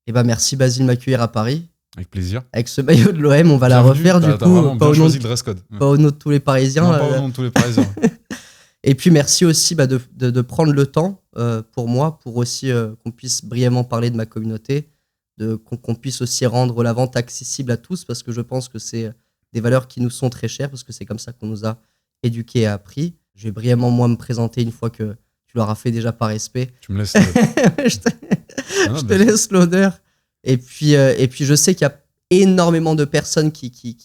Et bah merci Basile de m'accueillir à Paris. Avec plaisir. Avec ce maillot de l'OM, on va la Bienvenue, refaire du t'as coup. vraiment bien choisi le dress code. Pas au nom de tous les Parisiens. Non, pas au nom de tous les Parisiens. Et puis merci aussi de prendre le temps pour moi, pour aussi qu'on puisse brièvement parler de ma communauté, qu'on puisse aussi rendre la vente accessible à tous, parce que je pense que c'est des valeurs qui nous sont très chères, parce que c'est comme ça qu'on nous a éduqués et appris. Je vais brièvement moi me présenter une fois que tu l'auras fait déjà par respect. Tu me laisses. Je te laisse l'honneur. Et puis je sais qu'il y a énormément de personnes qui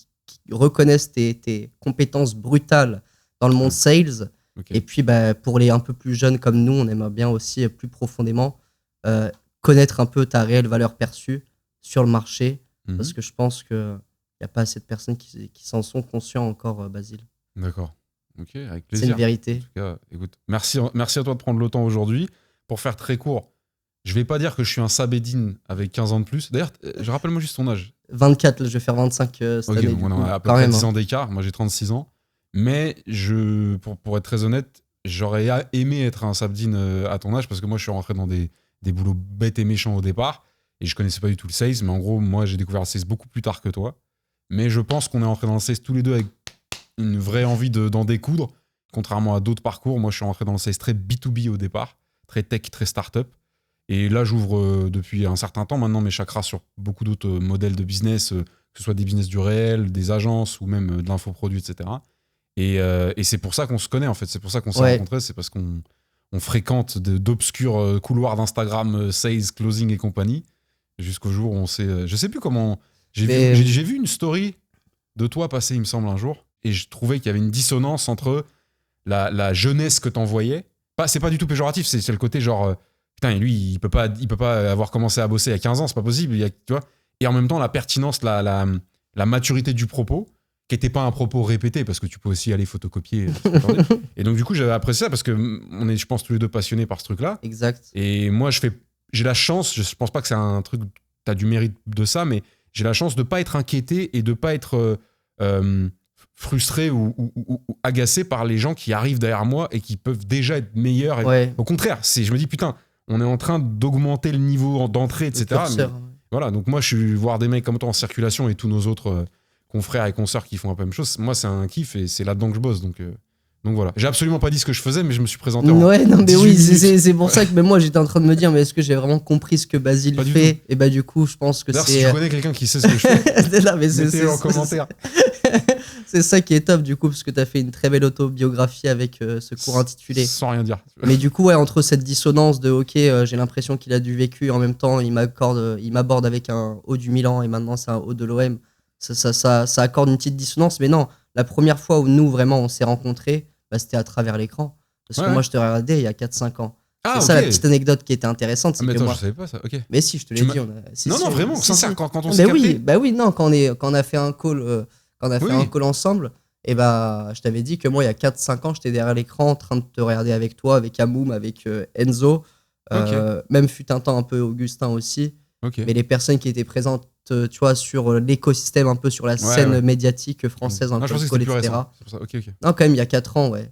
reconnaissent tes compétences brutales dans le monde sales. Okay. Et puis, pour les un peu plus jeunes comme nous, on aimerait bien aussi plus profondément connaître un peu ta réelle valeur perçue sur le marché. Parce que je pense qu'il n'y a pas assez de personnes qui s'en sont conscients encore, Basile. D'accord. Ok, avec plaisir. C'est une vérité. En tout cas, écoute, merci à toi de prendre le temps aujourd'hui. Pour faire très court, je vais pas dire que je suis un Sabedine avec 15 ans de plus. D'ailleurs, je rappelle-moi juste ton âge. 24, je vais faire 25 cette année. Ok, on a à peu près 10 ans d'écart. Moi, j'ai 36 ans. Mais pour être très honnête, j'aurais aimé être un Sabedine à ton âge parce que moi, je suis rentré dans des boulots bêtes et méchants au départ et je connaissais pas du tout le sales. Mais en gros, moi, j'ai découvert le sales beaucoup plus tard que toi. Mais je pense qu'on est rentré dans le sales tous les deux avec une vraie envie d'en découdre. Contrairement à d'autres parcours, moi, je suis rentré dans le sales très B2B au départ, très tech, très startup. Et là, j'ouvre depuis un certain temps maintenant mes chakras sur beaucoup d'autres modèles de business, que ce soit des business du réel, des agences ou même de l'infoproduit, etc. Et c'est pour ça qu'on se connaît, en fait. C'est pour ça qu'on s'est rencontrés. C'est parce qu'on fréquente d'obscurs couloirs d'Instagram, sales, closing et compagnie, jusqu'au jour où on s'est... je sais plus comment... J'ai vu une story de toi passer, il me semble, un jour, et je trouvais qu'il y avait une dissonance entre la jeunesse que t'envoyais. C'est pas du tout péjoratif, c'est le côté genre... putain, lui, il peut pas avoir commencé à bosser il y a 15 ans, c'est pas possible. Tu vois, et en même temps, la pertinence, la maturité du propos, qui n'était pas un propos répété, parce que tu peux aussi aller photocopier. Et donc, du coup, j'avais apprécié ça, parce qu'on est, je pense, tous les deux passionnés par ce truc-là. Exact. Et moi, j'ai la chance, je pense pas que c'est un truc, tu as du mérite de ça, mais j'ai la chance de pas être inquiété et de pas être frustré ou agacé par les gens qui arrivent derrière moi et qui peuvent déjà être meilleurs. Au contraire, je me dis, putain, on est en train d'augmenter le niveau d'entrée, etc. Mais, voilà, donc moi, je suis voir des mecs comme toi en circulation et tous nos autres confrères et consoeurs qui font un peu la même chose. Moi, c'est un kiff et c'est là-dedans que je bosse. Donc voilà. J'ai absolument pas dit ce que je faisais, mais je me suis présenté en mais oui, c'est pour ça que même moi, j'étais en train de me dire, mais est-ce que j'ai vraiment compris ce que Basile fait? Et du coup, je pense que d'ailleurs, si tu connais quelqu'un qui sait ce que je fais, là, mettez-le en commentaire. C'est ça qui est top, du coup, parce que tu as fait une très belle autobiographie avec ce cours intitulé. Sans rien dire. Mais du coup, entre cette dissonance de j'ai l'impression qu'il a du vécu, en même temps, il m'aborde avec un haut du Milan et maintenant c'est un haut de l'OM. Ça accorde une petite dissonance. Mais non, la première fois où nous, vraiment, on s'est rencontrés, c'était à travers l'écran. Parce que moi, je te regardais il y a 4-5 ans. C'est ça la petite anecdote qui était intéressante. Mais attends, moi... je savais pas ça. Ok. Mais si, je te l'ai dit. Non, vraiment, sincère, quand on s'est capté. Oui, non, quand on a fait un call, un call ensemble, et je t'avais dit que moi, il y a 4-5 ans, j'étais derrière l'écran en train de te regarder avec toi, avec Amoum, avec Enzo. Même fut un temps un peu Augustin aussi. Mais les personnes qui étaient présentes, tu vois, sur l'écosystème, un peu sur la scène médiatique française, dans le call, etc. Non, quand même, il y a 4 ans, ouais.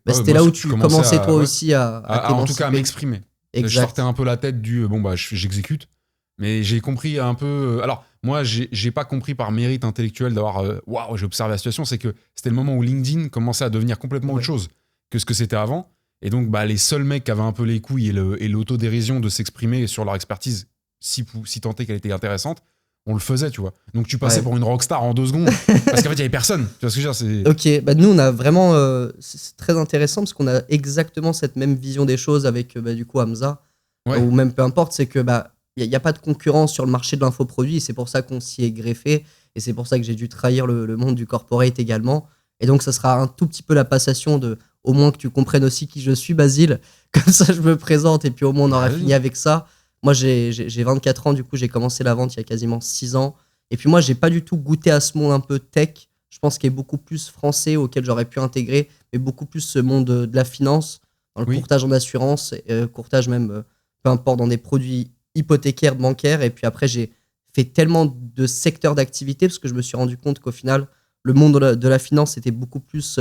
C'était là où tu commençais toi aussi à en tout cas à m'exprimer. Je sortais un peu la tête du j'exécute, mais j'ai compris un peu. Alors moi, j'ai pas compris par mérite intellectuel d'avoir waouh, j'ai observé la situation. C'est que c'était le moment où LinkedIn commençait à devenir complètement autre chose que ce que c'était avant. Et donc les seuls mecs qui avaient un peu les couilles et l'autodérision de s'exprimer sur leur expertise, si tant est qu'elle était intéressante, on le faisait, tu vois. Donc tu passais pour une rockstar en 2 secondes parce qu'en fait il y avait personne. Tu vois ce que je veux dire, Ok, nous on a vraiment c'est très intéressant parce qu'on a exactement cette même vision des choses avec du coup Hamza ou même peu importe, c'est que il y a pas de concurrence sur le marché de l'infoproduit, c'est pour ça qu'on s'y est greffé et c'est pour ça que j'ai dû trahir le monde du corporate également. Et donc ça sera un tout petit peu la passation de au moins que tu comprennes aussi qui je suis, Basile, comme ça je me présente et puis au moins on aura fini avec ça. Moi, j'ai 24 ans, du coup, j'ai commencé la vente il y a quasiment 6 ans. Et puis moi, j'ai pas du tout goûté à ce monde un peu tech. Je pense qu'il est beaucoup plus français auquel j'aurais pu intégrer, mais beaucoup plus ce monde de la finance, dans le courtage en assurance, courtage même, peu importe, dans des produits hypothécaires, bancaires. Et puis après, j'ai fait tellement de secteurs d'activité parce que je me suis rendu compte qu'au final, le monde de la finance était beaucoup plus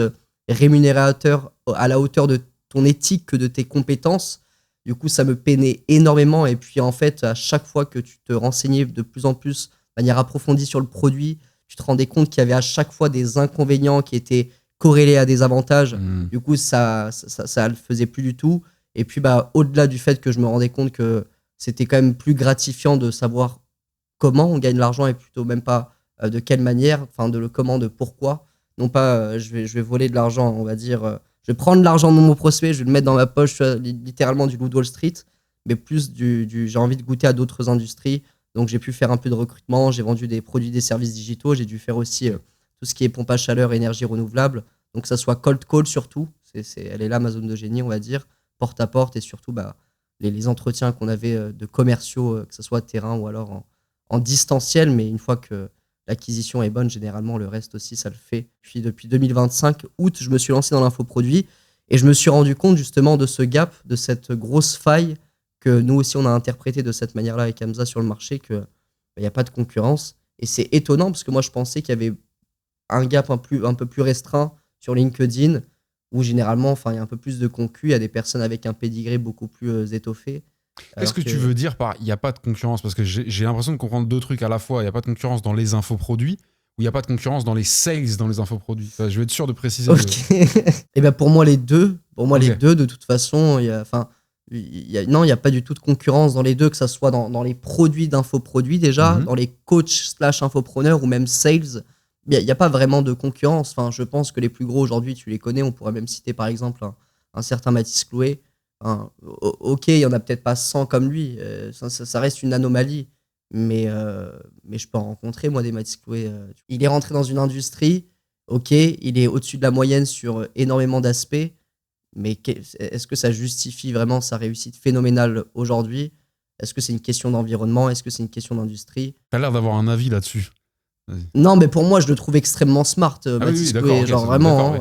rémunérateur à la hauteur de ton éthique que de tes compétences. Du coup, ça me peinait énormément. Et puis, en fait, à chaque fois que tu te renseignais de plus en plus, de manière approfondie sur le produit, tu te rendais compte qu'il y avait à chaque fois des inconvénients qui étaient corrélés à des avantages. Du coup, ça le faisait plus du tout. Et puis, bah, au-delà du fait que je me rendais compte que c'était quand même plus gratifiant de savoir comment on gagne l'argent et plutôt même pas de quelle manière, enfin, de le comment, de pourquoi. Non pas, je vais voler de l'argent, on va dire. Je vais prendre l'argent de mon prospect, je vais le mettre dans ma poche, littéralement du loup de Wall Street, mais plus j'ai envie de goûter à d'autres industries. Donc, j'ai pu faire un peu de recrutement, j'ai vendu des produits, des services digitaux, j'ai dû faire aussi tout ce qui est pompe à chaleur, énergie renouvelable. Donc, que ça soit cold call surtout, elle est là ma zone de génie, on va dire, porte à porte et surtout bah, les entretiens qu'on avait de commerciaux, que ce soit terrain ou alors en distanciel, mais une fois que l'acquisition est bonne, généralement le reste aussi ça le fait. Puis depuis 2025, août, je me suis lancé dans l'infoproduit et je me suis rendu compte justement de ce gap, de cette grosse faille que nous aussi on a interprété de cette manière-là avec Hamza sur le marché, qu'il n'y a pas de concurrence. Et c'est étonnant parce que moi je pensais qu'il y avait un gap un peu plus restreint sur LinkedIn où généralement il y a un peu plus de concu, il y a des personnes avec un pédigré beaucoup plus étoffé. Qu'est-ce que tu veux dire par il n'y a pas de concurrence? Parce que j'ai l'impression de comprendre deux trucs à la fois. Il n'y a pas de concurrence dans les infoproduits ou il n'y a pas de concurrence dans les sales dans les infoproduits. Enfin, je vais être sûr de préciser. Ok. Et ben pour moi, les deux. Pour moi, les deux, de toute façon, non, il n'y a pas du tout de concurrence dans les deux, que ce soit dans les produits d'infoproduits déjà, dans les coachs / infopreneurs ou même sales. Il n'y a pas vraiment de concurrence. Enfin, je pense que les plus gros aujourd'hui, tu les connais. On pourrait même citer par exemple un certain Mathis Clouet. Ok, il n'y en a peut-être pas 100 comme lui. Ça reste une anomalie. Mais je peux en rencontrer, moi, des Mathis Clouet. Il est rentré dans une industrie. Ok, il est au-dessus de la moyenne sur énormément d'aspects. Mais est-ce que ça justifie vraiment sa réussite phénoménale aujourd'hui? Est-ce que c'est une question d'environnement? Est-ce que c'est une question d'industrie? Tu as l'air d'avoir un avis là-dessus. Vas-y. Non, mais pour moi, je le trouve extrêmement smart, Mathis Clouet. Genre vraiment,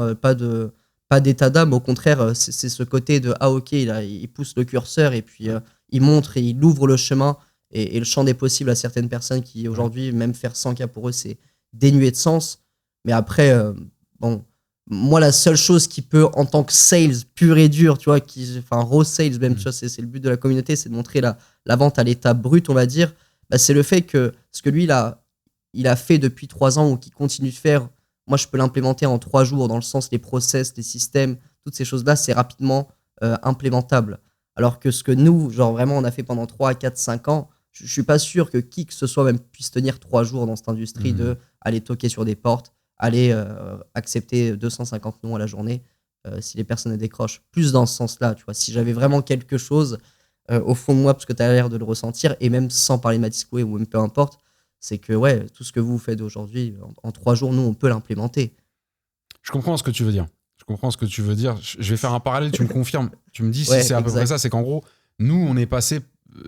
pas d'état d'âme. Au contraire, c'est ce côté de ah ok, il pousse le curseur et puis il montre et il ouvre le chemin et le champ des possibles à certaines personnes qui aujourd'hui, même faire 100K pour eux, c'est dénué de sens. Mais après, bon. Moi, la seule chose qui peut, en tant que sales pur et dur, tu vois, raw sales, même, tu vois, c'est le but de la communauté, c'est de montrer la vente à l'état brut, on va dire, bah, c'est le fait que ce que lui, il a fait depuis 3 ans ou qu'il continue de faire, moi, je peux l'implémenter en 3 jours, dans le sens, les process, les systèmes, toutes ces choses-là, c'est rapidement implémentable. Alors que ce que nous, genre, vraiment, on a fait pendant 3, 4, 5 ans, je suis pas sûr que qui que ce soit même puisse tenir 3 jours dans cette industrie de aller toquer sur des portes, aller accepter 250 noms à la journée si les personnes décrochent. Plus dans ce sens-là, tu vois. Si j'avais vraiment quelque chose au fond de moi, parce que tu as l'air de le ressentir, et même sans parler de Mathis Clouet ou même peu importe, c'est que ouais, tout ce que vous faites aujourd'hui, en 3 jours, nous, on peut l'implémenter. Je comprends ce que tu veux dire. Je vais faire un parallèle, tu me confirmes. Tu me dis si c'est à peu près ça. C'est qu'en gros, nous, on est passé...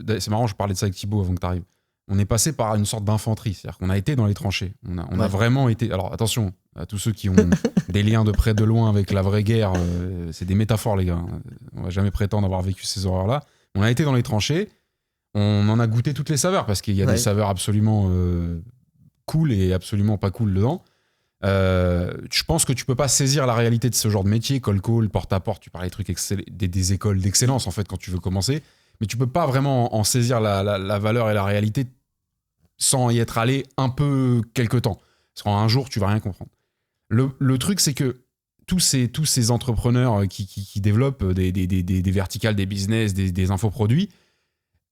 C'est marrant, je parlais de ça avec Thibaut avant que tu arrives. On est passé par une sorte d'infanterie. C'est-à-dire qu'on a été dans les tranchées. On a vraiment été... Alors attention, à tous ceux qui ont des liens de près de loin avec la vraie guerre, c'est des métaphores, les gars. On va jamais prétendre avoir vécu ces horreurs-là. On a été dans les tranchées. On en a goûté toutes les saveurs parce qu'il y a des saveurs absolument cool et absolument pas cool dedans. Je pense que tu peux pas saisir la réalité de ce genre de métier, cold call, porte-à-porte. Tu parlais des trucs des écoles d'excellence, en fait, quand tu veux commencer. Mais tu peux pas vraiment en saisir la valeur et la réalité sans y être allé un peu quelque temps. Parce qu'en un jour, tu vas rien comprendre. Le truc, c'est que tous ces entrepreneurs qui développent des verticales, des business, des infoproduits,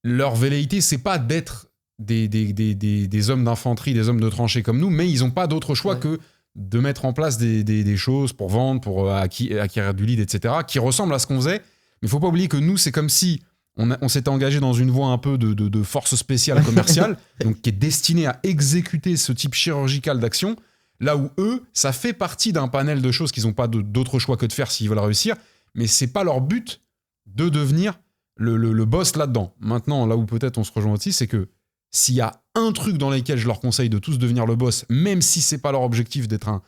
leur velléité, c'est pas d'être des hommes d'infanterie, des hommes de tranchée comme nous, mais ils ont pas d'autre choix que de mettre en place des choses pour vendre, pour acquérir du lead, etc., qui ressemblent à ce qu'on faisait. Mais il faut pas oublier que nous, c'est comme si on s'était engagé dans une voie un peu de force spéciale commerciale, donc qui est destinée à exécuter ce type chirurgical d'action, là où eux, ça fait partie d'un panel de choses qu'ils n'ont pas d'autre choix que de faire s'ils veulent réussir, mais c'est pas leur but de devenir le boss là-dedans. Maintenant, là où peut-être on se rejoint aussi, c'est que s'il y a un truc dans lequel je leur conseille de tous devenir le boss, même si c'est pas leur objectif d'être un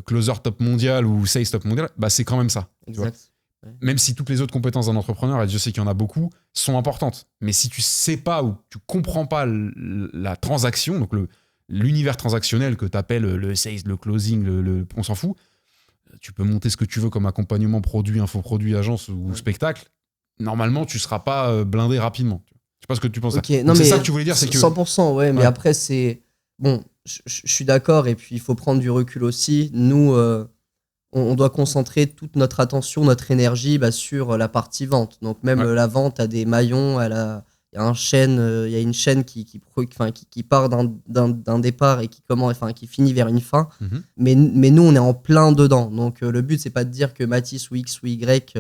closer top mondial ou sales top mondial, bah c'est quand même ça. Exact. Ouais. Même si toutes les autres compétences d'un entrepreneur, et je sais qu'il y en a beaucoup, sont importantes. Mais si tu sais pas ou tu comprends pas la transaction, donc l'univers transactionnel que tu appelles le sales, le closing, on s'en fout, tu peux monter ce que tu veux comme accompagnement produit, infoproduit, agence ou spectacle. normalement, tu seras pas blindé rapidement. Je sais pas ce que tu penses. Okay, non, c'est mais ça que tu voulais dire, c'est que 100%, ouais, mais après c'est bon, je suis d'accord et puis il faut prendre du recul aussi. Nous, on doit concentrer toute notre attention, notre énergie sur la partie vente. Donc même la vente a des maillons, il y a une chaîne qui part d'un départ et qui finit vers une fin. Mais nous, on est en plein dedans. Donc le but, c'est pas de dire que Mathis ou X ou Y,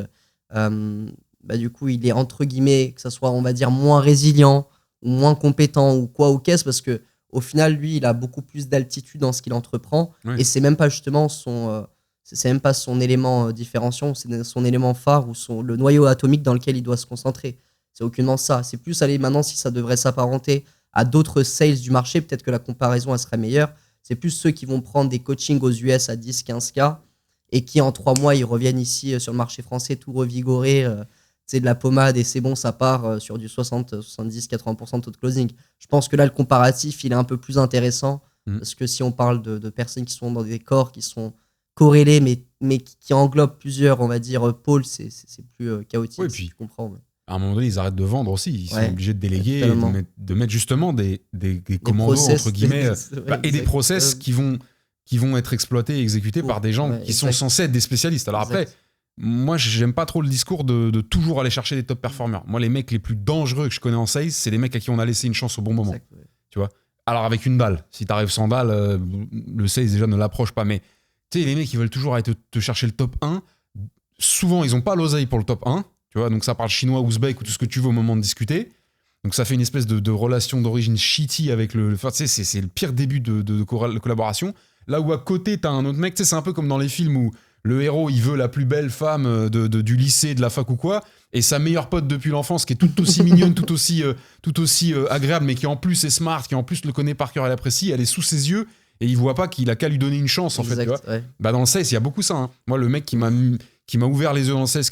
du coup, il est entre guillemets, que ça soit, on va dire, moins résilient ou moins compétent ou quoi ou qu'est-ce, parce que au final, lui, il a beaucoup plus d'altitude dans ce qu'il entreprend. Et c'est même pas justement c'est même pas son élément différenciant, c'est son élément phare ou le noyau atomique dans lequel il doit se concentrer. C'est aucunement ça. C'est plus aller maintenant, si ça devrait s'apparenter à d'autres sales du marché, peut-être que la comparaison elle serait meilleure. C'est plus ceux qui vont prendre des coachings aux US à 10-15K et qui en 3 mois ils reviennent ici sur le marché français tout revigoré, de la pommade et c'est bon, ça part sur du 60, 70, 80% de taux de closing. Je pense que là le comparatif il est un peu plus intéressant parce que si on parle de personnes qui sont dans des corps qui sont corrélés mais qui englobent plusieurs, on va dire, pôles, c'est plus chaotique. Oui, puis, je comprends. Mais... À un moment donné, ils arrêtent de vendre aussi. Ils sont obligés de déléguer et de mettre justement des commandos, process, entre guillemets, et des process qui vont être exploités et exécutés par des gens qui sont censés être des spécialistes. Alors après, moi, j'aime pas trop le discours de toujours aller chercher des top performers. Moi, les mecs les plus dangereux que je connais en sales, c'est les mecs à qui on a laissé une chance au bon moment. Tu vois. Alors avec une balle, si t'arrives sans balle, le sales déjà ne l'approche pas. Mais tu sais, les mecs qui veulent toujours aller te chercher le top 1, souvent, ils ont pas l'oseille pour le top 1. Tu vois, donc ça parle chinois, ouzbek ou tout ce que tu veux au moment de discuter. Donc ça fait une espèce de relation d'origine shitty avec le... Enfin, tu sais, c'est le pire début de collaboration. Là où à côté, t'as un autre mec, tu sais, c'est un peu comme dans les films où le héros, il veut la plus belle femme du lycée, de la fac ou quoi, et sa meilleure pote depuis l'enfance, qui est tout aussi mignonne, tout aussi agréable, mais qui en plus est smart, qui en plus le connaît par cœur et l'apprécie, elle est sous ses yeux, et il voit pas qu'il a qu'à lui donner une chance, en fait. Tu vois. Dans le sales, il y a beaucoup ça. Hein. Moi, le mec qui m'a ouvert les yeux dans le sales,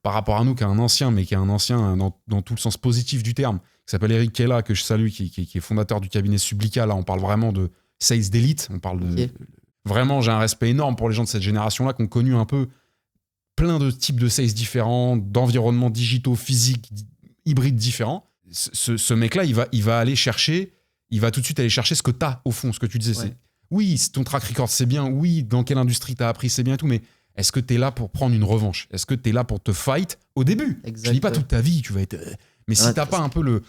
par rapport à nous, qui est un ancien, mais qui est un ancien dans tout le sens positif du terme, qui s'appelle Eric Kella, que je salue, qui est fondateur du cabinet Sublica. Là, on parle vraiment de sales d'élite. On parle de... Vraiment, j'ai un respect énorme pour les gens de cette génération-là qui ont connu un peu plein de types de sales différents, d'environnements digitaux, physiques, hybrides différents. Ce mec-là, il va aller chercher... Il va tout de suite aller chercher ce que t'as, au fond, ce que tu disais. C'est, oui, ton track record, c'est bien. Oui, dans quelle industrie t'as appris, c'est bien et tout. Mais est-ce que t'es là pour prendre une revanche ? Est-ce que t'es là pour te fight au début ? Je dis pas toute ta vie, tu vas être... Mais si t'as pas un peu le...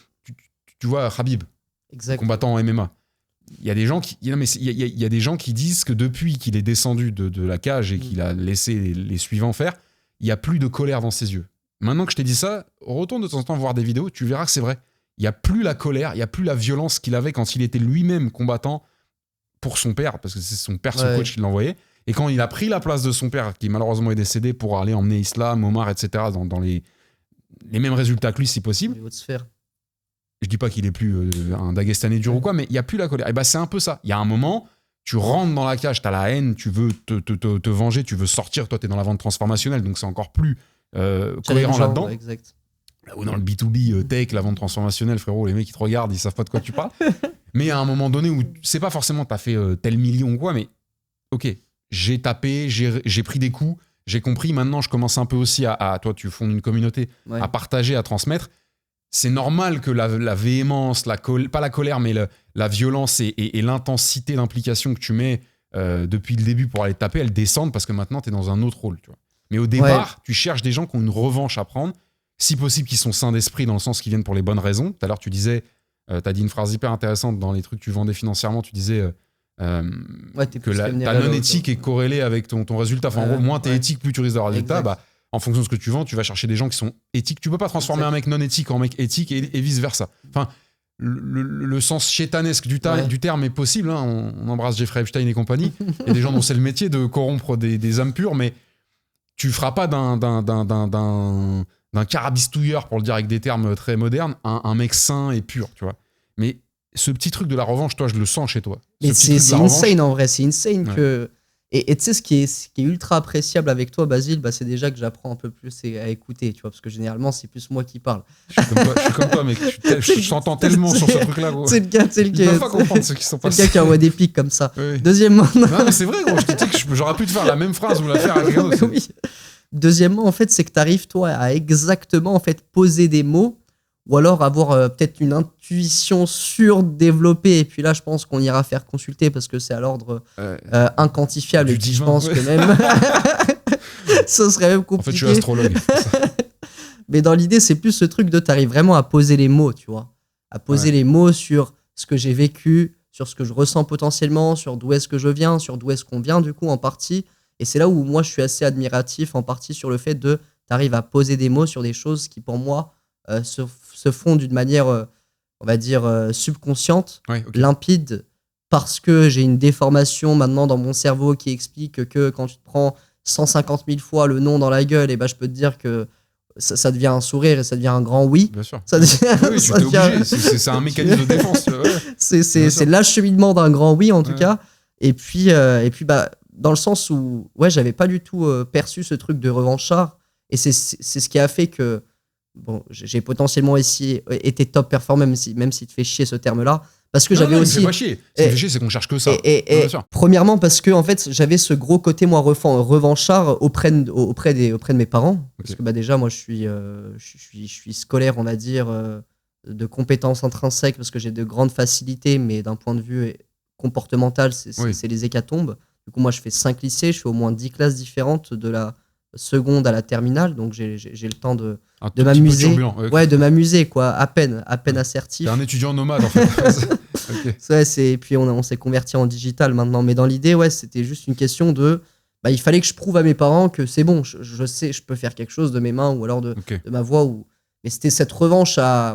Tu vois, Khabib, combattant en MMA, il y a des gens qui... Non, mais il y a des gens qui disent que depuis qu'il est descendu de la cage et qu'il a laissé les suivants faire, il n'y a plus de colère dans ses yeux. Maintenant que je t'ai dit ça, retourne de temps en temps voir des vidéos, tu verras que c'est vrai. Il n'y a plus la colère, il n'y a plus la violence qu'il avait quand il était lui-même combattant pour son père, parce que c'est son père, son coach qui l'envoyait. Et quand il a pris la place de son père, qui malheureusement est décédé, pour aller emmener Islam, Omar, etc., dans les mêmes résultats que lui, si possible. Je dis pas qu'il est plus un Dagestanais dur ou quoi, mais il n'y a plus la colère. Et c'est un peu ça. Il y a un moment, tu rentres dans la cage, tu as la haine, tu veux te venger, tu veux sortir. Toi, tu es dans la vente transformationnelle, donc c'est encore plus cohérent là-dedans. Ou dans le B2B tech, la vente transformationnelle, frérot, les mecs qui te regardent, ils savent pas de quoi tu parles. Mais à un moment donné où c'est pas forcément t'as fait tel million ou quoi, mais ok, j'ai tapé, j'ai pris des coups, j'ai compris, maintenant je commence un peu aussi toi tu fondes une communauté, à partager, à transmettre. C'est normal que la véhémence, pas la colère, mais la violence et l'intensité d'implication que tu mets depuis le début pour aller taper, elle descende parce que maintenant t'es dans un autre rôle. Tu vois. Mais au départ, tu cherches des gens qui ont une revanche à prendre, si possible, qui sont sains d'esprit dans le sens qu'ils viennent pour les bonnes raisons. Tout à l'heure, tu disais, tu as dit une phrase hyper intéressante dans les trucs que tu vendais financièrement. Tu disais que ta non-éthique est corrélée avec ton résultat. Enfin, en gros, moins t'es éthique, plus tu risques d'avoir des résultats. En fonction de ce que tu vends, tu vas chercher des gens qui sont éthiques. Tu peux pas transformer un mec non-éthique en mec éthique et vice-versa. Enfin, le sens chétanesque du terme est possible. Hein. On embrasse Jeffrey Epstein et compagnie. Il y a des gens dont c'est le métier de corrompre des âmes pures, mais tu feras pas d'un carabistouilleur, pour le dire avec des termes très modernes, un mec sain et pur, tu vois. Mais ce petit truc de la revanche, toi, je le sens chez toi. Mais c'est insane, en vrai. C'est insane que... Et tu sais, ce qui est ultra appréciable avec toi, Basile, c'est déjà que j'apprends un peu plus à écouter, tu vois, parce que généralement, c'est plus moi qui parle. Je suis comme toi, mec. Je t'entends tellement sur ce truc-là, gros. C'est le gars, Ils peuvent pas comprendre ceux qui sont passés. C'est le gars qui envoie des pics comme ça. Oui. Deuxièmement... Non, mais c'est vrai, gros. Je te dis que j'aurais pu te faire la même phrase ou la faire avec quelqu'un d'autre. Oui. Deuxièmement, en fait, c'est que tu arrives, toi, à exactement en fait, poser des mots ou alors avoir peut-être une intuition surdéveloppée. Et puis là, je pense qu'on ira faire consulter parce que c'est à l'ordre inquantifiable. Du Et puis divin, je pense ouais. que même ça serait même compliqué. En fait, je suis astrologue. Mais dans l'idée, c'est plus ce truc de t'arrives vraiment à poser les mots, tu vois. À poser les mots sur ce que j'ai vécu, sur ce que je ressens potentiellement, sur d'où est-ce que je viens, sur d'où est-ce qu'on vient, du coup, en partie. Et c'est là où moi, je suis assez admiratif, en partie, sur le fait de t'arrives à poser des mots sur des choses qui, pour moi, se font d'une manière, on va dire, subconsciente, Ouais, ok. limpide, parce que j'ai une déformation maintenant dans mon cerveau qui explique que quand tu te prends 150 000 fois le nom dans la gueule, et ben, je peux te dire que ça devient un sourire et ça devient un grand oui. Bien sûr. Ça devient, Oui, tu t'es obligé. C'est un mécanisme de défense. Ouais. c'est l'acheminement d'un grand oui, en tout Ouais. cas. Et puis, bah, dans le sens où, ouais, j'avais pas du tout perçu ce truc de revanchard. Et c'est ce qui a fait que, bon, j'ai potentiellement été top performer, même si te fait chier ce terme-là. Parce que j'avais Non, aussi. il me fait pas chier. Ce qui me fait chier, c'est qu'on cherche que ça. Et Bien sûr. premièrement, parce que en fait, j'avais ce gros côté, moi, revanchard auprès de mes parents. Parce que bah, déjà, moi, je suis scolaire, on va dire, de compétences intrinsèques, parce que j'ai de grandes facilités, mais d'un point de vue comportemental, c'est les hécatombes. Du coup, moi, je fais 5 lycées, je fais au moins 10 classes différentes de la seconde à la terminale, donc j'ai le temps de m'amuser. Ouais, de m'amuser, quoi, à peine assertif. T'es un étudiant nomade, en fait. Okay. Ouais, puis on s'est converti en digital maintenant. Mais dans l'idée, ouais, c'était juste une question de. Bah, il fallait que je prouve à mes parents que c'est bon, je sais, je peux faire quelque chose de mes mains ou alors de ma voix. Mais c'était cette revanche à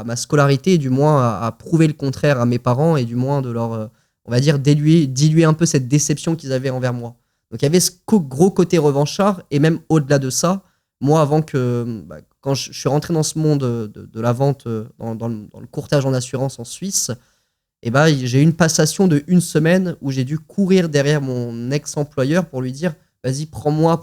ma scolarité, du moins à prouver le contraire à mes parents et du moins de leur, on va dire, diluer un peu cette déception qu'ils avaient envers moi. Donc il y avait ce gros côté revanchard et même au-delà de ça, moi, avant que. Bah, quand je suis rentré dans ce monde de la vente, dans le courtage en assurance en Suisse, et bah, j'ai eu une passation de 1 semaine où j'ai dû courir derrière mon ex-employeur pour lui dire vas-y, prends-moi,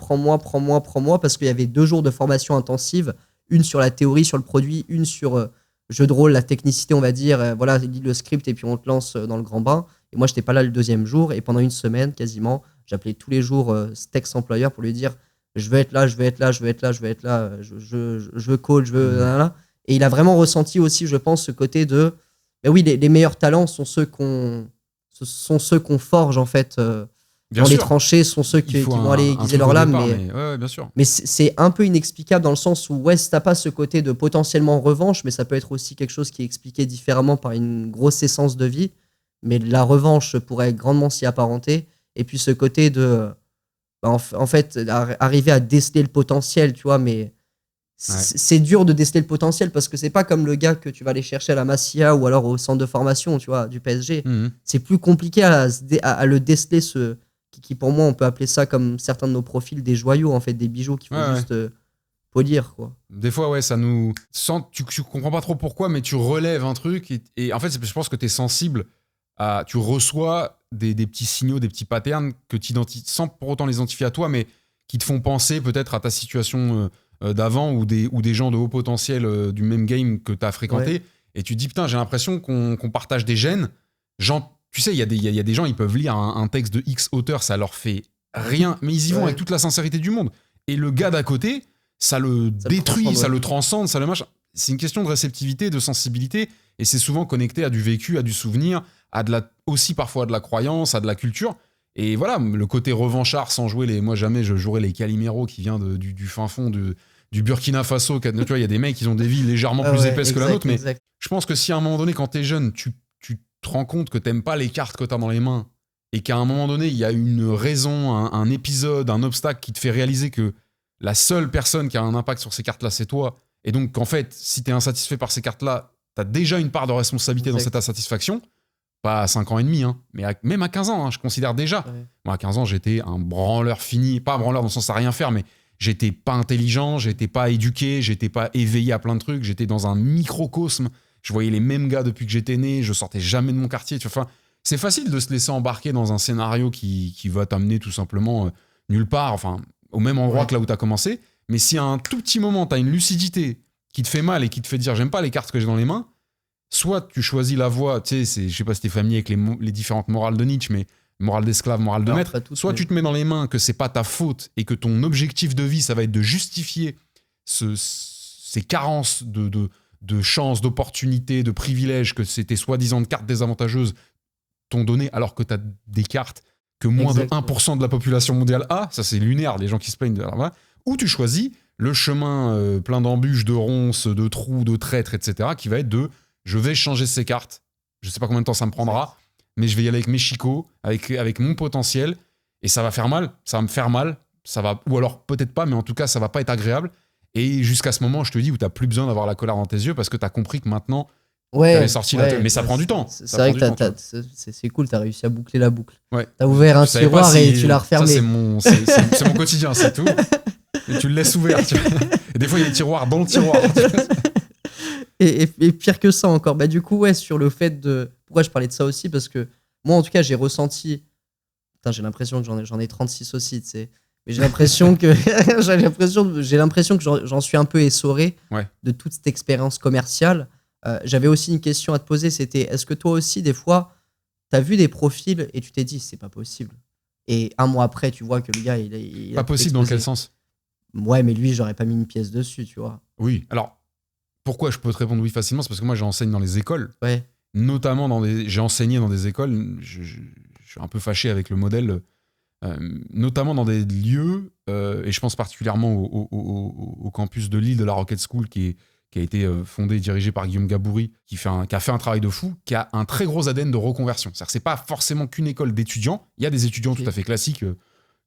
parce qu'il y avait 2 jours de formation intensive, une sur la théorie, sur le produit, une sur jeu de rôle, la technicité, on va dire. Voilà, lis le script et puis on te lance dans le grand bain. Et moi, j'étais pas là le 2e jour. Et pendant 1 semaine, quasiment, j'appelais tous les jours cet ex-employeur pour lui dire je veux être là, je veux être là, je veux être là, je veux être là, je veux coach, je veux. Là. Et il a vraiment ressenti aussi, je pense, ce côté de. Mais oui, les meilleurs talents sont ceux qu'on forge en fait dans les tranchées, sont ceux qui vont aller aiguiser leur lame. Ouais, bien sûr. Mais c'est un peu inexplicable dans le sens où ouais, si t'as pas ce côté de potentiellement revanche, mais ça peut être aussi quelque chose qui est expliqué différemment par une grosse essence de vie. Mais la revanche pourrait grandement s'y apparenter. Et puis ce côté de en fait arriver à déceler le potentiel, tu vois, mais c'est dur de déceler le potentiel parce que c'est pas comme le gars que tu vas aller chercher à la Masia ou alors au centre de formation, tu vois, du PSG. C'est plus compliqué à le déceler, qui pour moi on peut appeler ça, comme certains de nos profils, des joyaux, en fait, des bijoux qu'il faut juste polir, quoi. Des fois, ouais, ça nous. Tu comprends pas trop pourquoi, mais tu relèves un truc et en fait, je pense que t'es sensible à. Tu reçois des petits signaux, des petits patterns que tu identifies sans pour autant les identifier à toi, mais qui te font penser peut-être à ta situation d'avant ou des gens de haut potentiel du même game que tu as fréquenté. Et tu te dis, putain, j'ai l'impression qu'on partage des gènes. Genre, tu sais, il y a des gens, ils peuvent lire un texte de X auteur, ça leur fait rien, mais ils y vont avec toute la sincérité du monde. Et le gars d'à côté, ça le détruit, ça le transcende, ça le machin. C'est une question de réceptivité, de sensibilité, et c'est souvent connecté à du vécu, à du souvenir, aussi parfois à de la croyance, à de la culture. Et voilà, le côté revanchard sans jouer moi jamais je jouerais les Calimero qui vient du fin fond du Burkina Faso. Tu vois, il y a des mecs qui ont des vies légèrement plus épaisses que la nôtre, mais je pense que si à un moment donné, quand t'es jeune, tu te rends compte que t'aimes pas les cartes que t'as dans les mains et qu'à un moment donné, il y a une raison, un épisode, un obstacle qui te fait réaliser que la seule personne qui a un impact sur ces cartes-là, c'est toi. Et donc, en fait, si t'es insatisfait par ces cartes-là, t'as déjà une part de responsabilité dans cette insatisfaction. Pas à 5 ans et demi, mais même à 15 ans, je considère déjà. Moi, à 15 ans, j'étais un branleur fini. Pas un branleur dans le sens à rien faire, mais j'étais pas intelligent, j'étais pas éduqué, j'étais pas éveillé à plein de trucs, j'étais dans un microcosme. Je voyais les mêmes gars depuis que j'étais né, je sortais jamais de mon quartier. Enfin, c'est facile de se laisser embarquer dans un scénario qui va t'amener tout simplement nulle part, enfin, au même endroit que là où t'as commencé. Mais si à un tout petit moment, t'as une lucidité qui te fait mal et qui te fait dire j'aime pas les cartes que j'ai dans les mains, soit tu choisis la voie, tu sais, je sais pas si t'es familier avec les différentes morales de Nietzsche, mais morale d'esclave, morale de Alors, maître. pas toutes, Soit mais- tu te mets dans les mains que c'est pas ta faute et que ton objectif de vie, ça va être de justifier ces carences de chances, d'opportunités, de privilèges que c'était soi-disant de cartes désavantageuses t'ont donné alors que tu as des cartes que moins Exactement. de 1% de la population mondiale a. Ça, c'est lunaire, les gens qui se plaignent de là. Ou tu choisis le chemin plein d'embûches, de ronces, de trous, de traîtres, etc., qui va être de je vais changer ces cartes. Je sais pas combien de temps ça me prendra, mais je vais y aller avec mes chicots, avec mon potentiel, et ça va faire mal, ça va me faire mal, ça va, ou alors peut-être pas, mais en tout cas, ça va pas être agréable. Et jusqu'à ce moment, je te dis, où t'as plus besoin d'avoir la colère dans tes yeux parce que t'as compris que maintenant, Ouais, t'avais sorti la tête. Mais ça prend du temps. C'est Ça vrai prend que du temps, c'est cool, t'as réussi à boucler la boucle. Ouais. T'as ouvert un Je savais pas tiroir et si- tu l'as Ça, refermé. c'est mon quotidien, c'est tout. Et tu le laisses ouvert. Tu vois. Et des fois, il y a des tiroirs dans le tiroir. Et pire que ça encore, bah du coup, ouais, sur le fait de. Pourquoi je parlais de ça aussi? Parce que moi, en tout cas, j'ai ressenti. Putain, j'ai l'impression que j'en ai 36 aussi, tu sais. Mais j'ai l'impression que. j'ai l'impression que j'en suis un peu essoré Ouais. de toute cette expérience commerciale. J'avais aussi une question à te poser, c'était est-ce que toi aussi, des fois, t'as vu des profils et tu t'es dit, c'est pas possible. Et un mois après, tu vois que le gars, il Pas a possible dans explosé. quel sens? Ouais, mais lui, j'aurais pas mis une pièce dessus, tu vois. Oui. Alors, pourquoi je peux te répondre oui facilement? C'est parce que moi, j'enseigne dans les écoles. Ouais. Notamment j'ai enseigné dans des écoles. Je suis un peu fâché avec le modèle. Notamment dans des lieux, et je pense particulièrement au campus de Lille de la Rocket School qui a été fondé et dirigé par Guillaume Gaboury, qui a fait un travail de fou, qui a un très gros ADN de reconversion. C'est-à-dire que c'est pas forcément qu'une école d'étudiants. Il y a des étudiants tout à fait classiques.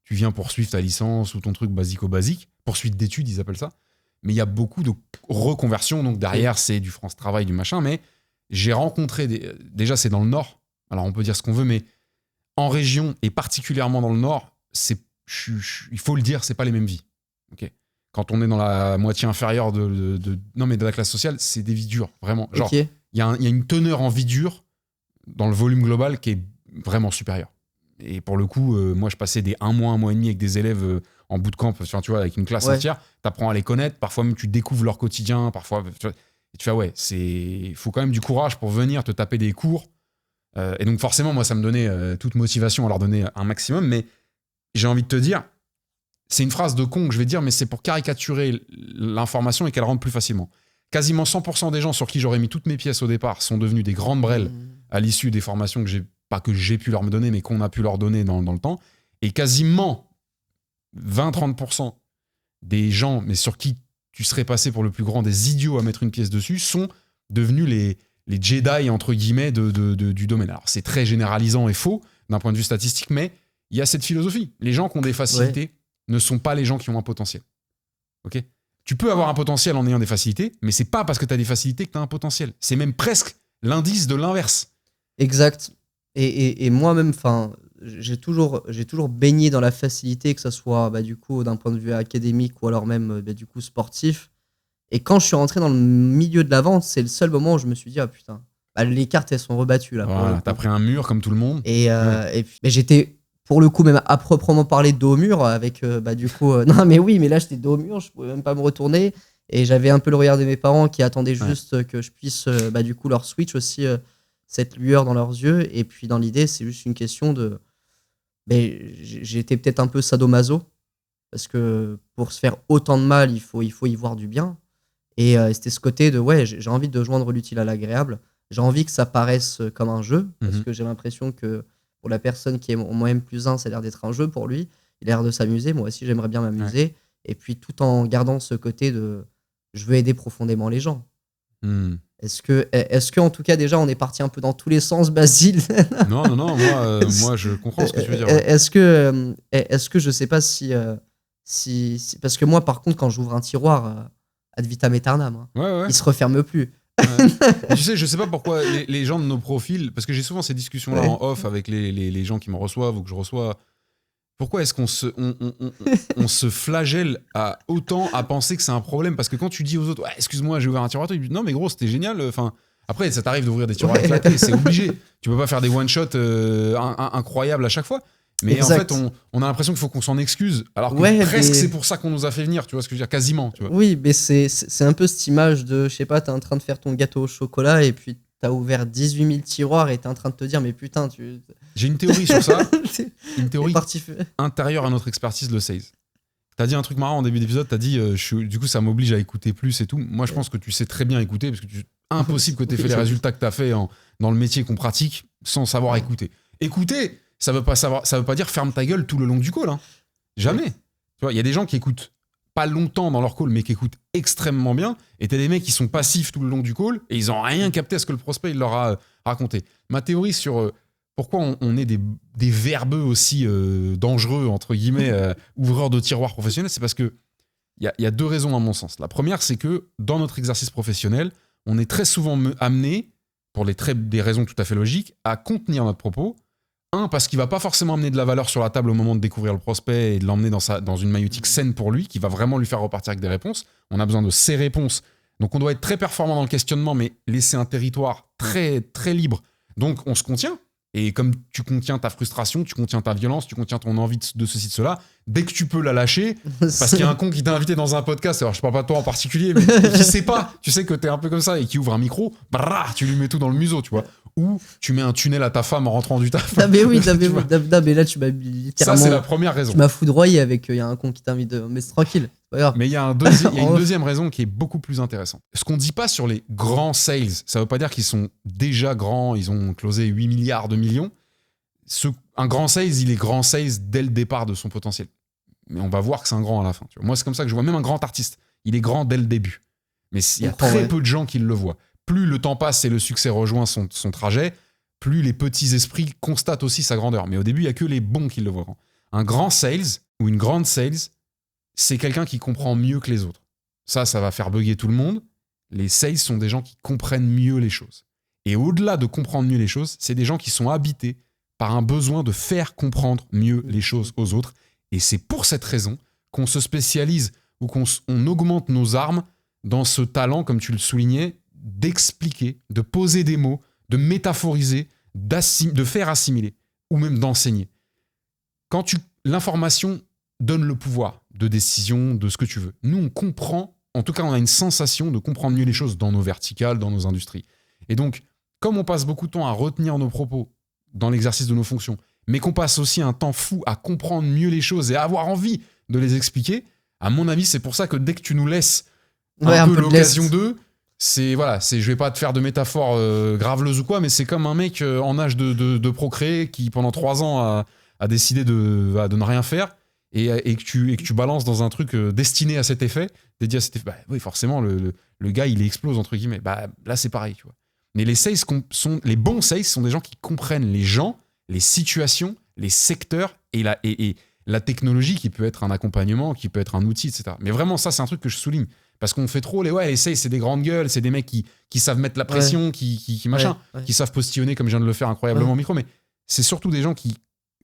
Tu viens poursuivre ta licence ou ton truc basico-basique, poursuite d'études, ils appellent ça. Mais il y a beaucoup de reconversion. Donc derrière, c'est du France Travail, du machin. Mais j'ai rencontré déjà, c'est dans le Nord. Alors on peut dire ce qu'on veut, mais en région et particulièrement dans le Nord, il faut le dire, c'est pas les mêmes vies. Okay. Quand on est dans la moitié inférieure de la classe sociale, c'est des vies dures, vraiment. Genre, Ok. il y a une teneur en vie dure dans le volume global qui est vraiment supérieure. Et pour le coup, moi, je passais des 1 mois, 1 mois et demi avec des élèves en bootcamp, tu vois, avec une classe entière. T'apprends à les connaître. Parfois même, tu découvres leur quotidien. Parfois, tu vois, et tu fais, ouais, il faut quand même du courage pour venir te taper des cours. Et donc, forcément, moi, ça me donnait toute motivation à leur donner un maximum. Mais j'ai envie de te dire, c'est une phrase de con que je vais dire, mais c'est pour caricaturer l'information et qu'elle rentre plus facilement. Quasiment 100% des gens sur qui j'aurais mis toutes mes pièces au départ sont devenus des grandes brelles à l'issue des formations que j'ai pu leur donner, mais qu'on a pu leur donner dans le temps. Et quasiment 20-30% des gens, mais sur qui tu serais passé pour le plus grand des idiots à mettre une pièce dessus, sont devenus les Jedi, entre guillemets, du domaine. Alors, c'est très généralisant et faux d'un point de vue statistique, mais il y a cette philosophie. Les gens qui ont des facilités ne sont pas les gens qui ont un potentiel. Ok ? Tu peux avoir un potentiel en ayant des facilités, mais c'est pas parce que tu as des facilités que tu as un potentiel. C'est même presque l'indice de l'inverse. Exact. Et moi-même, j'ai toujours baigné dans la facilité, que ce soit du coup d'un point de vue académique ou alors même du coup sportif. Et quand je suis rentré dans le milieu de la vente, c'est le seul moment où je me suis dit ah putain, les cartes elles sont rebattues là. Voilà, t'as pris un mur comme tout le monde. Et puis, mais j'étais pour le coup même à proprement parler dos au mur avec du coup non mais oui mais là j'étais dos au mur, je pouvais même pas me retourner et j'avais un peu le regard de mes parents qui attendaient juste que je puisse du coup leur switch aussi cette lueur dans leurs yeux. Et puis dans l'idée c'est juste une question de j'étais peut-être un peu sadomaso parce que pour se faire autant de mal il faut y voir du bien. Et c'était ce côté de j'ai envie de joindre l'utile à l'agréable, j'ai envie que ça paraisse comme un jeu parce que j'ai l'impression que pour la personne qui est mon M+1 ça a l'air d'être un jeu pour lui, il a l'air de s'amuser, moi aussi j'aimerais bien m'amuser et puis tout en gardant ce côté de je veux aider profondément les gens. Est-ce que en tout cas déjà on est parti un peu dans tous les sens, Basile? Non, moi je comprends ce que tu veux dire. Est-ce que je sais pas si parce que moi par contre quand j'ouvre un tiroir ad vitam aeternam, il se referme plus. Tu sais, je sais pas pourquoi les gens de nos profils, parce que j'ai souvent ces discussions-là en off avec les gens qui me reçoivent ou que je reçois. Pourquoi est-ce qu'on on se flagelle autant à penser que c'est un problème? Parce que quand tu dis aux autres, excuse-moi, j'ai ouvert un tiroir, ils disent non, mais gros, c'était génial. Enfin, après, ça t'arrive d'ouvrir des tiroirs éclatés, c'est obligé. Tu peux pas faire des one-shots incroyables à chaque fois. Mais exact. En fait, on a l'impression qu'il faut qu'on s'en excuse. Alors que presque c'est pour ça qu'on nous a fait venir, tu vois ce que je veux dire? Quasiment, tu vois. Oui, mais c'est un peu cette image de, je sais pas, t'es en train de faire ton gâteau au chocolat et puis t'as ouvert 18 000 tiroirs et t'es en train de te dire, mais putain, J'ai une théorie sur ça. Une théorie parti... intérieure à notre expertise, le sales. T'as dit un truc marrant en début d'épisode, t'as dit, du coup, ça m'oblige à écouter plus et tout. Moi, je pense que tu sais très bien écouter, parce que impossible que t'aies fait les résultats que t'as fait dans le métier qu'on pratique sans savoir écouter. Écouter, ça veut pas dire ferme ta gueule tout le long du call. Hein. Jamais. Tu vois, il y a des gens qui écoutent pas longtemps dans leur call, mais qui écoutent extrêmement bien. Et t'as des mecs qui sont passifs tout le long du call et ils ont rien capté à ce que le prospect il leur a raconté. Ma théorie sur pourquoi on est des verbeux aussi dangereux, entre guillemets, ouvreurs de tiroirs professionnels, c'est parce que il y a deux raisons à mon sens. La première, c'est que dans notre exercice professionnel, on est très souvent amené, pour des raisons tout à fait logiques, à contenir notre propos. Un, parce qu'il va pas forcément amener de la valeur sur la table au moment de découvrir le prospect et de l'emmener dans une maïeutique saine pour lui, qui va vraiment lui faire repartir avec des réponses. On a besoin de ces réponses. Donc on doit être très performant dans le questionnement, mais laisser un territoire très, très libre. Donc on se contient. Et comme tu contiens ta frustration, tu contiens ta violence, tu contiens ton envie de ceci, de cela, dès que tu peux la lâcher, parce qu'il y a un con qui t'a invité dans un podcast, alors je parle pas de toi en particulier, mais qui sait pas, tu sais que t'es un peu comme ça, et qui ouvre un micro, tu lui mets tout dans le museau, tu vois. Ou tu mets un tunnel à ta femme en rentrant du taf. Ah mais oui, mais là tu m'as littéralement... Ça c'est la première raison. Tu m'as foudroyé avec, il y a un con qui t'invite, mais c'est tranquille. Mais il y a une deuxième raison qui est beaucoup plus intéressante. Ce qu'on ne dit pas sur les grands sales, ça veut pas dire qu'ils sont déjà grands, ils ont closé 8 milliards de millions. Un grand sales, il est grand sales dès le départ de son potentiel. Mais on va voir que c'est un grand à la fin. Tu vois. Moi, c'est comme ça que je vois. Même un grand artiste, il est grand dès le début. Mais il y a très peu de gens qui le voient. Plus le temps passe et le succès rejoint son trajet, plus les petits esprits constatent aussi sa grandeur. Mais au début, il n'y a que les bons qui le voient. Un grand sales ou une grande sales, c'est quelqu'un qui comprend mieux que les autres. Ça va faire bugger tout le monde. Les sales sont des gens qui comprennent mieux les choses. Et au-delà de comprendre mieux les choses, c'est des gens qui sont habités par un besoin de faire comprendre mieux les choses aux autres. Et c'est pour cette raison qu'on se spécialise ou qu'on augmente nos armes dans ce talent, comme tu le soulignais, d'expliquer, de poser des mots, de métaphoriser, de faire assimiler ou même d'enseigner. Quand l'information donne le pouvoir de décision, de ce que tu veux. Nous, on comprend, en tout cas, on a une sensation de comprendre mieux les choses dans nos verticales, dans nos industries. Et donc, comme on passe beaucoup de temps à retenir nos propos dans l'exercice de nos fonctions, mais qu'on passe aussi un temps fou à comprendre mieux les choses et à avoir envie de les expliquer, à mon avis, c'est pour ça que dès que tu nous laisses un peu l'occasion d'eux, je vais pas te faire de métaphore graveleuses ou quoi, mais c'est comme un mec en âge de procréer qui, pendant 3 ans, a décidé de ne rien faire et que tu balances dans un truc destiné à cet effet, dédié à cet effet. Bah, oui, forcément, le gars, il explose, entre guillemets. Bah, là, c'est pareil, tu vois. Mais les bons sales sont des gens qui comprennent les gens, les situations, les secteurs et la technologie qui peut être un accompagnement, qui peut être un outil, etc. Mais vraiment, ça, c'est un truc que je souligne. Parce qu'on fait trop les sales, c'est des grandes gueules, c'est des mecs qui savent mettre la pression, qui savent postillonner comme je viens de le faire incroyablement au micro. Mais c'est surtout des gens qui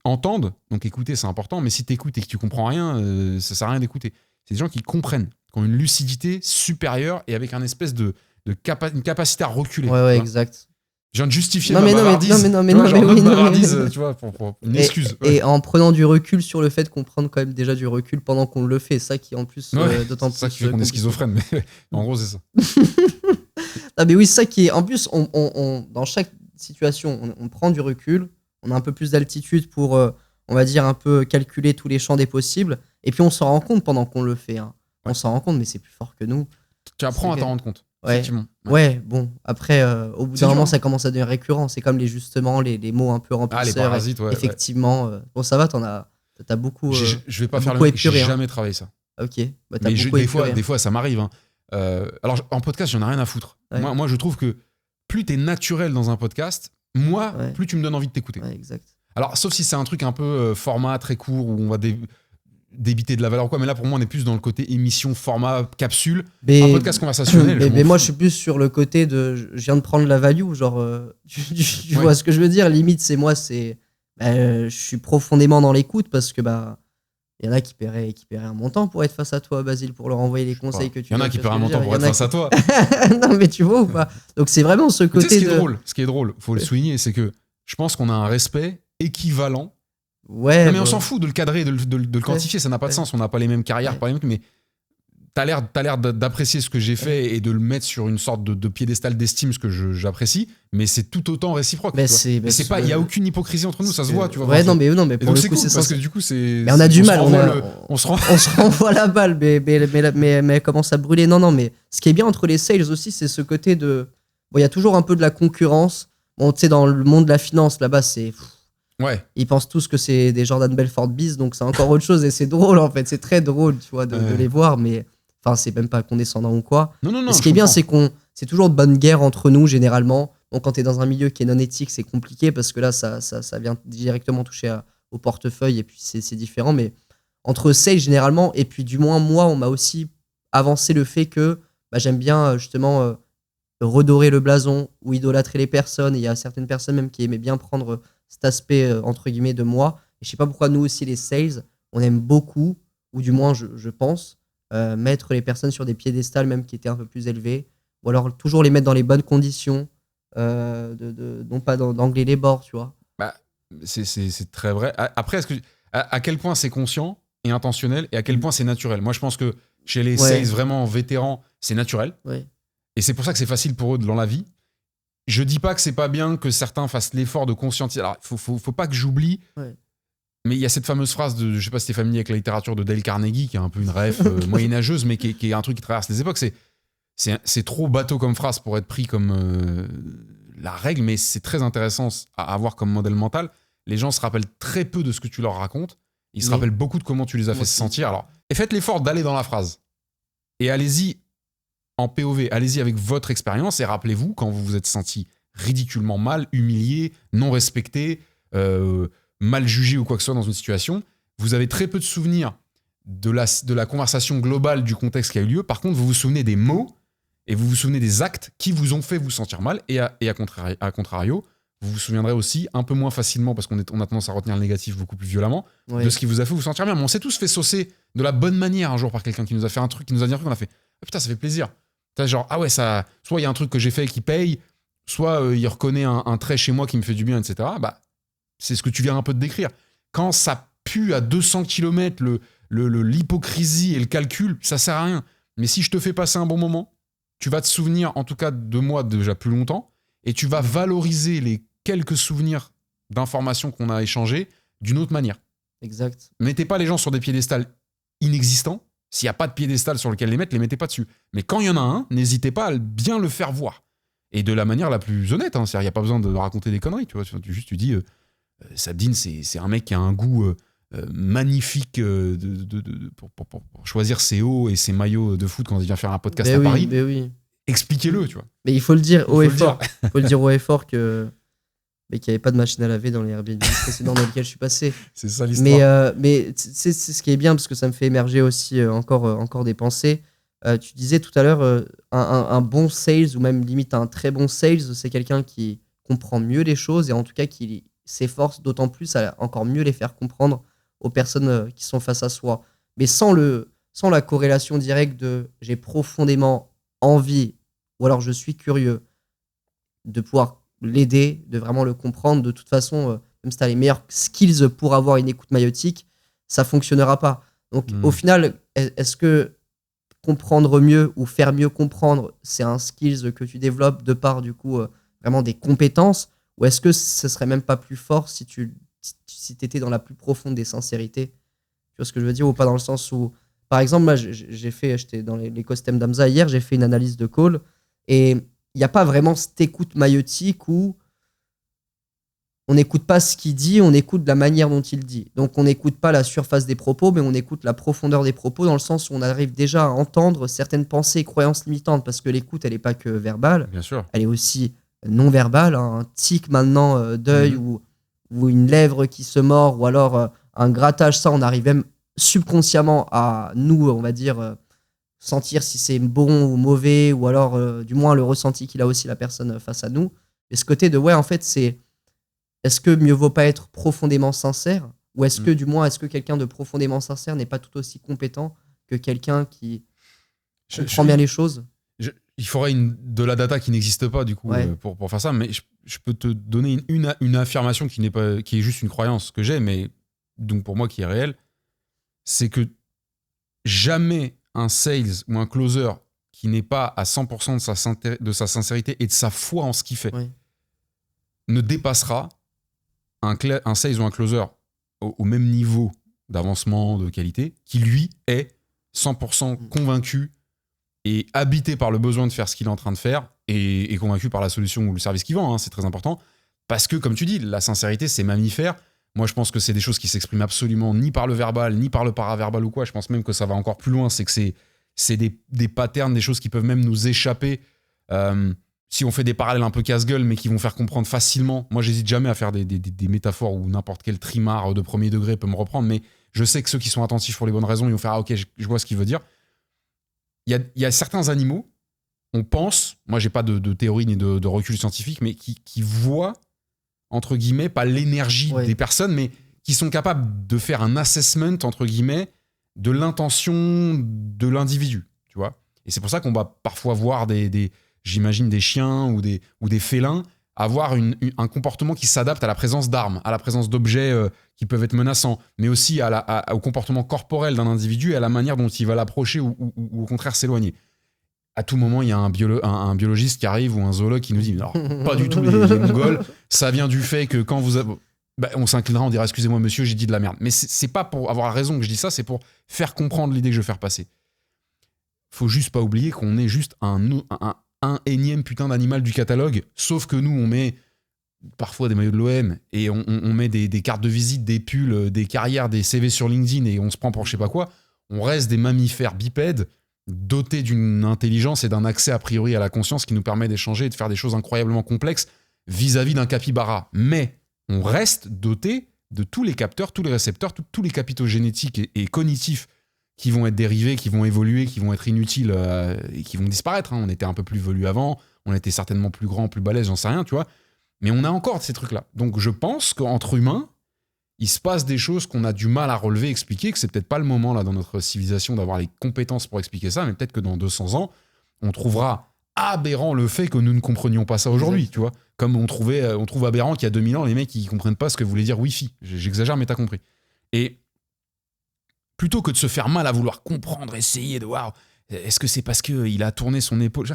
entendent. Donc écouter, c'est important. Mais si tu écoutes et que tu comprends rien, ça sert à rien d'écouter. C'est des gens qui comprennent, qui ont une lucidité supérieure et avec un espèce une capacité à reculer. Ouais, exact. Je viens de justifier ma bavardise. Tu vois, pour une excuse. Et en prenant du recul sur le fait qu'on prenne quand même déjà du recul pendant qu'on le fait. Ça qui, en plus, d'autant plus... C'est ça qui fait qu'on est schizophrène, mais en gros, c'est ça. Ah, mais oui, c'est ça qui est... En plus, dans chaque situation, on prend du recul, on a un peu plus d'altitude pour, on va dire, un peu calculer tous les champs des possibles. Et puis, on s'en rend compte pendant qu'on le fait. Hein. On s'en rend compte, mais c'est plus fort que nous. Tu apprends à t'en rendre compte. Ouais, bon, après, au bout d'un moment, ça commence à devenir récurrent. C'est comme les justements, les mots un peu remplisseurs. Les parasites, effectivement. Bon, ça va, t'as beaucoup. Je vais pas faire le j'ai jamais travaillé ça. Ok, bah, t'as mais beaucoup des fois, ça m'arrive. Hein. Alors, en podcast, j'en ai rien à foutre. Ouais. Moi, je trouve que plus t'es naturel dans un podcast, plus tu me donnes envie de t'écouter. Ouais, exact. Alors, sauf si c'est un truc un peu format très court où on va débiter de la valeur ou quoi, mais là pour moi on est plus dans le côté émission, format, capsule, un podcast conversationnel. Mais moi je suis plus sur le côté de je viens de prendre la value, genre tu vois ce que je veux dire, limite je suis profondément dans l'écoute parce que il y en a qui paieraient un montant pour être face à toi, Basile, pour leur envoyer les conseils que tu donnes. Il y en a qui paieraient un montant pour être face à toi. Non mais tu vois ou pas. Donc c'est vraiment ce côté ce qui est drôle, faut le souligner, c'est que je pense qu'on a un respect équivalent. Ouais. Non, mais on s'en fout de le cadrer, de le quantifier, ça n'a pas de sens. On n'a pas les mêmes carrières, mais t'as l'air d'apprécier ce que j'ai fait et de le mettre sur une sorte de piédestal d'estime, ce que j'apprécie, mais c'est tout autant réciproque. Il n'y a aucune hypocrisie entre nous, ça se voit, tu vois. Ouais, non, mais pour le coup, cool, c'est parce que du coup, c'est. Mais on a du mal, on se renvoie la balle, mais elle commence à brûler. Non, mais ce qui est bien entre les sales aussi, c'est ce côté de. Bon, il y a toujours un peu de la concurrence. Bon, tu sais, dans le monde de la finance, là-bas, c'est. Ouais. Ils pensent tous que c'est des Jordan Belfort bis, donc c'est encore autre chose et c'est drôle en fait. C'est très drôle, tu vois, de les voir, mais enfin, c'est même pas condescendant ou quoi. Non. Et ce qui est bien, c'est c'est toujours de bonne guerre entre nous généralement. Donc quand t'es dans un milieu qui est non éthique, c'est compliqué parce que là, ça vient directement toucher au portefeuille et puis c'est différent. Mais entre sales généralement, et puis du moins moi, on m'a aussi avancé le fait que j'aime bien justement redorer le blason ou idolâtrer les personnes. Il y a certaines personnes même qui aimaient bien prendre cet aspect entre guillemets de moi. Et je sais pas pourquoi nous aussi les sales, on aime beaucoup, ou du moins je pense, mettre les personnes sur des piédestals même qui étaient un peu plus élevés, ou alors toujours les mettre dans les bonnes conditions, non pas d'angler les bords, tu vois. C'est très vrai. Après, à quel point c'est conscient et intentionnel, et à quel point c'est naturel? Moi, je pense que chez les sales vraiment vétérans, c'est naturel. Ouais. Et c'est pour ça que c'est facile pour eux dans la vie. Je dis pas que c'est pas bien que certains fassent l'effort de conscientiser. Alors, faut pas que j'oublie. Ouais. Mais il y a cette fameuse phrase de, je sais pas si t'es familier avec la littérature de Dale Carnegie, qui est un peu une ref moyenâgeuse, mais qui est un truc qui traverse les époques. C'est trop bateau comme phrase pour être pris comme la règle, mais c'est très intéressant à avoir comme modèle mental. Les gens se rappellent très peu de ce que tu leur racontes. Ils se rappellent beaucoup de comment tu les as fait se sentir. Alors, et faites l'effort d'aller dans la phrase. Et allez-y en POV, allez-y avec votre expérience et rappelez-vous quand vous vous êtes senti ridiculement mal, humilié, non respecté, mal jugé ou quoi que ce soit dans une situation, vous avez très peu de souvenirs de la conversation globale du contexte qui a eu lieu. Par contre, vous vous souvenez des mots et vous vous souvenez des actes qui vous ont fait vous sentir mal. Et à contrario, vous vous souviendrez aussi un peu moins facilement, parce qu'on a tendance à retenir le négatif beaucoup plus violemment, de ce qui vous a fait vous sentir bien. Mais on s'est tous fait saucer de la bonne manière un jour par quelqu'un qui nous a fait un truc, qui nous a dit un truc, on a fait « Ah putain, ça fait plaisir ». Genre, ah ouais, ça, soit il y a un truc que j'ai fait qui paye, soit il reconnaît un trait chez moi qui me fait du bien, etc. C'est ce que tu viens un peu de décrire. Quand ça pue à 200 km l'hypocrisie et le calcul, ça sert à rien. Mais si je te fais passer un bon moment, tu vas te souvenir, en tout cas de moi déjà plus longtemps, et tu vas valoriser les quelques souvenirs d'informations qu'on a échangées d'une autre manière. Exact. Mettez pas les gens sur des piédestals inexistants. S'il n'y a pas de piédestal sur lequel les mettre, les mettez pas dessus. Mais quand il y en a un, n'hésitez pas à bien le faire voir. Et de la manière la plus honnête. Hein. Il n'y a pas besoin de raconter des conneries. Tu vois. Tu dis, Sabdine, c'est un mec qui a un goût magnifique pour choisir ses hauts et ses maillots de foot quand il vient faire un podcast à Paris. Oui. Expliquez-le, tu vois. Mais il faut le dire haut et fort. Il faut le dire haut et fort mais qu'il n'y avait pas de machine à laver dans les Airbnb précédents dans lesquels je suis passé. C'est ça l'histoire. Mais c'est ce qui est bien, parce que ça me fait émerger aussi encore des pensées. Tu disais tout à l'heure, un bon sales, ou même limite un très bon sales, c'est quelqu'un qui comprend mieux les choses, et en tout cas qui s'efforce d'autant plus à encore mieux les faire comprendre aux personnes qui sont face à soi. Mais sans la corrélation directe de « j'ai profondément envie » ou alors « je suis curieux » de pouvoir l'aider, de vraiment le comprendre. De toute façon, même si tu as les meilleurs skills pour avoir une écoute maïotique, ça fonctionnera pas. Donc au final, est-ce que comprendre mieux ou faire mieux comprendre, c'est un skills que tu développes de par du coup vraiment des compétences, ou est-ce que ce serait même pas plus fort si tu étais dans la plus profonde des sincérités? Tu vois ce que je veux dire, ou pas, dans le sens où, par exemple, moi j'étais dans l'écosystème d'Hamza hier, j'ai fait une analyse de call, et il n'y a pas vraiment cette écoute maïotique où on n'écoute pas ce qu'il dit, on écoute la manière dont il dit. Donc on n'écoute pas la surface des propos, mais on écoute la profondeur des propos, dans le sens où on arrive déjà à entendre certaines pensées et croyances limitantes, parce que l'écoute, elle n'est pas que verbale. Bien sûr. Elle est aussi non verbale. Un tic maintenant d'œil, ou une lèvre qui se mord, ou alors un grattage, ça, on arrive même subconsciemment à nous, on va dire, sentir si c'est bon ou mauvais, ou alors du moins le ressenti qu'il a aussi la personne face à nous. Et ce côté de, en fait, c'est, est-ce que mieux vaut pas être profondément sincère, ou est-ce que du moins, est-ce que quelqu'un de profondément sincère n'est pas tout aussi compétent que quelqu'un qui comprend bien les choses? Il faudrait de la data qui n'existe pas du coup pour faire ça, mais je peux te donner une affirmation qui est juste une croyance que j'ai, mais donc pour moi qui est réelle, c'est que jamais un sales ou un closer qui n'est pas à 100% de sa sincérité et de sa foi en ce qu'il fait ne dépassera un sales ou un closer au même niveau d'avancement, de qualité, qui lui est 100% convaincu et habité par le besoin de faire ce qu'il est en train de faire et convaincu par la solution ou le service qu'il vend, c'est très important. Parce que, comme tu dis, la sincérité, c'est mammifère. Moi, je pense que c'est des choses qui s'expriment absolument ni par le verbal, ni par le paraverbal ou quoi. Je pense même que ça va encore plus loin. C'est que c'est des patterns, des choses qui peuvent même nous échapper. Si on fait des parallèles un peu casse-gueule, mais qui vont faire comprendre facilement. Moi, j'hésite jamais à faire des métaphores où n'importe quel trimard de premier degré peut me reprendre, mais je sais que ceux qui sont attentifs pour les bonnes raisons, ils vont faire « Ah, ok, je vois ce qu'il veut dire ». Il y a certains animaux, on pense, moi, j'ai pas de théorie ni de recul scientifique, mais qui voient, entre guillemets, pas l'énergie des personnes, mais qui sont capables de faire un assessment, entre guillemets, de l'intention de l'individu, tu vois. Et c'est pour ça qu'on va parfois voir j'imagine des chiens ou des félins avoir un comportement qui s'adapte à la présence d'armes, à la présence d'objets qui peuvent être menaçants, mais aussi au comportement corporel d'un individu et à la manière dont il va l'approcher ou au contraire s'éloigner. À tout moment, il y a un biologiste qui arrive ou un zoologue qui nous dit « Non, pas du tout les Mongols, ça vient du fait que quand vous avez... » on s'inclinera, on dira « Excusez-moi monsieur, j'ai dit de la merde. » Mais c'est pas pour avoir raison que je dis ça, c'est pour faire comprendre l'idée que je veux faire passer. Faut juste pas oublier qu'on est juste un énième putain d'animal du catalogue, sauf que nous, on met parfois des maillots de l'OM et on met des cartes de visite, des pulls, des carrières, des CV sur LinkedIn et on se prend pour je sais pas quoi. On reste des mammifères bipèdes dotés d'une intelligence et d'un accès a priori à la conscience qui nous permet d'échanger et de faire des choses incroyablement complexes vis-à-vis d'un capybara. Mais on reste doté de tous les capteurs, tous les récepteurs, tous les capitaux génétiques et cognitifs qui vont être dérivés, qui vont évoluer, qui vont être inutiles et qui vont disparaître. On était un peu plus velu avant, on était certainement plus grand, plus balèze, j'en sais rien, tu vois. Mais on a encore ces trucs-là. Donc je pense qu'entre humains, il se passe des choses qu'on a du mal à relever, expliquer, que c'est peut-être pas le moment là dans notre civilisation d'avoir les compétences pour expliquer ça, mais peut-être que dans 200 ans, on trouvera aberrant le fait que nous ne comprenions pas ça aujourd'hui, tu vois. Comme on trouve aberrant qu'il y a 2000 ans, les mecs, ils comprennent pas ce que voulait dire Wi-Fi. J'exagère, mais t'as compris. Et plutôt que de se faire mal à vouloir comprendre, essayer de voir, est-ce que c'est parce qu'il a tourné son épaule ?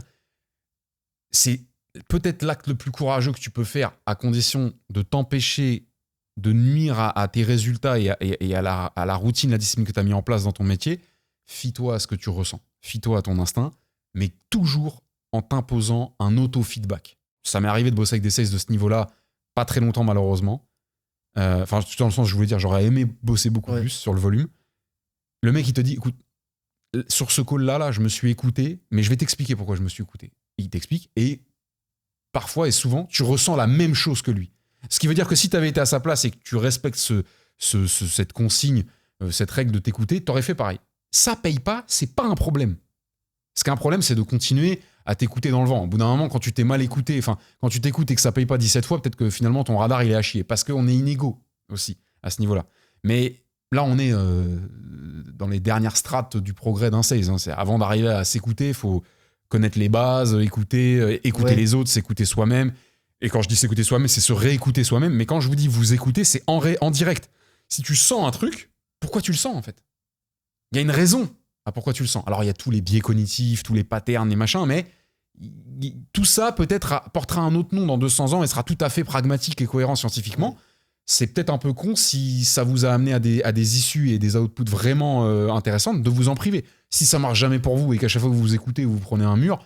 C'est peut-être l'acte le plus courageux que tu peux faire, à condition de t'empêcher de nuire à tes résultats et à la routine, la discipline que tu as mis en place dans ton métier. Fie-toi à ce que tu ressens, fie-toi à ton instinct, mais toujours en t'imposant un auto-feedback. Ça m'est arrivé de bosser avec des sales de ce niveau-là, pas très longtemps malheureusement. Enfin, dans le sens, je voulais dire, j'aurais aimé bosser beaucoup plus sur le volume. Le mec, il te dit, écoute, sur ce call-là, je me suis écouté, mais je vais t'expliquer pourquoi je me suis écouté. Il t'explique, et parfois et souvent, tu ressens la même chose que lui. Ce qui veut dire que si tu avais été à sa place et que tu respectes cette consigne, cette règle de t'écouter, tu aurais fait pareil. Ça paye pas, c'est pas un problème. Ce qui est un problème, c'est de continuer à t'écouter dans le vent. Au bout d'un moment, quand tu t'es mal écouté, quand tu t'écoutes et que ça paye pas 17 fois, peut-être que finalement ton radar il est à chier. Parce qu'on est inégaux aussi à ce niveau-là. Mais là, on est dans les dernières strates du progrès d'un sales. C'est avant d'arriver à s'écouter, il faut connaître les bases, écouter les autres, s'écouter soi-même. Et quand je dis s'écouter soi-même, c'est se réécouter soi-même. Mais quand je vous dis vous écouter, c'est en direct. Si tu sens un truc, pourquoi tu le sens en fait ? Il y a une raison à pourquoi tu le sens. Alors il y a tous les biais cognitifs, tous les patterns, les machins, mais tout ça peut-être portera un autre nom dans 200 ans et sera tout à fait pragmatique et cohérent scientifiquement. C'est peut-être un peu con si ça vous a amené à des issues et des outputs vraiment intéressantes de vous en priver. Si ça marche jamais pour vous et qu'à chaque fois que vous vous écoutez, vous prenez un mur,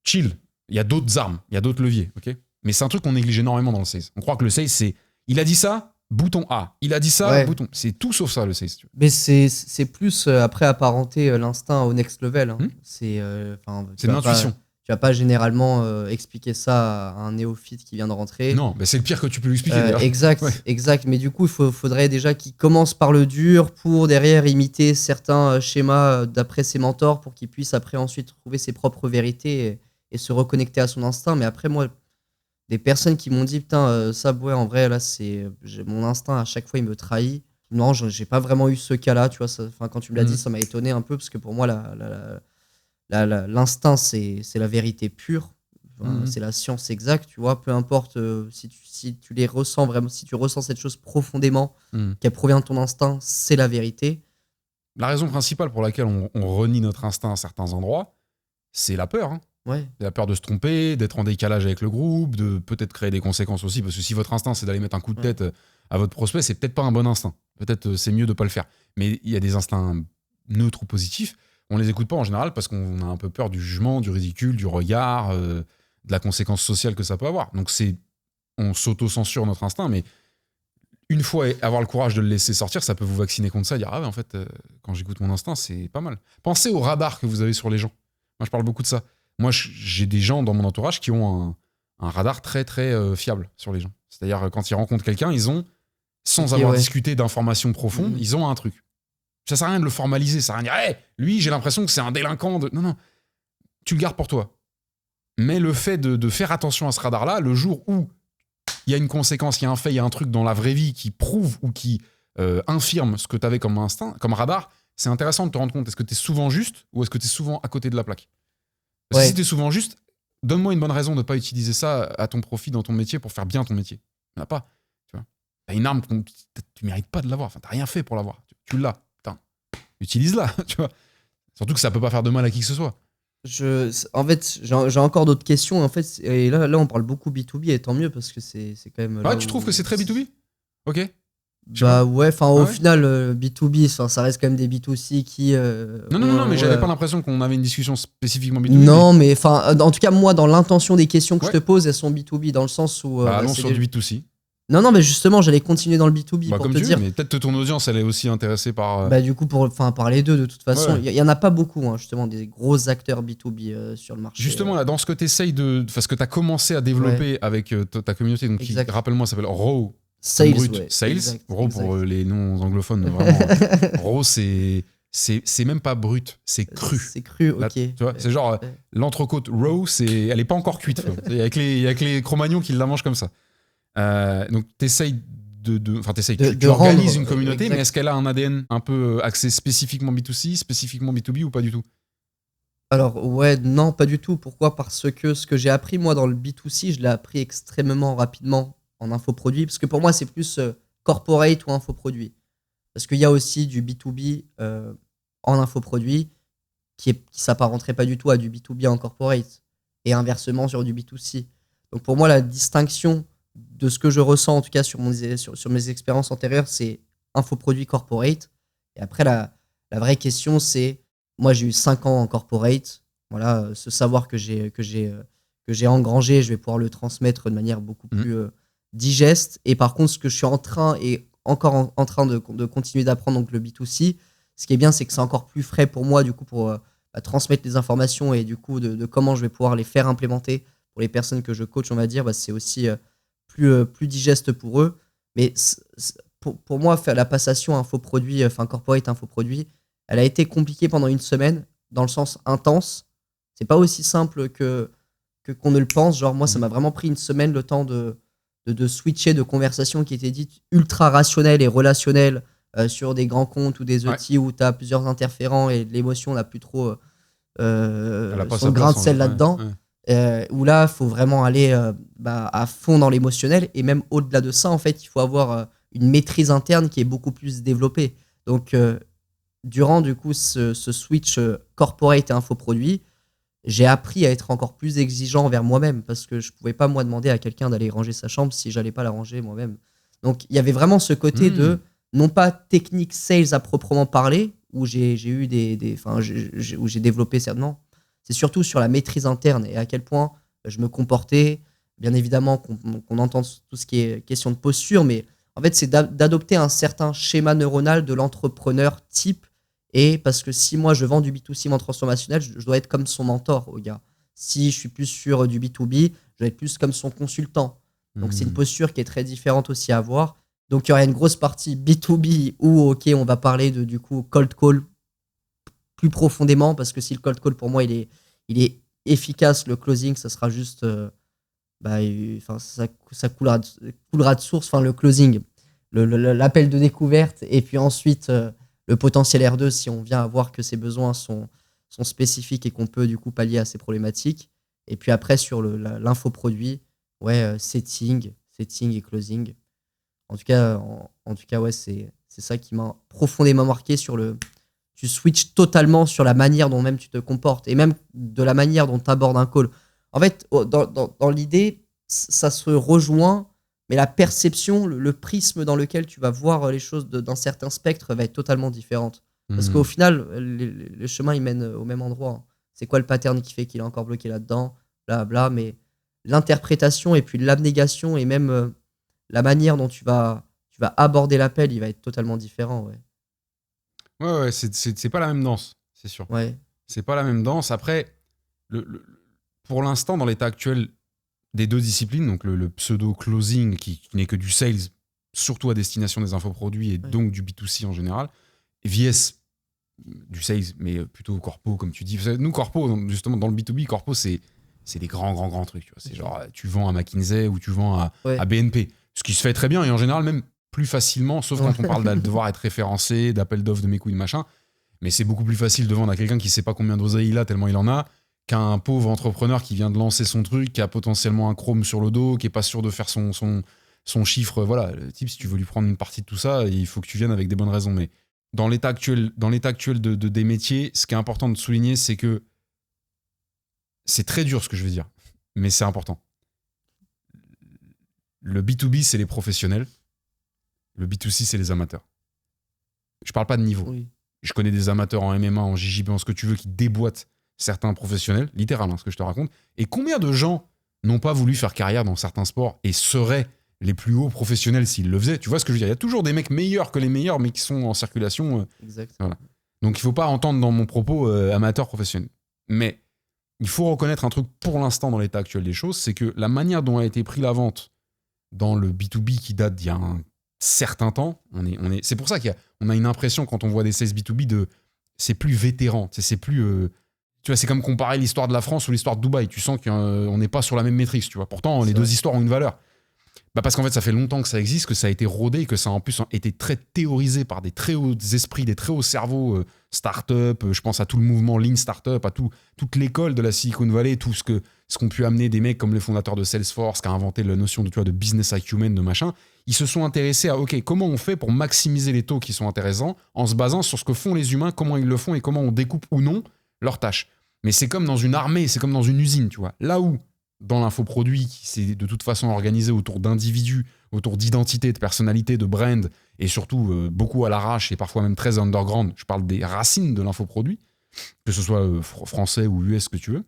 chill. Il y a d'autres armes, il y a d'autres leviers, ok ? Mais c'est un truc qu'on néglige énormément dans le sales. On croit que le sales, c'est il a dit ça, bouton A. Il a dit ça, bouton. C'est tout sauf ça, le sales. Mais c'est plus après apparenter l'instinct au next level. C'est de l'intuition. Tu vas pas généralement expliquer ça à un néophyte qui vient de rentrer. Non, mais c'est le pire que tu peux lui expliquer. Exact. Mais du coup, il faudrait déjà qu'il commence par le dur pour derrière imiter certains schémas d'après ses mentors pour qu'il puisse après ensuite trouver ses propres vérités et se reconnecter à son instinct. Mais après, moi, des personnes qui m'ont dit putain, ça, ouais, en vrai, là, mon instinct à chaque fois, il me trahit. Non, j'ai pas vraiment eu ce cas-là, tu vois. Quand tu me l'as dit, ça m'a étonné un peu parce que pour moi, l'instinct, c'est la vérité pure. C'est la science exacte, tu vois. Peu importe si tu les ressens vraiment, si tu ressens cette chose profondément, qu'elle provient de ton instinct, c'est la vérité. la raison principale pour laquelle on renie notre instinct à certains endroits, c'est la peur. Hein. Ouais. La peur de se tromper, d'être en décalage avec le groupe, de peut-être créer des conséquences aussi, parce que si votre instinct c'est d'aller mettre un coup de tête à votre prospect, c'est peut-être pas un bon instinct. Peut-être c'est mieux de pas le faire. Mais il y a des instincts neutres ou positifs, on les écoute pas en général parce qu'on a un peu peur du jugement, du ridicule, du regard, de la conséquence sociale que ça peut avoir. Donc on s'auto-censure notre instinct, mais une fois avoir le courage de le laisser sortir, ça peut vous vacciner contre ça, dire ah ouais en fait quand j'écoute mon instinct c'est pas mal. Pensez au radar que vous avez sur les gens. Moi je parle beaucoup de ça. Moi j'ai des gens dans mon entourage qui ont un radar très très fiable sur les gens. C'est-à-dire quand ils rencontrent quelqu'un, ils ont, sans avoir discuté d'informations profondes, ils ont un truc. Ça sert à rien de le formaliser, ça sert à rien de dire hey, lui j'ai l'impression que c'est un délinquant. Non, tu le gardes pour toi. Mais le fait de faire attention à ce radar-là, le jour où il y a une conséquence, il y a un fait, il y a un truc dans la vraie vie qui prouve ou qui infirme ce que tu avais comme instinct, comme radar, c'est intéressant de te rendre compte. Est-ce que tu es souvent juste ou est-ce que tu es souvent à côté de la plaque? Parce que si tu es souvent juste, donne-moi une bonne raison de ne pas utiliser ça à ton profit dans ton métier pour faire bien ton métier. Il n'y en a pas. Tu vois. T'as une arme, tu ne mérites pas de l'avoir. Enfin, tu n'as rien fait pour l'avoir. Tu l'as. Putain. Utilise-la. Tu vois. Surtout que ça ne peut pas faire de mal à qui que ce soit. En fait, j'ai encore d'autres questions. En fait, et là, on parle beaucoup B2B, et tant mieux parce que c'est quand même. Ah, tu trouves que c'est très B2B? Ok. Bah ouais, enfin au final, B2B, ça reste quand même des B2C qui. Non, mais j'avais pas l'impression qu'on avait une discussion spécifiquement B2B. Non, mais enfin, en tout cas, moi, dans l'intention des questions que je te pose, elles sont B2B dans le sens où. Allons sur du B2C. Non, mais justement, j'allais continuer dans le B2B 'Bah, pour comme te dire. Mais peut-être ton audience, elle est aussi intéressée par. Bah, du coup, par les deux, de toute façon. Il y en a pas beaucoup, hein, justement, des gros acteurs B2B sur le marché. Justement, là, dans ce que tu essayes de. Enfin, ce que tu as commencé à développer avec ta communauté, donc qui, rappelle-moi, s'appelle Raw. Sales, Sales. Raw pour les non-anglophones, vraiment. Raw, c'est même pas brut, c'est cru. C'est cru, ok. Là, tu vois, c'est genre l'entrecôte raw, elle est pas encore cuite. Il y a que les Cro-Magnons qui la mangent comme ça. Donc t'essayes tu organises une communauté, mais est-ce qu'elle a un ADN un peu axé spécifiquement B2C, spécifiquement B2B ou pas du tout? Alors ouais, non, pas du tout. Pourquoi? Parce que ce que j'ai appris moi dans le B2C, je l'ai appris extrêmement rapidement en infoproduit, parce que pour moi c'est plus corporate ou infoproduit. Parce qu'il y a aussi du B2B en infoproduit qui s'apparenterait pas du tout à du B2B en corporate, et inversement sur du B2C. Donc pour moi, la distinction de ce que je ressens, en tout cas sur mes expériences antérieures, c'est infoproduit corporate. Et après, la vraie question, c'est, moi j'ai eu 5 ans en corporate, voilà, ce savoir que j'ai engrangé, je vais pouvoir le transmettre de manière beaucoup plus digeste. Et par contre, ce que je suis encore en train de continuer d'apprendre, donc le B2C, ce qui est bien, c'est que c'est encore plus frais pour moi, du coup, pour transmettre les informations et du coup, de comment je vais pouvoir les faire implémenter pour les personnes que je coach, on va dire, c'est aussi plus digeste pour eux. Mais pour moi, faire la passation infoproduit, corporate infoproduit, elle a été compliquée pendant une semaine, dans le sens intense. C'est pas aussi simple qu'on ne le pense. Genre, moi, ça m'a vraiment pris une semaine, le temps de switcher de conversations qui étaient dites ultra rationnelles et relationnelles sur des grands comptes ou des outils où tu as plusieurs interférents et l'émotion n'a plus trop son grain de sel là-dedans. Où là, il faut vraiment aller à fond dans l'émotionnel. Et même au-delà de ça, en fait, il faut avoir une maîtrise interne qui est beaucoup plus développée. Donc, durant du coup ce switch corporate et infoproduit, j'ai appris à être encore plus exigeant envers moi-même, parce que je pouvais pas moi demander à quelqu'un d'aller ranger sa chambre si j'allais pas la ranger moi-même. Donc il y avait vraiment ce côté de non pas technique sales à proprement parler, où j'ai eu où j'ai développé certainement. C'est surtout sur la maîtrise interne et à quel point je me comportais. Bien évidemment qu'on entend tout ce qui est question de posture, mais en fait c'est d'adopter un certain schéma neuronal de l'entrepreneur type. Et parce que si moi je vends du B2C en transformationnel, je dois être comme son mentor au gars. Si je suis plus sur du B2B, je dois être plus comme son consultant. Donc c'est une posture qui est très différente aussi à avoir. Donc il y aurait une grosse partie B2B où ok, on va parler de du coup cold call plus profondément, parce que si le cold call pour moi il est efficace, le closing ça sera juste ça coulera de source, le closing, l'appel de découverte, et puis ensuite le potentiel R2 si on vient à voir que ses besoins sont spécifiques et qu'on peut du coup pallier à ces problématiques. Et puis après sur l'infoproduit, setting et closing. En tout cas ouais, c'est ça qui m'a profondément marqué sur le tu switches totalement sur la manière dont même tu te comportes et même de la manière dont tu abordes un call. En fait, dans l'idée, ça se rejoint, mais la perception, le prisme dans lequel tu vas voir les choses d'un certain spectre va être totalement différente. Parce qu'au final, les chemins, ils mènent au même endroit. C'est quoi le pattern qui fait qu'il est encore bloqué là-dedans, blabla, mais l'interprétation et puis l'abnégation et même la manière dont tu vas aborder l'appel, il va être totalement différent. Ouais, c'est pas la même danse, c'est sûr. Ouais. C'est pas la même danse. Après, pour l'instant, dans l'état actuel des deux disciplines, donc le pseudo-closing qui n'est que du sales, surtout à destination des infoproduits et donc du B2C en général, VS, du sales, mais plutôt corpo, comme tu dis. Nous, corpo, justement, dans le B2B, corpo, c'est des grands trucs. Tu vois. C'est genre, tu vends à McKinsey ou tu vends à BNP. Ce qui se fait très bien et en général, même plus facilement, sauf quand on parle de devoir être référencé, d'appel d'offres, de mes couilles, de machin. Mais c'est beaucoup plus facile de vendre à quelqu'un qui sait pas combien d'oseille il a, tellement il en a, qu'un pauvre entrepreneur qui vient de lancer son truc, qui a potentiellement un Chrome sur le dos, qui est pas sûr de faire son chiffre. Voilà, le type, si tu veux lui prendre une partie de tout ça, il faut que tu viennes avec des bonnes raisons. Mais dans l'état actuel des métiers, ce qui est important de souligner, c'est que c'est très dur ce que je veux dire, mais c'est important. Le B2B, c'est les professionnels. Le B2C, c'est les amateurs. Je parle pas de niveau. Oui. Je connais des amateurs en MMA, en JJB, en ce que tu veux, qui déboîtent certains professionnels, littéralement, ce que je te raconte. Et combien de gens n'ont pas voulu faire carrière dans certains sports et seraient les plus hauts professionnels s'ils le faisaient? Tu vois ce que je veux dire? Il y a toujours des mecs meilleurs que les meilleurs, mais qui sont en circulation. Exact. Voilà. Donc il faut pas entendre dans mon propos amateur professionnel. Mais il faut reconnaître un truc pour l'instant dans l'état actuel des choses, c'est que la manière dont a été pris la vente dans le B2B qui date d'il y a un certain temps, c'est pour ça qu'on a une impression quand on voit des sales B2B c'est plus vétéran, c'est plus tu vois, c'est comme comparer l'histoire de la France ou l'histoire de Dubaï, tu sens qu'on n'est pas sur la même maîtrise, tu vois. Pourtant les deux histoires ont une valeur. Parce qu'en fait ça fait longtemps que ça existe, que ça a été rodé et que ça a en plus été très théorisé par des très hauts esprits, des très hauts cerveaux start-up, je pense à tout le mouvement Lean Startup, à toute l'école de la Silicon Valley, tout ce qu'ont pu amener des mecs comme le fondateur de Salesforce qui a inventé la notion de business acumen, de machin. Ils se sont intéressés à comment on fait pour maximiser les taux qui sont intéressants en se basant sur ce que font les humains, comment ils le font et comment on découpe ou non leurs tâches. Mais c'est comme dans une armée, c'est comme dans une usine, tu vois. Là où dans l'infoproduit, qui c'est de toute façon organisé autour d'individus, autour d'identité, de personnalité, de brand, et surtout beaucoup à l'arrache et parfois même très underground. Je parle des racines de l'infoproduit, que ce soit français ou US, que tu veux.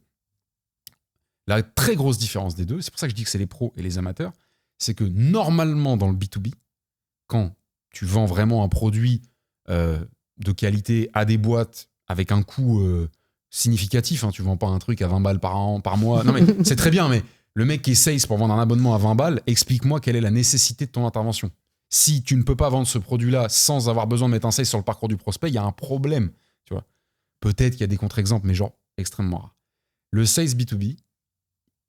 La très grosse différence des deux, c'est pour ça que je dis que c'est les pros et les amateurs, c'est que normalement dans le B2B, quand tu vends vraiment un produit de qualité à des boîtes avec un coût significatif, hein, tu vends pas un truc à 20 balles par mois. Non mais c'est très bien, mais le mec qui essaye pour vendre un abonnement à 20 balles, explique-moi quelle est la nécessité de ton intervention. Si tu ne peux pas vendre ce produit-là sans avoir besoin de mettre un sales sur le parcours du prospect, il y a un problème. Tu vois. Peut-être qu'il y a des contre-exemples, mais genre extrêmement rares. Le sales B2B,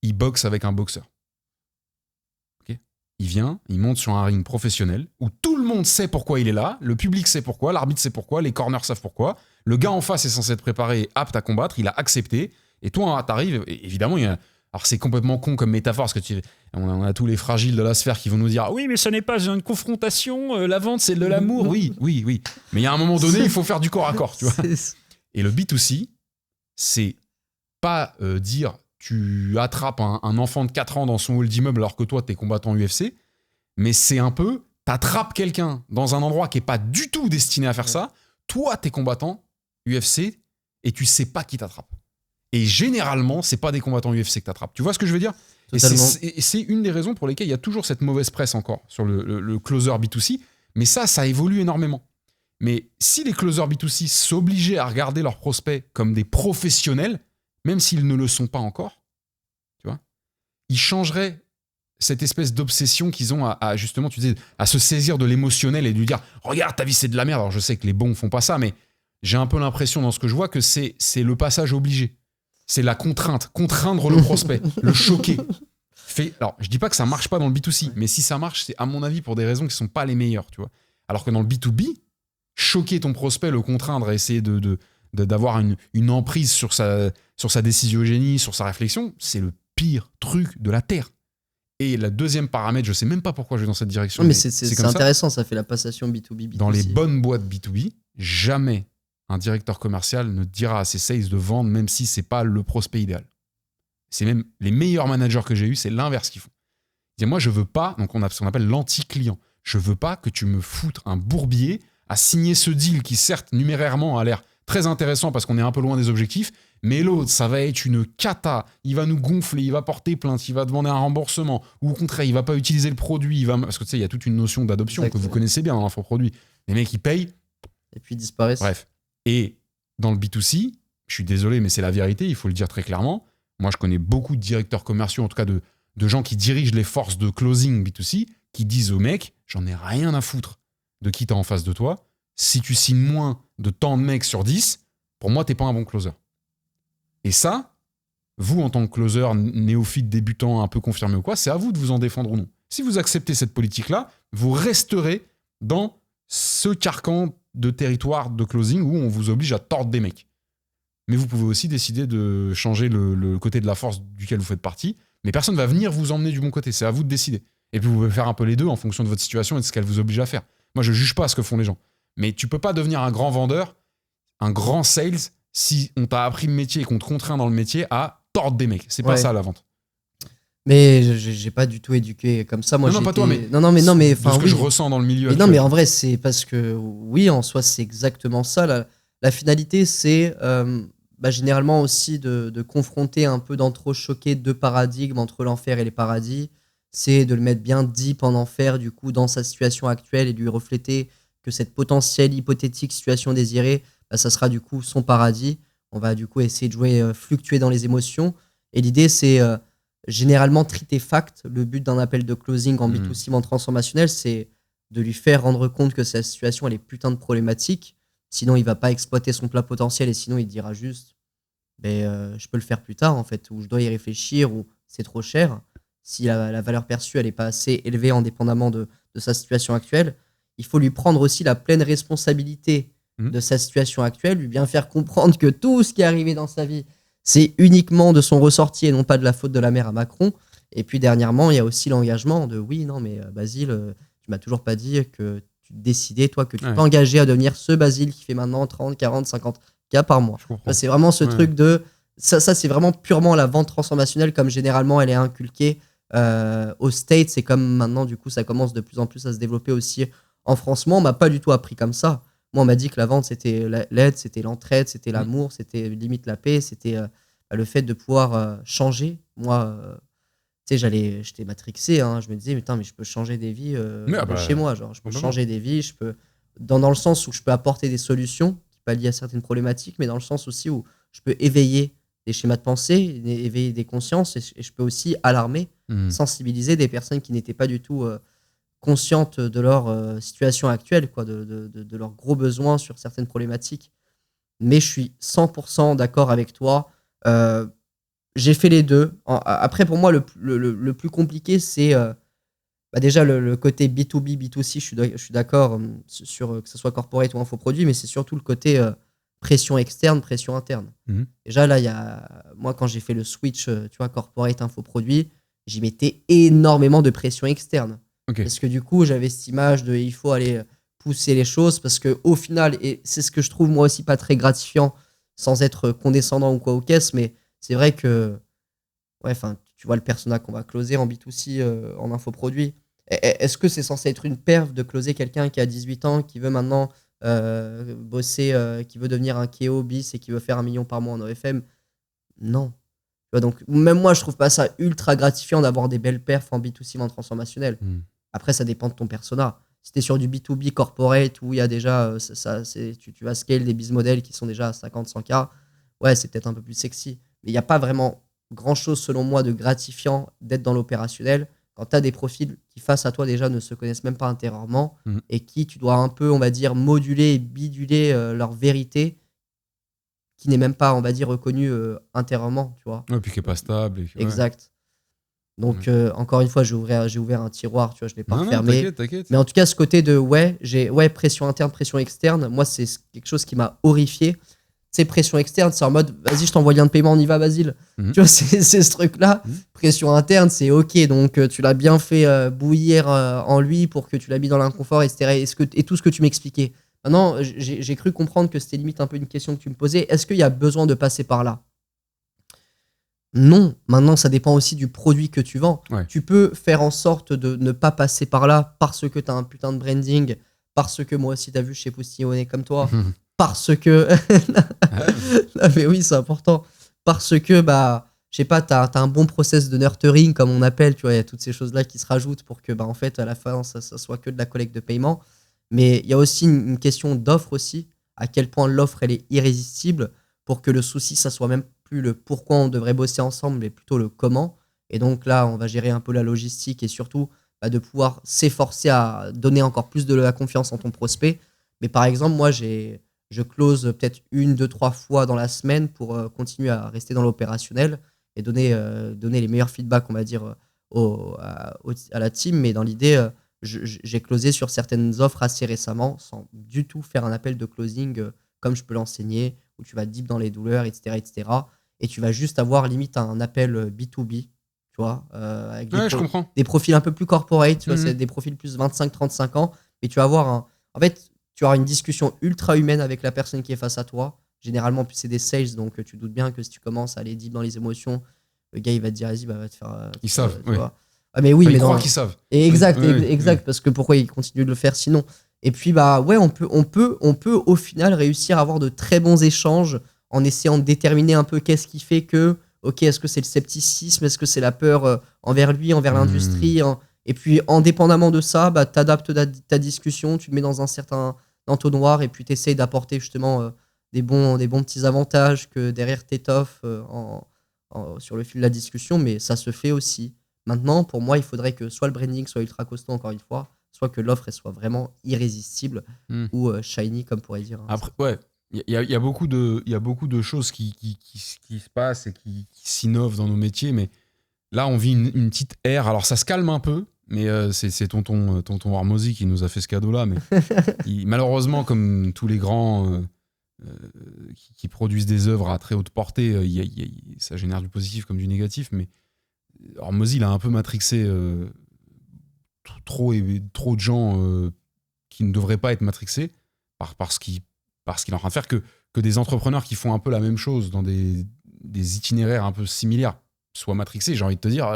il boxe avec un boxeur. Okay, il vient, il monte sur un ring professionnel où tout le monde sait pourquoi il est là, le public sait pourquoi, l'arbitre sait pourquoi, les corners savent pourquoi. Le gars en face est censé être préparé et apte à combattre, il a accepté. Et toi, t'arrives, évidemment, alors c'est complètement con comme métaphore, parce que on a tous les fragiles de la sphère qui vont nous dire « Ah oui, mais ce n'est pas une confrontation, la vente, c'est de l'amour. » Oui. Mais il y a un moment donné, il faut faire du corps à corps, tu vois. Et le B2C, c'est pas dire tu attrapes un enfant de 4 ans dans son hall d'immeuble alors que toi, t'es combattant UFC, mais c'est un peu, t'attrapes quelqu'un dans un endroit qui est pas du tout destiné à faire ça, toi, t'es combattant UFC et tu sais pas qui t'attrape. Et généralement, c'est pas des combattants UFC que t'attrapes. Tu vois ce que je veux dire? Et c'est une des raisons pour lesquelles il y a toujours cette mauvaise presse encore sur le closer B2C. Mais ça évolue énormément. Mais si les closers B2C s'obligeaient à regarder leurs prospects comme des professionnels, même s'ils ne le sont pas encore, tu vois, ils changeraient cette espèce d'obsession qu'ils ont à justement, tu disais, à se saisir de l'émotionnel et de lui dire « Regarde, ta vie, c'est de la merde. » Alors, je sais que les bons font pas ça, mais j'ai un peu l'impression dans ce que je vois que c'est le passage obligé. C'est la contrainte. Contraindre le prospect, le choquer. Alors, je dis pas que ça marche pas dans le B2C, mais si ça marche, c'est à mon avis pour des raisons qui sont pas les meilleures, tu vois. Alors que dans le B2B, choquer ton prospect, le contraindre, essayer d'avoir une emprise sur sa décisiogénie, sur sa réflexion, c'est le pire truc de la Terre. Et la deuxième paramètre, je sais même pas pourquoi je vais dans cette direction. Non, mais c'est intéressant, ça fait la passation B2B. Dans les bonnes boîtes B2B, jamais un directeur commercial ne dira à ses sales de vendre même si c'est pas le prospect idéal. C'est même les meilleurs managers que j'ai eus, c'est l'inverse qu'ils font. Ils disent, moi, je veux pas, donc on a ce qu'on appelle l'anti-client. Je veux pas que tu me foutes un bourbier à signer ce deal qui, certes, numérairement a l'air très intéressant parce qu'on est un peu loin des objectifs, mais l'autre, ça va être une cata. Il va nous gonfler, il va porter plainte, il va demander un remboursement, ou au contraire, il va pas utiliser le produit. Parce que tu sais, il y a toute une notion d'adoption que vous connaissez bien dans l'infoproduit. Les mecs, ils payent. Et puis ils disparaissent. Bref. Et dans le B2C, je suis désolé, mais c'est la vérité, il faut le dire très clairement. Moi, je connais beaucoup de directeurs commerciaux, en tout cas de gens qui dirigent les forces de closing B2C, qui disent aux mecs, j'en ai rien à foutre de qui t'as en face de toi. Si tu signes moins de tant de mecs sur 10, pour moi, t'es pas un bon closer. Et ça, vous, en tant que closer néophyte, débutant, un peu confirmé ou quoi, c'est à vous de vous en défendre ou non. Si vous acceptez cette politique-là, vous resterez dans ce carcan de territoire de closing où on vous oblige à tordre des mecs. Mais vous pouvez aussi décider de changer le côté de la force duquel vous faites partie. Mais personne ne va venir vous emmener du bon côté. C'est à vous de décider. Et puis vous pouvez faire un peu les deux en fonction de votre situation et de ce qu'elle vous oblige à faire. Moi, je ne juge pas ce que font les gens. Mais tu ne peux pas devenir un grand vendeur, un grand sales, si on t'a appris le métier et qu'on te contraint dans le métier à tordre des mecs. C'est pas ça la vente. Mais j'ai pas du tout éduqué comme ça. Moi, non, pas toi, mais non, mais de ce que je ressens dans le milieu. Mais non, mais en vrai, c'est parce que oui, en soi, c'est exactement ça. La finalité, c'est généralement aussi de confronter un peu, d'entrechoquer deux paradigmes entre l'enfer et les paradis. C'est de le mettre bien deep en enfer, du coup, dans sa situation actuelle et lui refléter que cette potentielle hypothétique situation désirée, ça sera du coup son paradis. On va du coup essayer de jouer, fluctuer dans les émotions. Et l'idée, c'est généralement treater fact. Le but d'un appel de closing en B2C en transformationnel, c'est de lui faire rendre compte que sa situation, elle est putain de problématique. Sinon, il va pas exploiter son plein potentiel et sinon, il dira juste je peux le faire plus tard, en fait, ou je dois y réfléchir, ou c'est trop cher. Si la valeur perçue, elle n'est pas assez élevée indépendamment de sa situation actuelle, il faut lui prendre aussi la pleine responsabilité de sa situation actuelle, lui bien faire comprendre que tout ce qui est arrivé dans sa vie, c'est uniquement de son ressorti et non pas de la faute de la mère à Macron. Et puis dernièrement, il y a aussi l'engagement de oui, non, mais Basile, tu m'as toujours pas dit que tu décidais, toi, que tu t'engageais à devenir ce Basile qui fait maintenant 30, 40, 50 K par mois. Ça, c'est vraiment ce truc de. Ça, c'est vraiment purement la vente transformationnelle, comme généralement elle est inculquée aux States, et comme maintenant, du coup, ça commence de plus en plus à se développer aussi en France. Moi, on m'a pas du tout appris comme ça. Moi, on m'a dit que la vente, c'était l'aide, c'était l'entraide, c'était l'amour, c'était limite la paix, c'était le fait de pouvoir changer. Moi, tu sais, j'étais matrixé, hein, je me disais, mais je peux changer des vies chez moi. Genre, je peux changer des vies, je peux, dans le sens où je peux apporter des solutions qui pallient à certaines problématiques, mais dans le sens aussi où je peux éveiller des schémas de pensée, éveiller des consciences, et je peux aussi alarmer, sensibiliser des personnes qui n'étaient pas du tout conscientes de leur situation actuelle, quoi, de leurs gros besoins sur certaines problématiques. Mais je suis 100% d'accord avec toi. J'ai fait les deux. Après, pour moi, le plus compliqué, c'est déjà le côté B2B, B2C. Je suis d'accord sur que ce soit corporate ou infoproduit, mais c'est surtout le côté pression externe, pression interne. Déjà, là, moi, quand j'ai fait le switch, tu vois, corporate, infoproduit, j'y mettais énormément de pression externe. Parce que du coup, j'avais cette image de il faut aller pousser les choses, parce qu'au final, et c'est ce que je trouve moi aussi pas très gratifiant, sans être condescendant ou quoi aux caisses, mais c'est vrai que, tu vois le persona qu'on va closer en B2C, en infoproduit. Est-ce que c'est censé être une perf de closer quelqu'un qui a 18 ans, qui veut maintenant bosser, qui veut devenir un KO bis et qui veut faire 1 million par mois en OFM? Non. Tu vois, donc, même moi, je trouve pas ça ultra gratifiant d'avoir des belles perfs en B2C en transformationnel. Après, ça dépend de ton persona. Si tu es sur du B2B corporate où il y a déjà, tu vas scale des biz modèles qui sont déjà à 50, 100K, ouais, c'est peut-être un peu plus sexy. Mais il n'y a pas vraiment grand-chose, selon moi, de gratifiant d'être dans l'opérationnel quand tu as des profils qui, face à toi, déjà ne se connaissent même pas intérieurement et qui, tu dois un peu, on va dire, moduler et biduler leur vérité qui n'est même pas, on va dire, reconnue intérieurement, tu vois. Ouais, puis qui n'est pas stable. Exact. Donc, encore une fois, j'ai ouvert un tiroir, tu vois, je ne l'ai pas refermé. T'inquiète. Mais en tout cas, ce côté de, pression interne, pression externe, moi, c'est quelque chose qui m'a horrifié. C'est pression externe, c'est en mode, vas-y, je t'envoie lien de paiement, on y va, Basile. Tu vois, c'est ce truc-là. Pression interne, c'est OK, donc tu l'as bien fait bouillir en lui pour que tu l'as mis dans l'inconfort, etc. Et tout ce que tu m'expliquais. Maintenant, j'ai cru comprendre que c'était limite un peu une question que tu me posais. Est-ce qu'il y a besoin de passer par là? Non. Maintenant, ça dépend aussi du produit que tu vends. Ouais. Tu peux faire en sorte de ne pas passer par là parce que tu as un putain de branding, parce que moi aussi, tu as vu, je sais postillonner comme toi, parce que... Non, mais oui, c'est important. Parce que, bah, je sais pas, t'as un bon process de nurturing, comme on appelle, tu vois, il y a toutes ces choses-là qui se rajoutent pour que, bah, en fait, à la fin, ça soit que de la collecte de paiement. Mais il y a aussi une question d'offre aussi, à quel point l'offre, elle est irrésistible pour que le souci, ça soit même plus le pourquoi on devrait bosser ensemble, mais plutôt le comment. Et donc là, on va gérer un peu la logistique et surtout bah, de pouvoir s'efforcer à donner encore plus de la confiance en ton prospect. Mais par exemple, moi, je close peut-être 1, 2, 3 fois dans la semaine pour continuer à rester dans l'opérationnel et donner les meilleurs feedbacks, on va dire, à la team. Mais dans l'idée, j'ai closé sur certaines offres assez récemment sans du tout faire un appel de closing comme je peux l'enseigner, où tu vas deep dans les douleurs, etc., etc. Et tu vas juste avoir limite un appel B2B, tu vois, avec Je comprends. des profils un peu plus corporate, tu vois, c'est des profils plus 25-35 ans. Et tu vas avoir en fait, tu auras une discussion ultra humaine avec la personne qui est face à toi. Généralement, plus c'est des sales, donc tu doutes bien que si tu commences à aller deep dans les émotions, le gars il va te dire, vas-y, bah, va te faire. Ils savent, tu oui. vois. Ah, mais oui, Enfin, mais ils croient non. qu'ils savent. Exact, Oui, exact, parce que pourquoi ils continuent de le faire sinon? Et puis, bah ouais, on peut au final réussir à avoir de très bons échanges en essayant de déterminer un peu qu'est-ce qui fait que, ok, est-ce que c'est le scepticisme, est-ce que c'est la peur envers lui, envers l'industrie, hein. Et puis, indépendamment de ça, bah, tu adaptes ta discussion, tu le mets dans un certain entonnoir et puis tu essayes d'apporter justement des bons petits avantages que derrière t'étoffes sur le fil de la discussion, mais ça se fait aussi. Maintenant, pour moi, il faudrait que soit le branding soit ultra costaud, encore une fois, soit que l'offre elle soit vraiment irrésistible ou shiny, comme pourrait dire. Après, ouais, il y a beaucoup de choses qui se passent et qui s'innovent dans nos métiers, mais là, on vit une petite ère. Alors, ça se calme un peu, mais c'est tonton Hormozy qui nous a fait ce cadeau-là. Mais malheureusement, comme tous les grands qui produisent des œuvres à très haute portée, ça génère du positif comme du négatif, mais Hormozy, il a un peu matrixé trop de gens qui ne devraient pas être matrixés parce qu'il est en train de faire que des entrepreneurs qui font un peu la même chose dans des itinéraires un peu similaires soient matrixés. J'ai envie de te dire,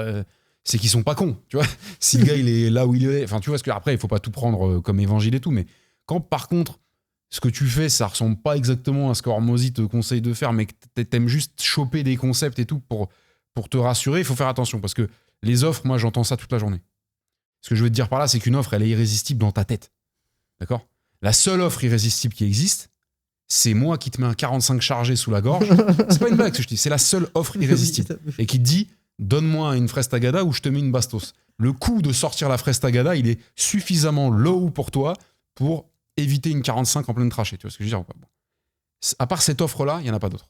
c'est qu'ils sont pas cons, tu vois. Si le gars il est là où il est, enfin tu vois, parce qu'après il faut pas tout prendre comme évangile et tout, mais quand par contre ce que tu fais ça ressemble pas exactement à ce que Hormozy te conseille de faire, mais que t'aimes juste choper des concepts et tout pour te rassurer, il faut faire attention parce que les offres, moi j'entends ça toute la journée. Ce que je veux te dire par là, c'est qu'une offre elle est irrésistible dans ta tête, d'accord? La seule offre irrésistible qui existe, c'est moi qui te mets un 45 chargé sous la gorge. C'est pas une blague ce que je dis, c'est la seule offre irrésistible. Et qui te dit, donne-moi une fraise tagada ou je te mets une bastos. Le coût de sortir la fraise tagada, il est suffisamment low pour toi pour éviter une 45 en pleine trachée. Tu vois ce que je veux dire? Bon. À part cette offre-là, il n'y en a pas d'autre.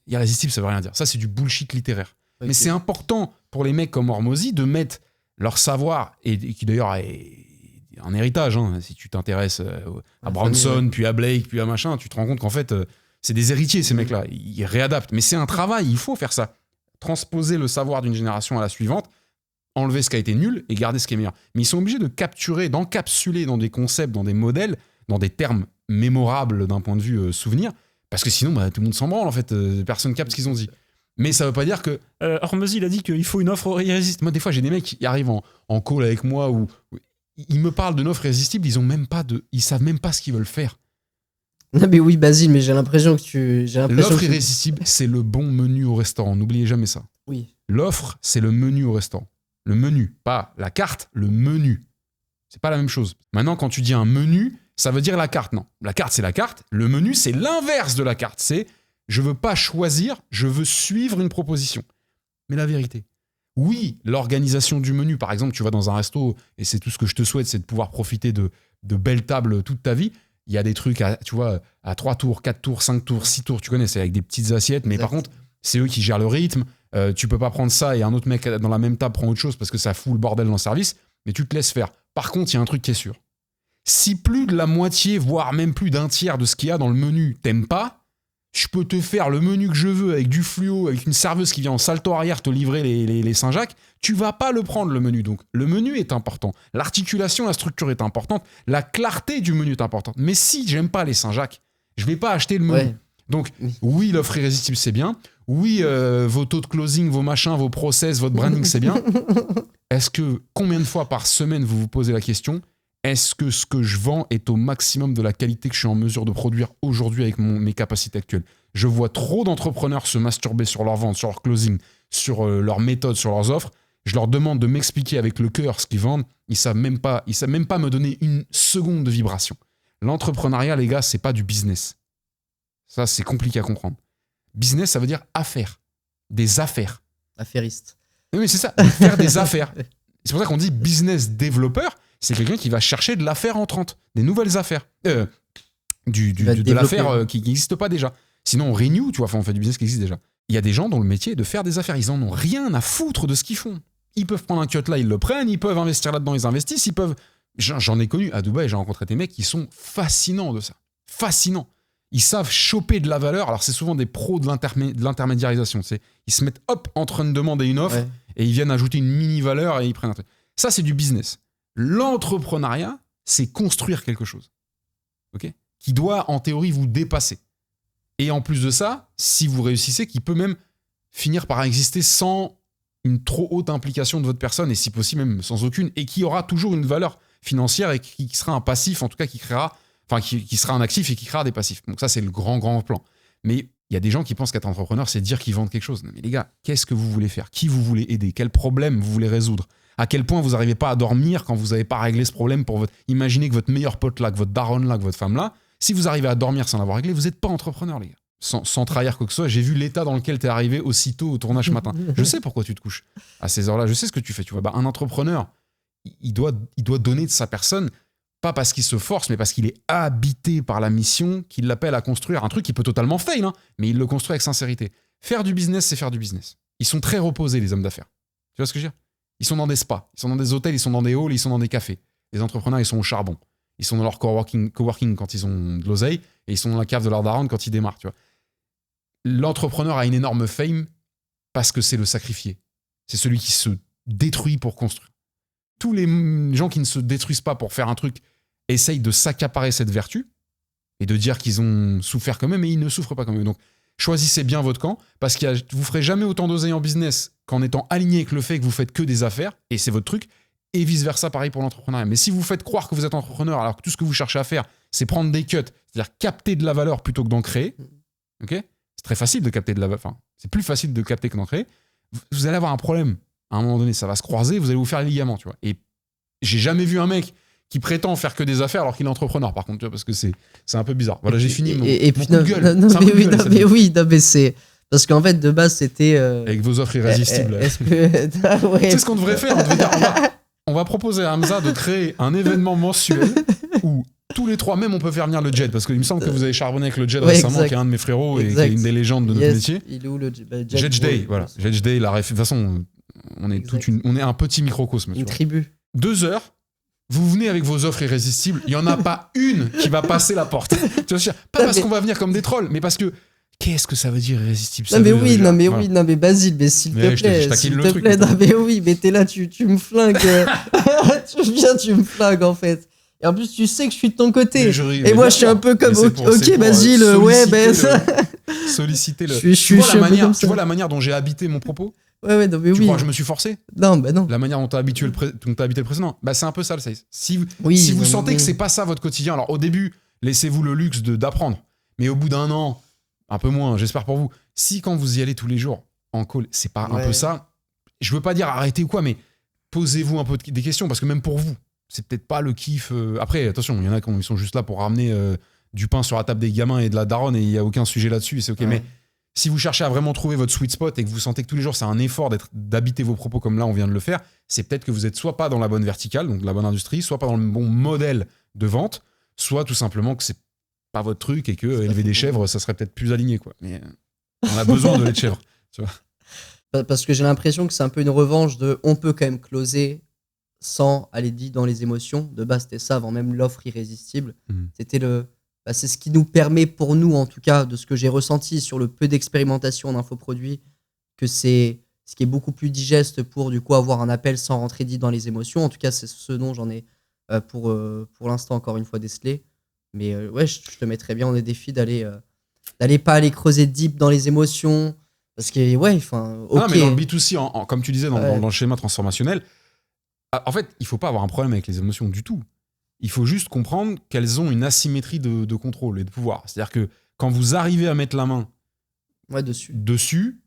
Irrésistible, ça veut rien dire. Ça, c'est du bullshit littéraire. Okay. Mais c'est important pour les mecs comme Hormozy de mettre leur savoir, et qui d'ailleurs est un héritage, hein. Si tu t'intéresses à Branson, puis à Blake, puis à machin, tu te rends compte qu'en fait, c'est des héritiers, ces mecs-là. Ils réadaptent. Mais c'est un travail, il faut faire ça. Transposer le savoir d'une génération à la suivante, enlever ce qui a été nul et garder ce qui est meilleur. Mais ils sont obligés de capturer, d'encapsuler dans des concepts, dans des modèles, dans des termes mémorables d'un point de vue souvenir, parce que sinon, bah, tout le monde s'en branle, en fait. Personne capte ce qu'ils ont dit. Mais ça veut pas dire que Hormozy, il a dit qu'il faut une offre irrésistible. Moi, des fois, j'ai des mecs qui arrivent en call avec moi où ils me parlent d'une offre irrésistible, ils savent même pas ce qu'ils veulent faire. Non mais oui, Basile, mais j'ai l'impression que l'offre irrésistible, c'est le bon menu au restaurant. N'oubliez jamais ça. Oui. L'offre, c'est le menu au restaurant. Le menu, pas la carte, le menu. C'est pas la même chose. Maintenant, quand tu dis un menu, ça veut dire la carte. Non, la carte, c'est la carte. Le menu, c'est l'inverse de la carte. C'est je veux pas choisir, je veux suivre une proposition. Mais la vérité, oui, l'organisation du menu, par exemple, tu vas dans un resto et c'est tout ce que je te souhaite, c'est de pouvoir profiter de belles tables toute ta vie. Il y a des trucs à 3 tours, 4 tours, 5 tours, 6 tours, tu connais, c'est avec des petites assiettes, mais par contre, c'est eux qui gèrent le rythme. Tu peux pas prendre ça et un autre mec dans la même table prend autre chose parce que ça fout le bordel dans le service, mais tu te laisses faire. Par contre, il y a un truc qui est sûr. Si plus de la moitié, voire même plus d'un tiers de ce qu'il y a dans le menu t'aimes pas, Je peux te faire le menu que je veux avec du fluo, avec une serveuse qui vient en salto arrière te livrer les Saint-Jacques. Tu vas pas le prendre, le menu. Donc, le menu est important. L'articulation, la structure est importante. La clarté du menu est importante. Mais si j'aime pas les Saint-Jacques, je vais pas acheter le menu. Ouais. Donc, oui, l'offre irrésistible, c'est bien. Oui, vos taux de closing, vos machins, vos process, votre branding, c'est bien. Est-ce que, combien de fois par semaine vous vous posez la question, est-ce que ce que je vends est au maximum de la qualité que je suis en mesure de produire aujourd'hui avec mes capacités actuelles? Je vois trop d'entrepreneurs se masturber sur leur vente, sur leur closing, sur leurs méthodes, sur leurs offres. Je leur demande de m'expliquer avec le cœur ce qu'ils vendent. Ils savent même pas me donner une seconde de vibration. L'entrepreneuriat, les gars, c'est pas du business. Ça, c'est compliqué à comprendre. Business, ça veut dire affaires. Des affaires. Affairiste. Oui, c'est ça. Faire des affaires. C'est pour ça qu'on dit business développeur. C'est quelqu'un qui va chercher de l'affaire entrante, des nouvelles affaires. De l'affaire qui n'existe pas déjà. Sinon, on renew, tu vois, on fait du business qui existe déjà. Il y a des gens dont le métier est de faire des affaires. Ils en ont rien à foutre de ce qu'ils font. Ils peuvent prendre un cut là, ils le prennent. Ils peuvent investir là-dedans, ils investissent. Ils peuvent... J'en ai connu à Dubaï, j'ai rencontré des mecs qui sont fascinants de ça. Fascinants. Ils savent choper de la valeur. Alors, c'est souvent des pros de l'intermédiarisation. Ils se mettent, entre une demande et une offre, et ils viennent ajouter une mini-valeur et ils prennent un truc. Ça, c'est du business. L'entrepreneuriat, c'est construire quelque chose. OK ? Qui doit, en théorie, vous dépasser. Et en plus de ça, si vous réussissez, qui peut même finir par exister sans une trop haute implication de votre personne, et si possible même sans aucune, et qui aura toujours une valeur financière et qui sera un passif, en tout cas qui sera un actif et qui créera des passifs. Donc ça, c'est le grand plan. Mais il y a des gens qui pensent qu'être entrepreneur, c'est dire qu'ils vendent quelque chose. Non, mais les gars, qu'est-ce que vous voulez faire? Qui vous voulez aider? Quel problème vous voulez résoudre? À quel point vous n'arrivez pas à dormir quand vous n'avez pas réglé ce problème pour votre... Imaginez que votre meilleur pote là, que votre daronne là, que votre femme là, si vous arrivez à dormir sans l'avoir réglé, vous n'êtes pas entrepreneur, les gars. Sans trahir quoi que ce soit, j'ai vu l'état dans lequel tu es arrivé aussitôt au tournage ce matin. Je sais pourquoi tu te couches à ces heures-là, je sais ce que tu fais. Tu vois, un entrepreneur, il doit donner de sa personne, pas parce qu'il se force, mais parce qu'il est habité par la mission qui l'appelle à construire. Un truc qui peut totalement fail, hein, mais il le construit avec sincérité. Faire du business, c'est faire du business. Ils sont très reposés, les hommes d'affaires. Tu vois ce que je veux dire? Ils sont dans des spas, ils sont dans des hôtels, ils sont dans des halls, ils sont dans des cafés. Les entrepreneurs, ils sont au charbon. Ils sont dans leur coworking quand ils ont de l'oseille, et ils sont dans la cave de leur daronne quand ils démarrent. Tu vois. L'entrepreneur a une énorme fame parce que c'est le sacrifié. C'est celui qui se détruit pour construire. Tous les gens qui ne se détruisent pas pour faire un truc essayent de s'accaparer cette vertu et de dire qu'ils ont souffert quand même, mais ils ne souffrent pas quand même. Donc, choisissez bien votre camp, parce que vous ne ferez jamais autant d'oseille en business qu'en étant aligné avec le fait que vous faites que des affaires, et c'est votre truc, et vice-versa, pareil pour l'entrepreneuriat. Mais si vous faites croire que vous êtes entrepreneur, alors que tout ce que vous cherchez à faire, c'est prendre des cuts, c'est-à-dire capter de la valeur plutôt que d'en créer, okay, c'est très facile de capter de la valeur, enfin, c'est plus facile de capter que d'en créer, vous allez avoir un problème. À un moment donné, ça va se croiser, vous allez vous faire les ligaments, tu vois. Et j'ai jamais vu un mec qui prétend faire que des affaires alors qu'il est entrepreneur, par contre, tu vois, parce que c'est un peu bizarre. Voilà, j'ai fini mon coup de gueule. Mais c'est... Parce qu'en fait, de base, c'était... Avec vos offres irrésistibles. Ouais. C'est ce qu'on devrait faire. On devrait dire, on va proposer à Hamza de créer un événement mensuel où tous les trois, même on peut faire venir le Jet, parce qu'il me semble que vous avez charbonné avec le Jet récemment, exact. Qui est un de mes frérots et qui est une des légendes de notre métier. Il est où le Jet? Jet Day, voilà. Jet Day, de toute façon, on est un petit microcosme. Une tribu. 2 heures. Vous venez avec vos offres irrésistibles, il n'y en a pas une qui va passer la porte. Tu vois, pas parce qu'on va venir comme des trolls, mais parce que qu'est-ce que ça veut dire irrésistible? Non mais Basile, mais s'il te plaît, non mais oui, mais t'es là, tu me flingues. tu me flingues en fait. Et en plus, tu sais que je suis de ton côté. Et moi, je suis un peu comme, ok, Basile, ouais, ben ça. Solliciter le. Tu vois la manière dont j'ai habité mon propos? Ouais, non, mais tu crois que je me suis forcé? Non, bah non. La manière dont t'as habité le précédent, bah c'est un peu ça le sales. Si vous sentez que c'est pas ça votre quotidien, alors au début, laissez-vous le luxe d'apprendre. Mais au bout d'1 an, un peu moins, j'espère pour vous. Si quand vous y allez tous les jours en call, c'est pas un peu ça, je veux pas dire arrêtez ou quoi, mais posez-vous un peu des questions, parce que même pour vous, c'est peut-être pas le kiff. Après, attention, il y en a qui sont juste là pour ramener du pain sur la table des gamins et de la daronne, et il y a aucun sujet là-dessus, c'est ok. Mais si vous cherchez à vraiment trouver votre sweet spot et que vous sentez que tous les jours c'est un effort d'habiter vos propos comme là on vient de le faire, c'est peut-être que vous êtes soit pas dans la bonne verticale, donc la bonne industrie, soit pas dans le bon modèle de vente, soit tout simplement que c'est pas votre truc et que élever des chèvres ça serait peut-être plus aligné, quoi. Mais on a besoin de lait de chèvre, tu vois. Parce que j'ai l'impression que c'est un peu une revanche de on peut quand même closer sans aller dit dans les émotions. De base c'était ça avant même l'offre irrésistible. C'était c'est ce qui nous permet, pour nous en tout cas, de ce que j'ai ressenti sur le peu d'expérimentation en infoproduit, que c'est ce qui est beaucoup plus digeste pour du coup avoir un appel sans rentrer dit dans les émotions. En tout cas, c'est ce dont j'en ai pour l'instant encore une fois décelé. Mais ouais, je te mettrais bien en défi d'aller pas aller creuser deep dans les émotions. Parce que, ouais, enfin, ok. Non, mais dans le B2C, comme tu disais, dans le schéma transformationnel, en fait, il faut pas avoir un problème avec les émotions du tout. Il faut juste comprendre qu'elles ont une asymétrie de contrôle et de pouvoir. C'est-à-dire que quand vous arrivez à mettre la main dessus,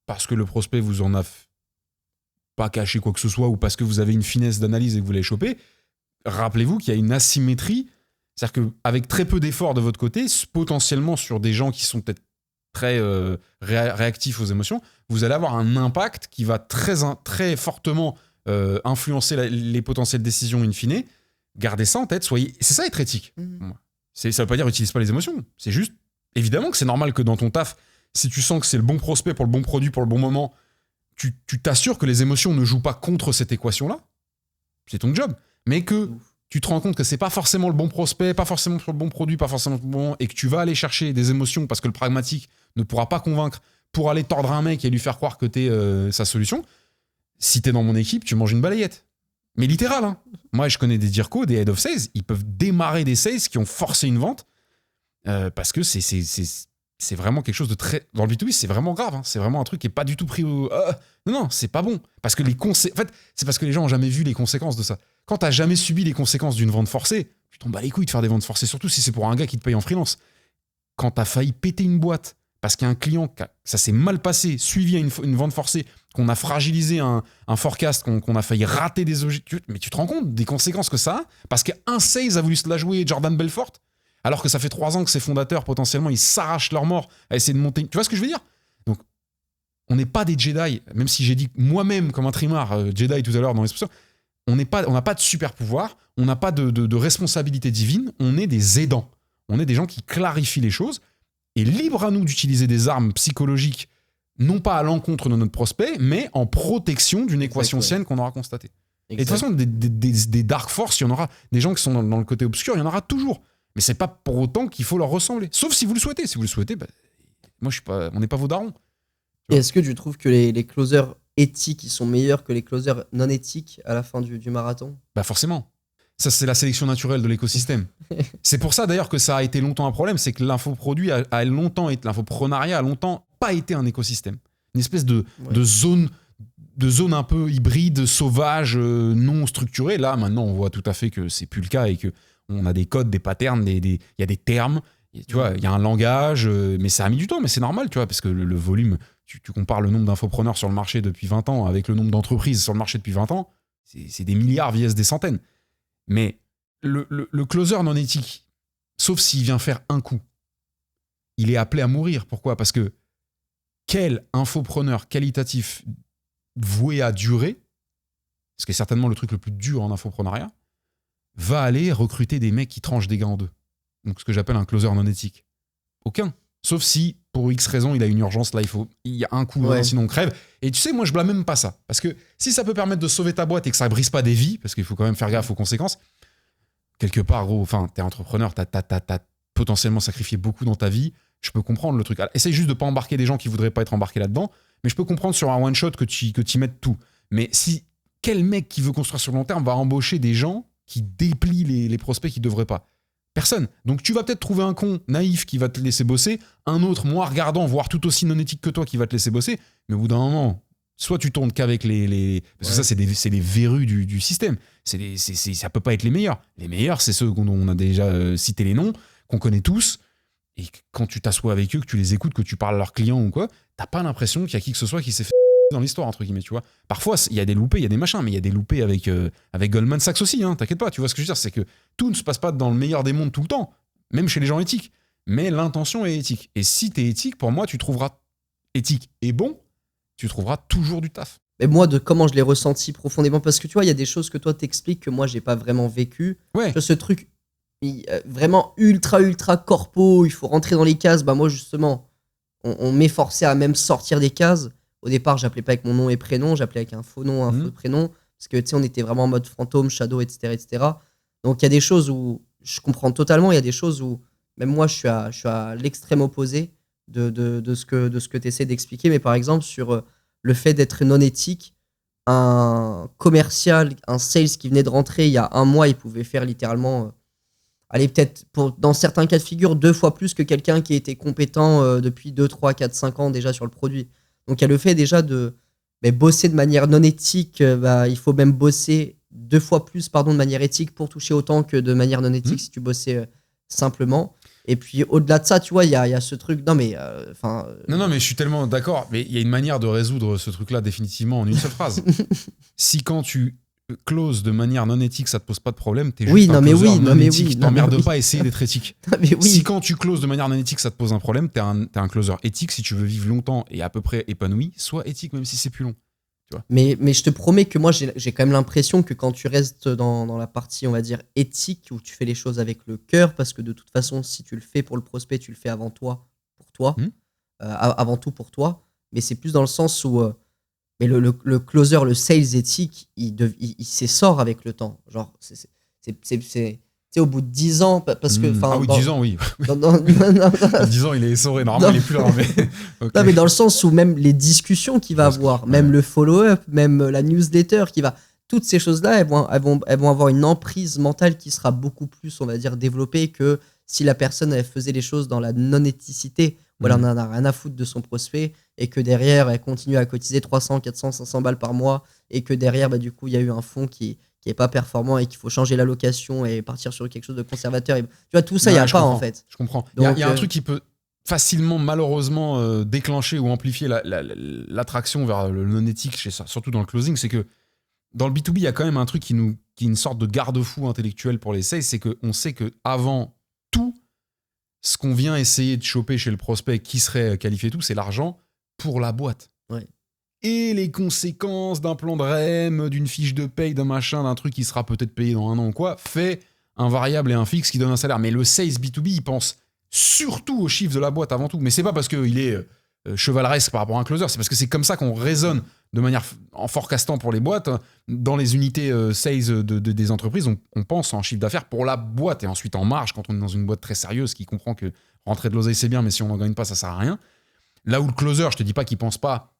parce que le prospect vous en a pas caché quoi que ce soit, ou parce que vous avez une finesse d'analyse et que vous l'avez chopé, rappelez-vous qu'il y a une asymétrie. C'est-à-dire qu'avec très peu d'efforts de votre côté, potentiellement sur des gens qui sont peut-être très réactifs aux émotions, vous allez avoir un impact qui va très fortement influencer les potentielles décisions in fine. Gardez ça en tête. C'est ça être éthique. Ça veut pas dire utilise pas les émotions. C'est juste, évidemment que c'est normal que dans ton taf, si tu sens que c'est le bon prospect pour le bon produit, pour le bon moment, tu t'assures que les émotions ne jouent pas contre cette équation-là. C'est ton job. Mais que tu te rends compte que c'est pas forcément le bon prospect, pas forcément sur le bon produit, pas forcément le bon, et que tu vas aller chercher des émotions parce que le pragmatique ne pourra pas convaincre pour aller tordre un mec et lui faire croire que t'es sa solution. Si t'es dans mon équipe, tu manges une balayette. Mais littéral, hein. Moi, je connais des dircos, des head of sales, ils peuvent démarrer des sales qui ont forcé une vente parce que c'est vraiment quelque chose de très... Dans le B2B, c'est vraiment grave. Hein. C'est vraiment un truc qui n'est pas du tout pris au... non, c'est pas bon. Parce que en fait, c'est parce que les gens n'ont jamais vu les conséquences de ça. Quand tu n'as jamais subi les conséquences d'une vente forcée, tu tombes bats les couilles de faire des ventes forcées, surtout si c'est pour un gars qui te paye en freelance. Quand tu as failli péter une boîte parce qu'il y a un client, ça s'est mal passé, suivi à une vente forcée, qu'on a fragilisé un forecast, qu'on a failli rater des objectifs, mais tu te rends compte des conséquences que ça a? Parce qu'un sales a voulu se la jouer Jordan Belfort, alors que ça fait 3 ans que ses fondateurs, potentiellement, ils s'arrachent leur mort à essayer de monter... Tu vois ce que je veux dire? Donc, on n'est pas des Jedi, même si j'ai dit moi-même, comme un trimard, Jedi tout à l'heure dans l'expression, on n'a pas de super pouvoir, on n'a pas de responsabilité divine, on est des aidants. On est des gens qui clarifient les choses, et libre à nous d'utiliser des armes psychologiques, non pas à l'encontre de notre prospect, mais en protection d'une équation saine qu'on aura constatée. Et de toute façon, des dark force, il y en aura, des gens qui sont dans le côté obscur, il y en aura toujours. Mais c'est pas pour autant qu'il faut leur ressembler. Sauf si vous le souhaitez. Si vous le souhaitez, moi, on n'est pas vos darons. Et est-ce que tu trouves que les closers éthiques ils sont meilleurs que les closers non éthiques à la fin du marathon? Forcément. Ça, c'est la sélection naturelle de l'écosystème. C'est pour ça, d'ailleurs, que ça a été longtemps un problème. C'est que l'infoproduit l'infoprenariat a longtemps pas été un écosystème. Une espèce de zone un peu hybride, sauvage, non structurée. Là, maintenant, on voit tout à fait que c'est plus le cas et que on a des codes, des patterns, il y a des termes, tu vois, il y a un langage, mais ça a mis du temps, mais c'est normal, tu vois, parce que le volume, tu compares le nombre d'infopreneurs sur le marché depuis 20 ans avec le nombre d'entreprises sur le marché depuis 20 ans, c'est des milliards vs des centaines. Mais le closer non éthique, sauf s'il vient faire un coup, il est appelé à mourir. Pourquoi? Parce que quel infopreneur qualitatif voué à durer, ce qui est certainement le truc le plus dur en infoprenariat, va aller recruter des mecs qui tranchent des gars en deux. Donc ce que j'appelle un closer non éthique. Aucun. Sauf si, pour X raison, il a une urgence, là, il y a un coup, sinon on crève. Et tu sais, moi, je blâme même pas ça. Parce que si ça peut permettre de sauver ta boîte et que ça brise pas des vies, parce qu'il faut quand même faire gaffe aux conséquences, quelque part, gros, enfin, t'es entrepreneur, t'as potentiellement sacrifié beaucoup dans ta vie, je peux comprendre le truc. Alors, essaye juste de pas embarquer des gens qui voudraient pas être embarqués là-dedans, mais je peux comprendre sur un one-shot que tu mettes tout. Mais quel mec qui veut construire sur le long terme va embaucher des gens qui déplient les prospects qui devraient pas? Personne. Donc tu vas peut-être trouver un con naïf qui va te laisser bosser, un autre moins regardant, voire tout aussi non éthique que toi qui va te laisser bosser, mais au bout d'un moment, soit tu tournes qu'avec parce que ça c'est les verrues du système, ça peut pas être les meilleurs. Les meilleurs, c'est ceux dont on a déjà cité les noms, qu'on connaît tous, et quand tu t'assois avec eux, que tu les écoutes, que tu parles à leurs clients ou quoi, t'as pas l'impression qu'il y a qui que ce soit qui s'est fait dans l'histoire, entre guillemets, tu vois. Parfois, il y a des loupés, il y a des machins, mais il y a des loupés avec Goldman Sachs aussi, hein, t'inquiète pas, tu vois ce que je veux dire, c'est que tout ne se passe pas dans le meilleur des mondes tout le temps, même chez les gens éthiques, mais l'intention est éthique. Et si t'es éthique, pour moi, tu trouveras éthique et bon, tu trouveras toujours du taf. Mais moi, de comment je l'ai ressenti profondément, parce que tu vois, il y a des choses que toi t'expliques que moi, j'ai pas vraiment vécu. Ouais. Ce truc vraiment ultra corpo, il faut rentrer dans les cases, moi, justement, on m'efforçait à même sortir des cases. Au départ, j'appelais pas avec mon nom et prénom, j'appelais avec un faux nom, un faux prénom, parce que tu sais, on était vraiment en mode fantôme, shadow, etc. Donc il y a des choses où je comprends totalement, il y a des choses où même moi, je suis à l'extrême opposé de ce que tu essaies d'expliquer. Mais par exemple, sur le fait d'être non éthique, un commercial, un sales qui venait de rentrer il y a un mois, il pouvait faire littéralement, allez, peut-être dans certains cas de figure, 2 fois plus que quelqu'un qui était compétent depuis 2, 3, 4, 5 ans déjà sur le produit. Donc il y a le fait déjà de bosser de manière non éthique, il faut même bosser 2 fois plus de manière éthique pour toucher autant que de manière non éthique si tu bossais simplement. Et puis au-delà de ça, tu vois, il y a ce truc. Non, mais Non, mais je suis tellement d'accord. Mais il y a une manière de résoudre ce truc-là définitivement en une seule phrase. Si quand tu closes de manière non éthique, ça te pose pas de problème, t'es juste un closer non éthique. T'emmerdes pas à essayer d'être éthique. Si quand tu closes de manière non éthique, ça te pose un problème, t'es un closer éthique. Si tu veux vivre longtemps et à peu près épanoui, sois éthique même si c'est plus long. Tu vois. Mais je te promets que moi, j'ai quand même l'impression que quand tu restes dans la partie, on va dire, éthique, où tu fais les choses avec le cœur, parce que de toute façon, si tu le fais pour le prospect, tu le fais avant toi, pour toi, avant tout pour toi. Mais c'est plus dans le sens où mais le closer, le sales éthique, il s'essore avec le temps. Genre, c'est au bout de 10 ans, parce que... Ah oui, 10 ans, oui. Non, 10 ans, il est essoré. Normalement, il est plus là. Mais... Okay. Non, mais dans le sens où même les discussions qu'il va avoir, même le follow-up, même la newsletter qui va... Toutes ces choses-là, elles vont avoir une emprise mentale qui sera beaucoup plus, on va dire, développée que si la personne elle faisait les choses dans la non-éthicité, où elle en a rien à foutre de son prospect, et que derrière, elle continue à cotiser 300, 400, 500 balles par mois, et que derrière, du coup, il y a eu un fonds qui est pas performant et qu'il faut changer l'allocation et partir sur quelque chose de conservateur. Tu vois, tout ça, il n'y a pas, en fait. Je comprends. Il y a un truc qui peut facilement, malheureusement, déclencher ou amplifier l'attraction vers le non-éthique, surtout dans le closing, c'est que dans le B2B, il y a quand même un truc qui est une sorte de garde-fou intellectuel pour les sales, c'est qu'on sait qu'avant tout, ce qu'on vient essayer de choper chez le prospect qui serait qualifié tout, c'est l'argent pour la boîte. Ouais. Et les conséquences d'un plan de REM, d'une fiche de paye, d'un machin, d'un truc qui sera peut-être payé dans un an ou quoi, fait un variable et un fixe qui donne un salaire. Mais le sales B2B, il pense surtout aux chiffres de la boîte avant tout. Mais c'est pas parce qu'il est chevaleresque par rapport à un closer, c'est parce que c'est comme ça qu'on raisonne de manière en forecastant pour les boîtes. Dans les unités sales des entreprises, on pense en chiffre d'affaires pour la boîte et ensuite en marge quand on est dans une boîte très sérieuse qui comprend que rentrer de l'oseille c'est bien, mais si on n'en gagne pas, ça sert à rien. Là où le closer, je te dis pas qu'il pense pas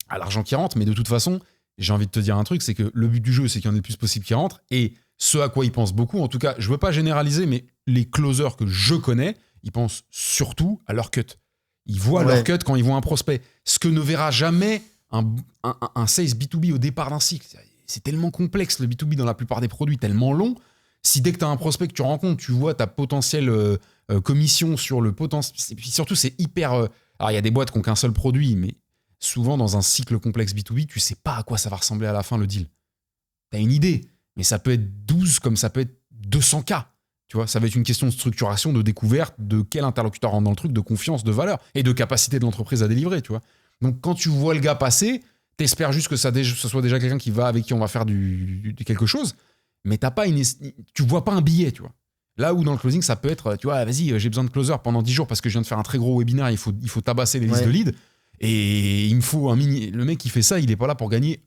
à l'argent qui rentre, mais de toute façon, j'ai envie de te dire un truc, c'est que le but du jeu, c'est qu'il y en ait le plus possible qui rentre, et ce à quoi ils pensent beaucoup, en tout cas, je veux pas généraliser, mais les closers que je connais, ils pensent surtout à leur cut. Ils voient leur cut quand ils voient un prospect. Ce que ne verra jamais un sales B2B au départ d'un cycle. C'est tellement complexe, le B2B, dans la plupart des produits, tellement long. Si dès que tu as un prospect que tu rencontres, tu vois ta potentielle commission sur le potentiel. Et puis surtout, c'est hyper... alors, il y a des boîtes qui n'ont qu'un seul produit, mais souvent, dans un cycle complexe B2B, tu sais pas à quoi ça va ressembler à la fin, le deal. Tu as une idée, mais ça peut être 12 comme ça peut être 200 cas. Tu vois, ça va être une question de structuration, de découverte, de quel interlocuteur rentre dans le truc, de confiance, de valeur et de capacité de l'entreprise à délivrer, tu vois. Donc, quand tu vois le gars passer, t'espères juste que ce soit déjà quelqu'un avec qui on va faire quelque chose, mais tu vois pas un billet, tu vois. Là où dans le closing, ça peut être, tu vois, vas-y, j'ai besoin de closer pendant 10 jours parce que je viens de faire un très gros webinaire, il faut tabasser les listes de leads. Et il me faut le mec qui fait ça, il est pas là pour gagner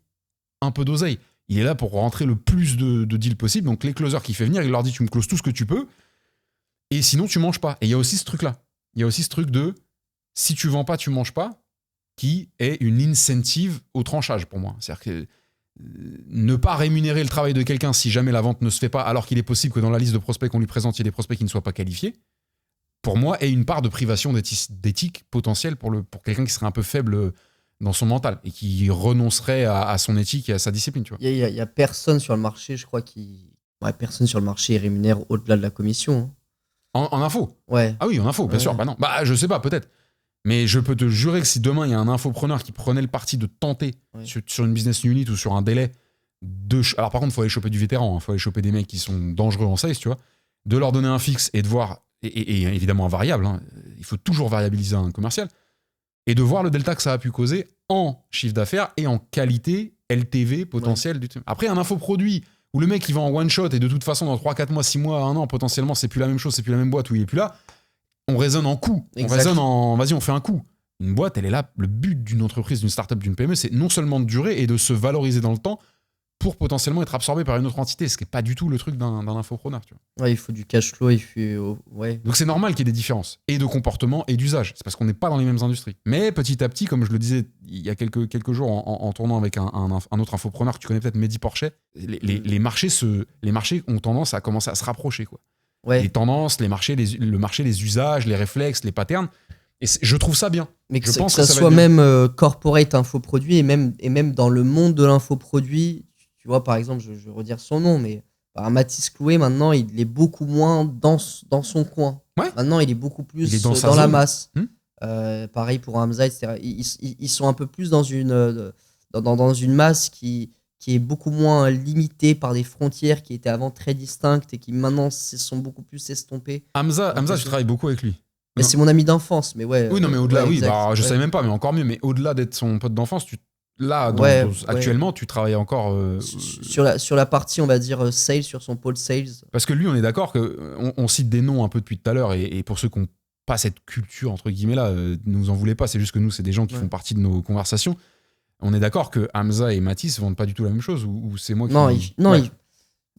un peu d'oseille. Il est là pour rentrer le plus de deals possible. Donc les closers qu'il fait venir, il leur dit tu me closes tout ce que tu peux. Et sinon, tu manges pas. Et il y a aussi ce truc-là. Il y a aussi ce truc de si tu vends pas, tu manges pas, qui est une incentive au tranchage pour moi. C'est-à-dire que ne pas rémunérer le travail de quelqu'un si jamais la vente ne se fait pas, alors qu'il est possible que dans la liste de prospects qu'on lui présente, il y ait des prospects qui ne soient pas qualifiés, pour moi, est une part de privation d'éthique potentielle pour quelqu'un qui serait un peu faible dans son mental et qui renoncerait à son éthique et à sa discipline. Tu vois. Il y a personne sur le marché, je crois, personne sur le marché rémunère au-delà de la commission. En info. Ouais. Ah oui, en info, bien sûr. Bah non. Bah, je sais pas, peut-être. Mais je peux te jurer que si demain, il y a un infopreneur qui prenait le parti de tenter sur une business unit ou sur un délai alors par contre, il faut aller choper du vétéran. Il faut aller choper des mecs qui sont dangereux en sales, tu vois. De leur donner un fixe et de voir... Et évidemment un variable, hein. Il faut toujours variabiliser un commercial, et de voir le delta que ça a pu causer en chiffre d'affaires et en qualité LTV potentiel du truc. Après, un infoproduit où le mec il va en one shot et de toute façon dans 3, 4 mois, 6 mois, 1 an, potentiellement c'est plus la même chose, c'est plus la même boîte où il est plus là, on raisonne en coût. On raisonne en vas-y, on fait un coût. Une boîte, elle est là, le but d'une entreprise, d'une startup, d'une PME, c'est non seulement de durer et de se valoriser dans le temps pour potentiellement être absorbé par une autre entité, ce qui n'est pas du tout le truc d'un infopreneur. Tu vois. Ouais, il faut du cash flow, ouais. Donc c'est normal qu'il y ait des différences, et de comportement et d'usage. C'est parce qu'on n'est pas dans les mêmes industries. Mais petit à petit, comme je le disais il y a quelques jours en tournant avec un autre infopreneur que tu connais peut-être, Mehdi Porchet, les marchés ont tendance à commencer à se rapprocher, quoi. Ouais. Les tendances, le marché, les usages, les réflexes, les patterns. Et je trouve ça bien. Mais que ça soit même corporate infoproduit et même dans le monde de l'infoproduit, tu vois, par exemple, je vais redire son nom, mais Mathis Clouet, maintenant, il est beaucoup moins dans son coin. Ouais. Maintenant, il est beaucoup plus dans la masse. Pareil pour Hamza, etc. Ils sont un peu plus dans une masse qui est beaucoup moins limitée par des frontières qui étaient avant très distinctes et qui maintenant sont beaucoup plus estompées. Hamza, je travaille beaucoup avec lui. Mais c'est mon ami d'enfance, mais ouais. Oui, non, mais au-delà, ouais, je savais même pas, mais encore mieux. Mais au-delà d'être son pote d'enfance, actuellement, tu travailles encore. Sur la partie, on va dire, sales, sur son pôle sales. Parce que lui, on est d'accord qu'on cite des noms un peu depuis tout à l'heure, et pour ceux qui n'ont pas cette culture, entre guillemets, là, ne nous en voulez pas, c'est juste que nous, c'est des gens qui font partie de nos conversations. On est d'accord que Hamza et Mathis vendent pas du tout la même chose, ou c'est moi qui.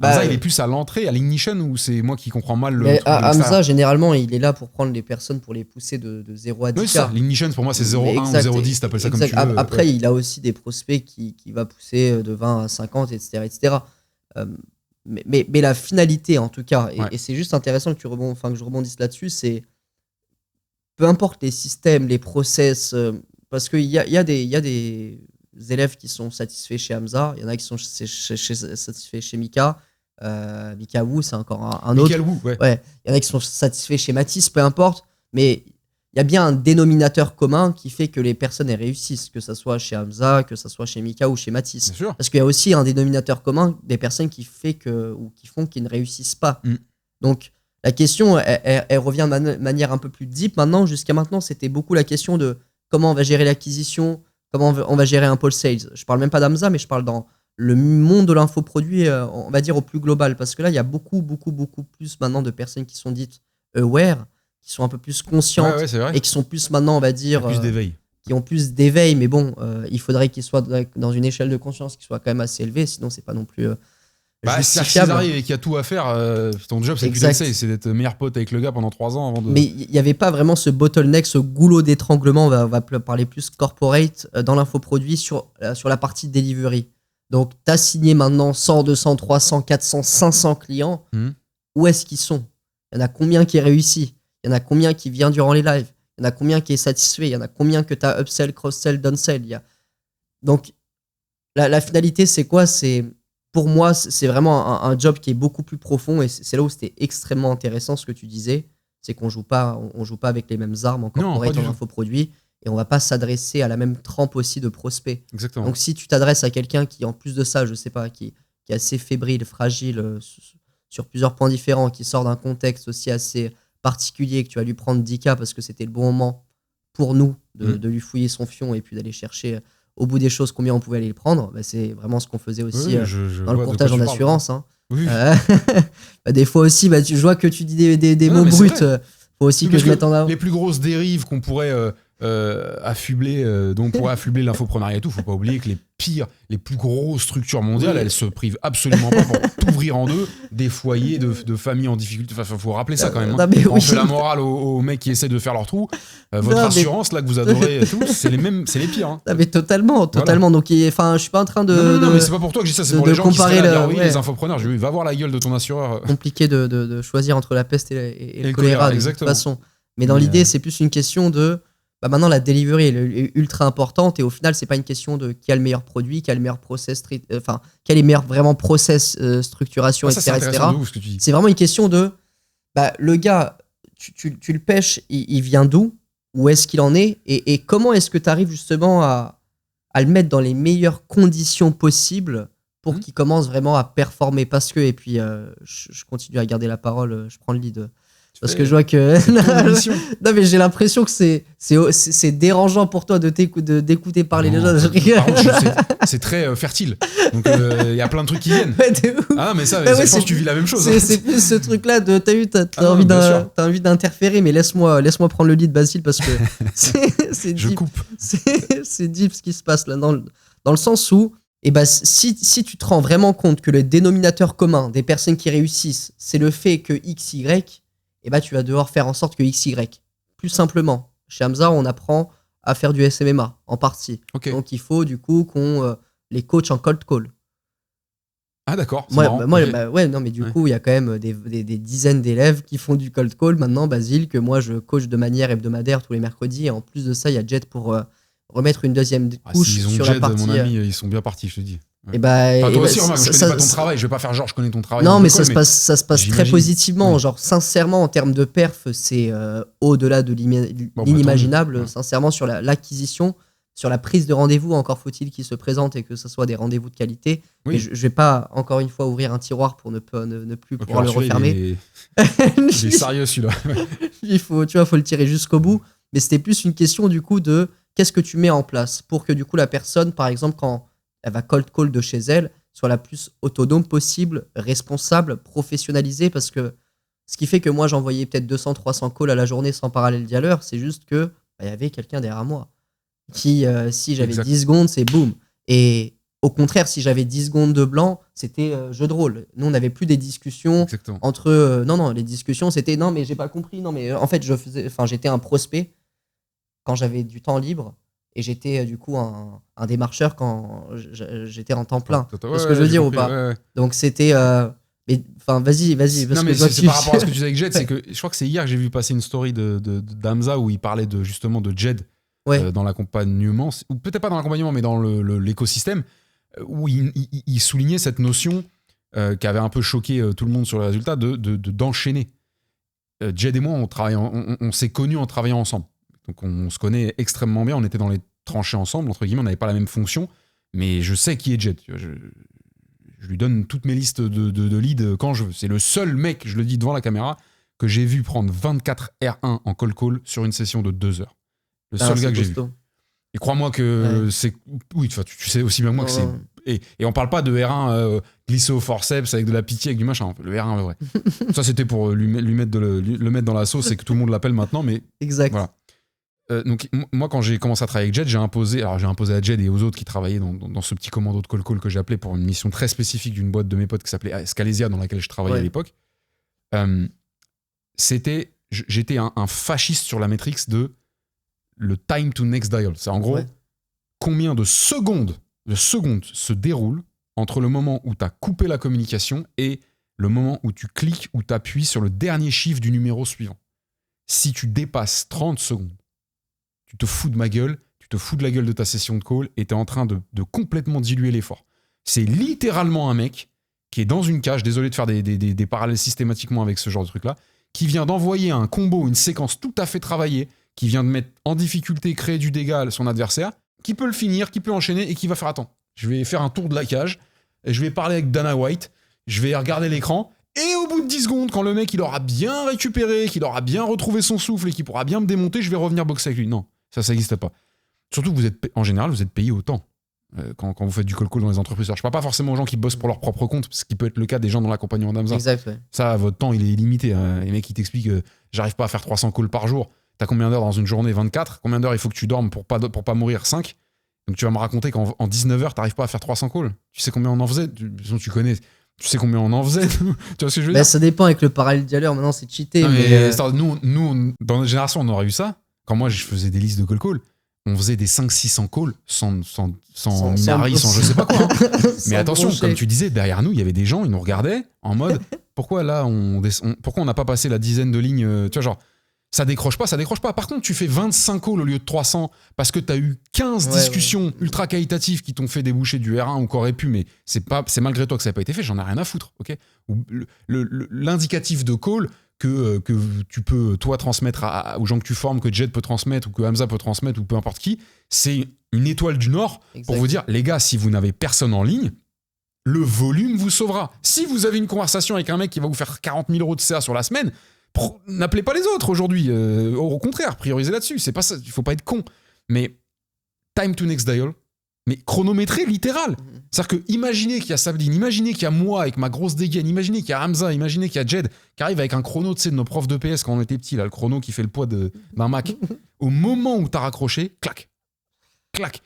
Hamza, il est plus à l'entrée, à l'ignition, ou c'est moi qui comprends mal le. Hamza, généralement, il est là pour prendre les personnes, pour les pousser de 0 à 10. Oui, ça. L'ignition, pour moi, c'est 0,1 ou 0,10, t'appelles ça comme tu veux. Après, il a aussi des prospects qui va pousser de 20 à 50, etc. Mais la finalité, en tout cas, et c'est juste intéressant que je rebondisse là-dessus, c'est peu importe les systèmes, les process, parce qu'il y a des élèves qui sont satisfaits chez Hamza, il y en a qui sont satisfaits chez Mika. Mika Wu, c'est encore un autre. Wu, ouais. Il y en a qui sont satisfaits chez Mathis, peu importe, mais il y a bien un dénominateur commun qui fait que les personnes elles réussissent, que ça soit chez Hamza, que ça soit chez Mika ou chez Mathis. Parce qu'il y a aussi un dénominateur commun des personnes qui font qu'ils ne réussissent pas. Donc la question, elle revient de manière un peu plus deep maintenant. Jusqu'à maintenant, c'était beaucoup la question de comment on va gérer l'acquisition, comment on va gérer un pôle sales. Je parle même pas d'Hamza, mais je parle dans le monde de l'infoproduit, on va dire au plus global. Parce que là, il y a beaucoup plus maintenant de personnes qui sont dites aware, qui sont un peu plus conscientes et qui sont plus maintenant, on va dire... plus d'éveil. Qui ont plus d'éveil, mais bon, il faudrait qu'ils soient dans une échelle de conscience qui soit quand même assez élevée, sinon c'est pas non plus... s'ils arrivent et qu'il y a tout à faire, ton job c'est c'est d'être meilleur pote avec le gars pendant 3 ans avant de... Mais il n'y avait pas vraiment ce bottleneck, ce goulot d'étranglement, on va parler plus corporate dans l'infoproduit sur la partie delivery. Donc tu as signé maintenant 100, 200, 300, 400, 500 clients. Où est-ce qu'ils sont? Il y en a combien qui réussit? Il y en a combien qui vient durant les lives? Il y en a combien qui est satisfait? Il y en a combien que tu as upsell, cross-sell, downsell? Donc la finalité c'est quoi? Pour moi, c'est vraiment un job qui est beaucoup plus profond et c'est là où c'était extrêmement intéressant ce que tu disais, c'est qu'on joue pas avec les mêmes armes en corporate, en infoproduit, et on va pas s'adresser à la même trempe aussi de prospects. Exactement. Donc si tu t'adresses à quelqu'un qui, en plus de ça, je sais pas, qui est assez fébrile, fragile, sur plusieurs points différents, qui sort d'un contexte aussi assez particulier, que tu vas lui prendre 10K parce que c'était le bon moment pour nous de lui fouiller son fion et puis d'aller chercher... au bout des choses, combien on pouvait aller le prendre, c'est vraiment ce qu'on faisait aussi dans le courtage en assurance. Oui. Des fois aussi, je vois que tu dis des mots bruts. Faut aussi que je mette en avant. Les plus grosses dérives qu'on pourrait affubler, dont on pourrait affubler l'infoprenariat et tout, faut pas oublier que les plus grosses structures mondiales, elles se privent absolument pas pour t'ouvrir en deux des foyers de familles en difficulté. Enfin, faut rappeler ça quand même. On fait la morale aux mecs qui essaient de faire leur trou. Votre assurance, là, que vous adorez et tout, c'est les pires. Hein. Mais totalement. Voilà. Donc, je suis pas en train de. Non, mais c'est pas pour toi que je dis ça, c'est pour les gens qui seraient là, les infopreneurs. Je dis, va voir la gueule de ton assureur. Compliqué de choisir entre la peste et le choléra, de toute façon. Mais dans l'idée, c'est plus une question de. Maintenant, la delivery est ultra importante et au final, c'est pas une question de qui a le meilleur produit, qui a le meilleur process, quel est le meilleur vraiment process, structuration, etc. C'est vraiment une question de le gars, tu le pêches, il vient d'où, où est-ce qu'il en est et comment est-ce que tu arrives justement à le mettre dans les meilleures conditions possibles pour qu'il commence vraiment à performer. Parce que, et puis je continue à garder la parole, je prends le lead. Parce que je vois que non mais j'ai l'impression que c'est dérangeant pour toi d'écouter parler les gens. C'est très fertile. Donc il y a plein de trucs qui viennent. Mais ça, je pense que tu vis la même chose. C'est plus ce truc là de t'as envie d'interférer, mais laisse-moi prendre le lead, Basile, parce que c'est deep. Je coupe. C'est deep ce qui se passe là dans le sens où, Et bah, si tu te rends vraiment compte que le dénominateur commun des personnes qui réussissent, c'est le fait que XY, et bah, tu vas devoir faire en sorte que XY. Plus simplement, chez Hamza, on apprend à faire du SMMA en partie. Okay. Donc, il faut du coup qu'on les coach en cold call. Ah d'accord. Non, mais du coup, il y a quand même des dizaines d'élèves qui font du cold call maintenant, Basile, que moi je coach de manière hebdomadaire tous les mercredis. Et en plus de ça, il y a Jet pour remettre une deuxième couche sur Jet, la partie. Mon ami, ils sont bien partis, je te dis. Et bah, toi aussi, remarque, je connais pas ton travail. Je vais pas faire genre je connais ton travail. Non, mais ça se passe très positivement. Oui. Genre, sincèrement, en termes de perf, c'est au-delà de l'inimaginable. Sincèrement, sur l'acquisition. Sur la prise de rendez-vous, encore faut-il qu'ils se présentent et que ce soit des rendez-vous de qualité. Oui. Et je vais pas, encore une fois, ouvrir un tiroir pour ne plus pouvoir le refermer. Il est sérieux, celui-là. Il faut le tirer jusqu'au bout. Mais c'était plus une question, du coup, de qu'est-ce que tu mets en place pour que, du coup, la personne, par exemple, quand elle va cold call de chez elle, soit la plus autonome possible, responsable, professionnalisée. Parce que ce qui fait que moi, j'envoyais peut-être 200-300 calls à la journée sans parallèle dialer, c'est juste que y avait quelqu'un derrière moi. Qui, si j'avais 10 secondes, c'est boum. Et au contraire, si j'avais 10 secondes de blanc, c'était jeu de rôle. Nous, on n'avait plus des discussions entre... non, les discussions, c'était non, mais j'ai pas compris. Non, mais en fait, j'étais un prospect quand j'avais du temps libre et j'étais du coup un démarcheur quand j'étais en temps plein. C'est ce que je veux dire ou pas Donc, c'était... mais enfin, vas-y. Non, mais c'est par rapport à ce que tu disais avec Jed, c'est que je crois que c'est hier que j'ai vu passer une story d'Hamza où il parlait justement de Jed. Dans l'accompagnement, ou peut-être pas dans l'accompagnement, mais dans l'écosystème, où il soulignait cette notion qui avait un peu choqué tout le monde sur les résultats, d'enchaîner. Jed et moi, on s'est connus en travaillant ensemble. Donc on se connaît extrêmement bien, on était dans les tranchées ensemble, entre guillemets, on n'avait pas la même fonction, mais je sais qui est Jed. Je lui donne toutes mes listes de leads quand je veux. C'est le seul mec, je le dis devant la caméra, que j'ai vu prendre 24 R1 en cold call sur une session de 2 heures. Le seul gars que j'ai vu. Et crois-moi que c'est... Oui, tu sais aussi bien que moi que c'est... Et on parle pas de R1 glissé au forceps avec de la pitié, avec du machin. Le R1, le vrai. Ça, c'était pour le mettre dans la sauce et que tout le monde l'appelle maintenant, mais... Exact. Voilà. Donc, moi, quand j'ai commencé à travailler avec Jed, j'ai imposé à Jed et aux autres qui travaillaient dans ce petit commando de call que j'ai appelé pour une mission très spécifique d'une boîte de mes potes qui s'appelait Scalesia, dans laquelle je travaillais à l'époque. J'étais un fasciste sur la métrique de le time to next dial. C'est en gros combien de secondes se déroulent entre le moment où tu as coupé la communication et le moment où tu cliques ou tu appuies sur le dernier chiffre du numéro suivant. Si tu dépasses 30 secondes, tu te fous de ma gueule, tu te fous de la gueule de ta session de call et tu es en train de complètement diluer l'effort. C'est littéralement un mec qui est dans une cage, désolé de faire des parallèles systématiquement avec ce genre de truc-là, qui vient d'envoyer un combo, une séquence tout à fait travaillée, qui vient de mettre en difficulté, créer du dégât à son adversaire, qui peut le finir, qui peut enchaîner et qui va faire attends, je vais faire un tour de la cage, et je vais parler avec Dana White, je vais regarder l'écran, et au bout de 10 secondes, quand le mec il aura bien récupéré, qu'il aura bien retrouvé son souffle et qu'il pourra bien me démonter, je vais revenir boxer avec lui. Non, ça n'existe pas. Surtout que en général, vous êtes payé autant quand vous faites du call dans les entreprises. Alors, je parle pas forcément aux gens qui bossent pour leur propre compte, ce qui peut être le cas des gens dans l'accompagnement d'Hamza. Exact, ouais. Ça, votre temps, il est illimité. Les mecs qui t'expliquent j'arrive pas à faire 300 calls par jour. T'as combien d'heures dans une journée? 24. Combien d'heures il faut que tu dormes pour pas mourir? 5. Donc tu vas me raconter qu'en 19 heures, t'arrives pas à faire 300 calls. Tu sais combien on en faisait? Tu connais. Tu sais combien on en faisait? Tu vois ce que je veux dire? Ça dépend avec le parallèle dialer. Maintenant, c'est cheaté. Non, mais nous, dans notre génération, on aurait eu ça. Quand moi, je faisais des listes de call, on faisait des 500-600 calls sans Minari, sans je sais pas quoi. Hein. Mais attention, comme tu disais, derrière nous, il y avait des gens, ils nous regardaient en mode pourquoi là, pourquoi on n'a pas passé la dizaine de lignes, tu vois, genre. Ça décroche pas. Par contre, tu fais 25 calls au lieu de 300 parce que tu as eu 15 discussions ultra qualitatives qui t'ont fait déboucher du R1 ou qu'aurait pu, mais c'est malgré toi que ça n'a pas été fait, j'en ai rien à foutre. Okay, l'indicatif de call que tu peux, toi, transmettre aux gens que tu formes, que Jed peut transmettre ou que Hamza peut transmettre ou peu importe qui, c'est une étoile du Nord pour vous dire, les gars, si vous n'avez personne en ligne, le volume vous sauvera. Si vous avez une conversation avec un mec qui va vous faire 40 000 € de CA sur la semaine, n'appelez pas les autres aujourd'hui. Au contraire, priorisez là-dessus. C'est pas ça. Il faut pas être con. Mais time to next dial, mais chronométré littéral. C'est-à-dire que imaginez qu'il y a Sabline, imaginez qu'il y a moi avec ma grosse dégaine, imaginez qu'il y a Hamza, imaginez qu'il y a Jed qui arrive avec un chrono, tu sais, de nos profs de PS quand on était petits, là, le chrono qui fait le poids d'un Mac. Au moment où t'as raccroché, clac, clac.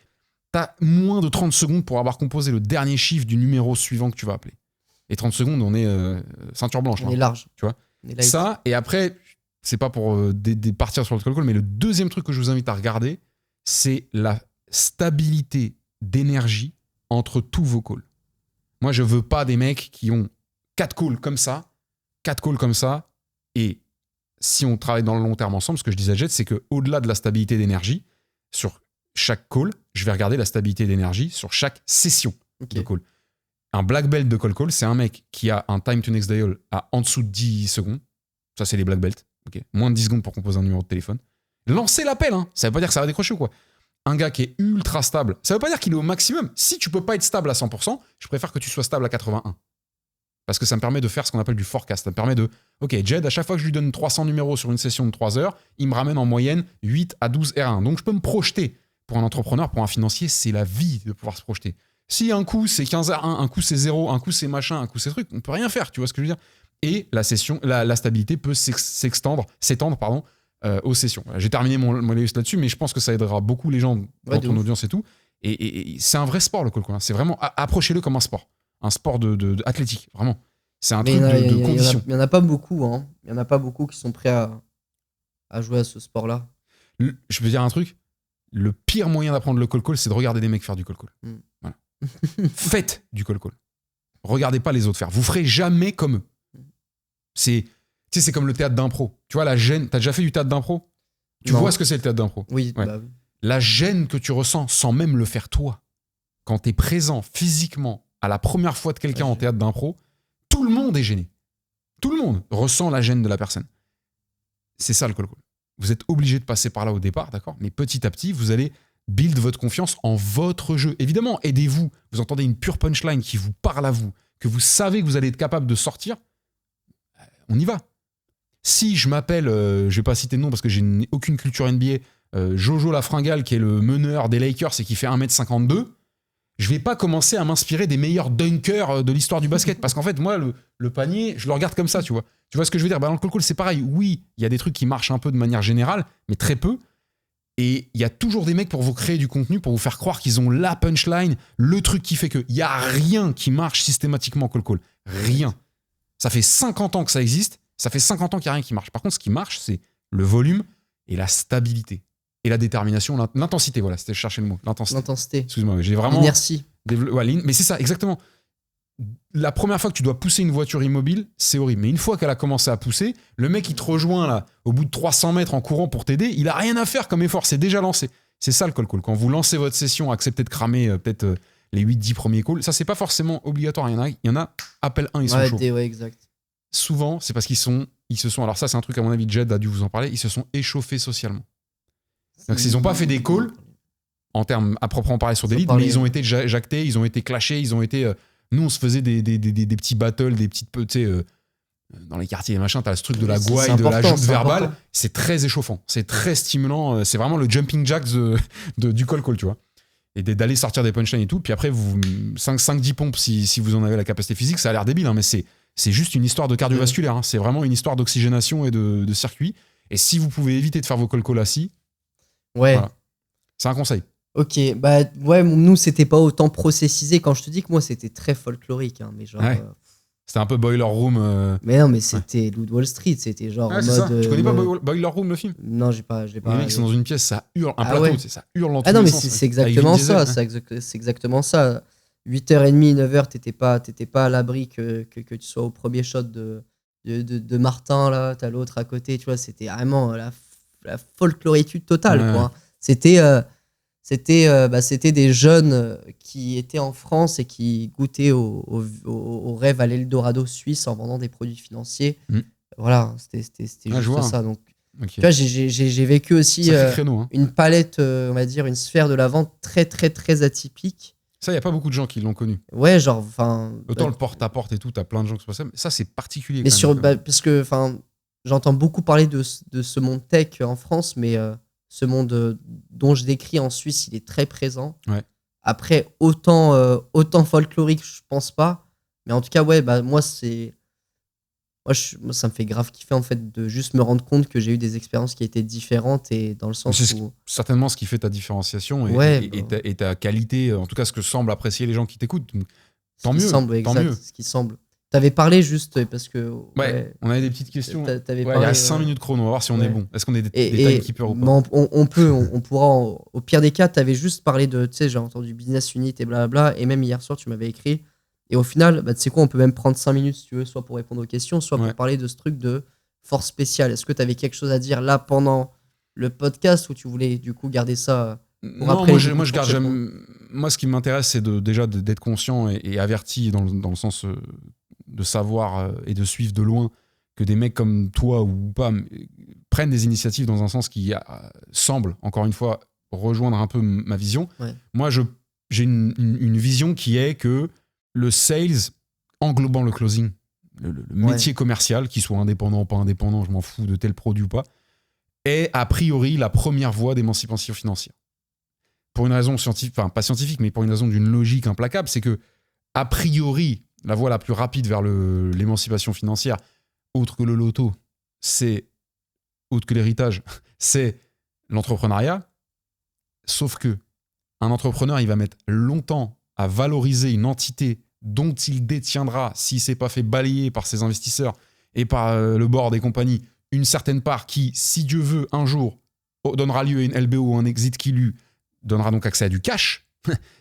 t'as moins de 30 secondes pour avoir composé le dernier chiffre du numéro suivant que tu vas appeler. Et 30 secondes, on est ceinture blanche. On est large. Tu vois, ça, et après, c'est pas pour partir sur le call, mais le deuxième truc que je vous invite à regarder, c'est la stabilité d'énergie entre tous vos calls. Moi, je veux pas des mecs qui ont 4 calls comme ça, et si on travaille dans le long terme ensemble, ce que je disais à Jet, c'est qu'au-delà de la stabilité d'énergie, sur chaque call, je vais regarder la stabilité d'énergie sur chaque session de call. Un black belt de call, c'est un mec qui a un time to next dial à en dessous de 10 secondes. Ça, c'est les black belts. Moins de 10 secondes pour composer un numéro de téléphone. Lancez l'appel, hein. Ça veut pas dire que ça va décrocher ou quoi. Un gars qui est ultra stable, ça veut pas dire qu'il est au maximum. Si tu peux pas être stable à 100%, je préfère que tu sois stable à 81. Parce que ça me permet de faire ce qu'on appelle du forecast. Ça me permet de, Jed, à chaque fois que je lui donne 300 numéros sur une session de 3 heures, il me ramène en moyenne 8 à 12 R1. Donc je peux me projeter. Pour un entrepreneur, pour un financier, c'est la vie de pouvoir se projeter. Si un coup c'est 15 R1, un coup c'est 0, un coup c'est machin, un coup c'est truc, on peut rien faire, tu vois ce que je veux dire. Et la stabilité peut s'étendre aux sessions. J'ai terminé mon laïus là-dessus, mais je pense que ça aidera beaucoup les gens dans ton audience et tout. Et c'est un vrai sport, le call. C'est vraiment, approchez-le comme un sport. Un sport de athlétique, vraiment. C'est un truc de condition. Il n'y en a pas beaucoup, hein. Il n'y en a pas beaucoup qui sont prêts à jouer à ce sport-là. Je peux dire un truc. Le pire moyen d'apprendre le call, c'est de regarder des mecs faire du call. Voilà. Faites du call. Regardez pas les autres faire. Vous ferez jamais comme eux. C'est comme le théâtre d'impro. Tu vois, la gêne. T'as déjà fait du théâtre d'impro ? Tu vois ce que c'est le théâtre d'impro ? Oui, ouais. Oui. La gêne que tu ressens sans même le faire toi, quand t'es présent physiquement à la première fois de quelqu'un en théâtre d'impro, tout le monde est gêné. Tout le monde ressent la gêne de la personne. C'est ça le call. Vous êtes obligé de passer par là au départ, d'accord ? Mais petit à petit, vous allez build votre confiance en votre jeu. Évidemment, aidez-vous. Vous entendez une pure punchline qui vous parle à vous, que vous savez que vous allez être capable de sortir, on y va. Si je m'appelle, je vais pas citer de nom parce que j'ai aucune culture NBA, Jojo Lafringale, qui est le meneur des Lakers et qui fait 1m52, je vais pas commencer à m'inspirer des meilleurs dunkers de l'histoire du basket. Parce qu'en fait, moi, le panier, je le regarde comme ça, tu vois. Tu vois ce que je veux dire ? Dans le call, c'est pareil. Oui, il y a des trucs qui marchent un peu de manière générale, mais très peu. Et il y a toujours des mecs pour vous créer du contenu, pour vous faire croire qu'ils ont la punchline, le truc qui fait que il y a rien qui marche systématiquement en call. Rien. Ça fait 50 ans que ça existe. Ça fait 50 ans qu'il n'y a rien qui marche. Par contre, ce qui marche, c'est le volume et la stabilité. Et la détermination, l'intensité, voilà, c'était chercher le mot. L'intensité. Excuse-moi, j'ai vraiment... L'inertie. Mais c'est ça, exactement. La première fois que tu dois pousser une voiture immobile, c'est horrible. Mais une fois qu'elle a commencé à pousser, le mec, il te rejoint là, au bout de 300 mètres en courant pour t'aider, il a rien à faire comme effort, c'est déjà lancé. C'est ça le call. Quand vous lancez votre session, acceptez de cramer peut-être les 8-10 premiers calls. Ça, c'est pas forcément obligatoire. Il y en a appel 1, ils sont chauds. Ouais, exact. Souvent, c'est parce qu'ils se sont... Alors ça, c'est un truc, à mon avis, Jed a dû vous en parler. Ils se sont échauffés socialement. Donc, s'ils n'ont pas fait des calls, en termes à proprement parler sur des leads, mais ils ont été jactés, ils ont été clashés, ils ont été... Nous, on se faisait des petits battles, des petites... Tu sais, dans les quartiers et machin, t'as ce truc de la gouaille, de la joute verbale. Important. C'est très échauffant, c'est très stimulant. C'est vraiment le jumping jack du call, tu vois. Et d'aller sortir des punchlines et tout. Puis après, 5-10 pompes, si vous en avez la capacité physique, ça a l'air débile, hein, mais c'est juste une histoire de cardiovasculaire. Hein. C'est vraiment une histoire d'oxygénation et de circuit. Et si vous pouvez éviter de faire vos call assis, voilà. C'est un conseil. Ok, bah ouais, nous c'était pas autant processisé. Quand je te dis que moi c'était très folklorique, hein, mais genre. Ouais. C'était un peu Boiler Room. Mais non, mais c'était Loup de Wall Street, c'était genre. Ouais, en mode. Tu connais pas Boiler Room, le film ? Non, j'ai pas. Les mecs sont dans une pièce, ça hurle, un plateau, ça hurle en tous les sens. Ah non, mais c'est exactement ça. C'est exactement ça. 8h30, 9h, t'étais pas à l'abri que tu sois au premier shot de Martin, là, t'as l'autre à côté, tu vois, c'était vraiment la folkloritude totale, quoi. C'était des jeunes qui étaient en France et qui goûtaient au rêve à l'Eldorado suisse en vendant des produits financiers. Voilà, c'était juste ça. Donc, tu vois, j'ai vécu aussi une palette, on va dire, une sphère de la vente très, très, très atypique. Ça, il n'y a pas beaucoup de gens qui l'ont connu. Ouais, genre... Autant le porte-à-porte et tout, t'as plein de gens qui se passent ça, mais ça, c'est particulier. Mais parce que j'entends beaucoup parler de ce monde tech en France, mais ce monde dont je décris en Suisse, il est très présent. Ouais. Après, autant folklorique, je pense pas. Mais en tout cas, ouais, moi, moi, ça me fait grave kiffer en fait de juste me rendre compte que j'ai eu des expériences qui étaient différentes et dans le sens où certainement ce qui fait ta différenciation et ta qualité, en tout cas ce que semblent apprécier les gens qui t'écoutent. Tant mieux. Ce qui semble. T'avais parlé juste parce que on avait des petites questions. Il y a 5 minutes chrono, on va voir si on est bon. Est-ce qu'on est des timekeepers ou pas? On pourra au pire des cas, t'avais juste parlé de, tu sais, j'ai entendu business unit et blablabla, et même hier soir tu m'avais écrit. Et au final, tu sais quoi, on peut même prendre 5 minutes si tu veux, soit pour répondre aux questions, soit pour parler de ce truc de force spéciale. Est-ce que tu avais quelque chose à dire là pendant le podcast ou tu voulais du coup garder ça pour après? Moi, ce qui m'intéresse, c'est déjà d'être conscient et averti dans le sens de savoir et de suivre de loin que des mecs comme toi ou pas prennent des initiatives dans un sens qui semble, encore une fois, rejoindre un peu ma vision. Ouais. Moi, j'ai une vision qui est que le sales, englobant le closing, le métier commercial, qu'il soit indépendant ou pas indépendant, je m'en fous de tel produit ou pas, est a priori la première voie d'émancipation financière. Pour une raison scientifique, enfin pas scientifique, mais pour une raison d'une logique implacable, c'est que a priori, la voie la plus rapide vers l'émancipation financière, autre que le loto, autre que l'héritage, c'est l'entrepreneuriat. Sauf que un entrepreneur, il va mettre longtemps à valoriser une entité dont il détiendra, si c'est pas fait balayer par ses investisseurs et par le board des compagnies, une certaine part qui, si Dieu veut, un jour, donnera lieu à une LBO ou un exit qui lui donnera donc accès à du cash.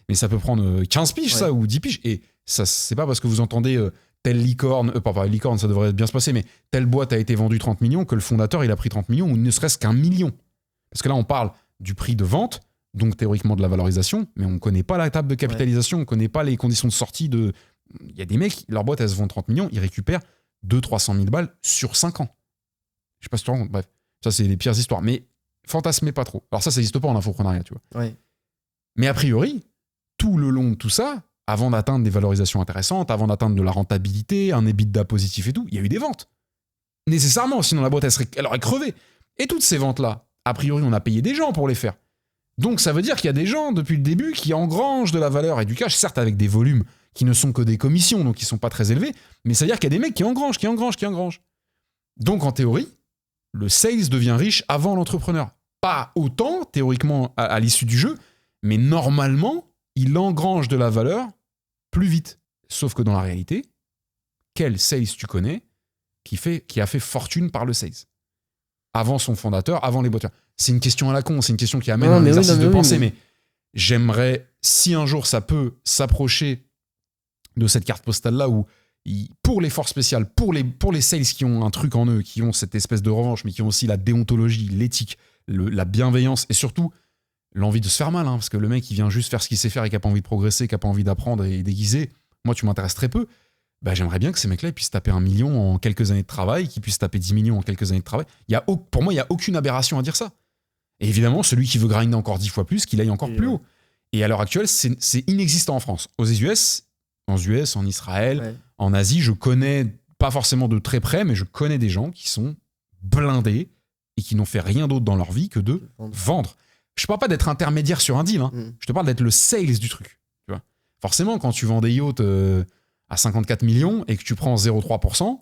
Mais ça peut prendre 15 piges, ça, ou 10 piges. Et ça, c'est pas parce que vous entendez telle licorne, pas licorne, ça devrait bien se passer, mais telle boîte a été vendue 30 millions que le fondateur, il a pris 30 millions ou ne serait-ce qu'1 million. Parce que là, on parle du prix de vente, donc théoriquement de la valorisation, mais on ne connaît pas la table de capitalisation, on ne connaît pas les conditions de sortie. Il y a des mecs, leur boîte, elle se vend 30 millions, ils récupèrent 200-300 000 balles sur 5 ans. Je sais pas si tu te rends compte, bref. Ça, c'est les pires histoires. Mais fantasmez pas trop. Alors ça n'existe pas en infoprenariat, tu vois. Ouais. Mais a priori, tout le long de tout ça, avant d'atteindre des valorisations intéressantes, avant d'atteindre de la rentabilité, un EBITDA positif et tout, il y a eu des ventes. Nécessairement, sinon la boîte, elle aurait crevé. Et toutes ces ventes-là, a priori, on a payé des gens pour les faire. Donc ça veut dire qu'il y a des gens, depuis le début, qui engrangent de la valeur et du cash, certes avec des volumes qui ne sont que des commissions, donc qui ne sont pas très élevés, mais ça veut dire qu'il y a des mecs qui engrangent. Donc en théorie, le sales devient riche avant l'entrepreneur. Pas autant, théoriquement, à l'issue du jeu, mais normalement, il engrange de la valeur plus vite. Sauf que dans la réalité, quel sales tu connais qui a fait fortune par le sales? Avant son fondateur, avant les boîtes. C'est une question à la con, c'est une question qui amène un exercice de pensée, mais j'aimerais, si un jour ça peut s'approcher de cette carte postale-là où, pour les forces spéciales, pour les sales qui ont un truc en eux, qui ont cette espèce de revanche, mais qui ont aussi la déontologie, l'éthique, la bienveillance et surtout l'envie de se faire mal, hein, parce que le mec, il vient juste faire ce qu'il sait faire et qui n'a pas envie de progresser, qui n'a pas envie d'apprendre et déguiser. Moi, tu m'intéresses très peu. Bah, j'aimerais bien que ces mecs-là puissent taper 1 million en quelques années de travail, qu'ils puissent taper 10 millions en quelques années de travail. Pour moi, il n'y a aucune aberration à dire ça. Et évidemment, celui qui veut grinder encore 10 fois plus, qu'il aille encore plus haut. Et à l'heure actuelle, c'est inexistant en France. Aux US, en Israël, en Asie, je connais, pas forcément de très près, mais je connais des gens qui sont blindés et qui n'ont fait rien d'autre dans leur vie que de vendre. Je ne parle pas d'être intermédiaire sur un deal, hein. Je te parle d'être le sales du truc. Tu vois. Forcément, quand tu vends des yachts à 54 millions et que tu prends 0,3%,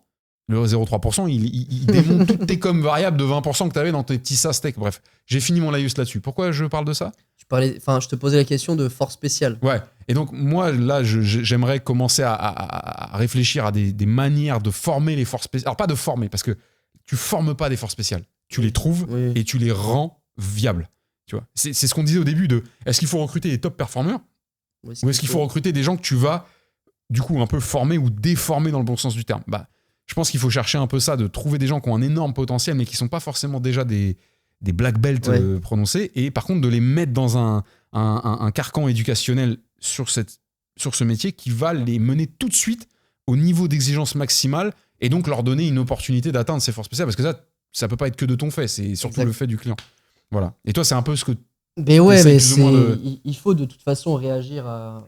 le 0,3%, il démonte toutes tes coms variables de 20% que tu avais dans tes petits SaaS tech. Bref, j'ai fini mon laïus là-dessus. Pourquoi je parle de ça ? Je te posais la question de force spéciale. Ouais. Et donc, moi, là, j'aimerais commencer à réfléchir à des manières de former les forces spéciales. Alors, pas de former, parce que tu formes pas des forces spéciales. Tu les trouves et tu les rends viables. Tu vois, c'est ce qu'on disait au début de est-ce qu'il faut recruter des top performers ou est-ce qu'il faut recruter des gens que tu vas du coup un peu former ou déformer dans le bon sens du terme. Bah, je pense qu'il faut chercher un peu ça, de trouver des gens qui ont un énorme potentiel mais qui sont pas forcément déjà des black belts prononcés, et par contre de les mettre dans un carcan éducationnel sur ce métier qui va les mener tout de suite au niveau d'exigence maximale et donc leur donner une opportunité d'atteindre ces forces spéciales, parce que ça peut pas être que de ton fait, c'est surtout le fait du client. Voilà. Et toi, c'est un peu ce que... Mais il faut de toute façon réagir à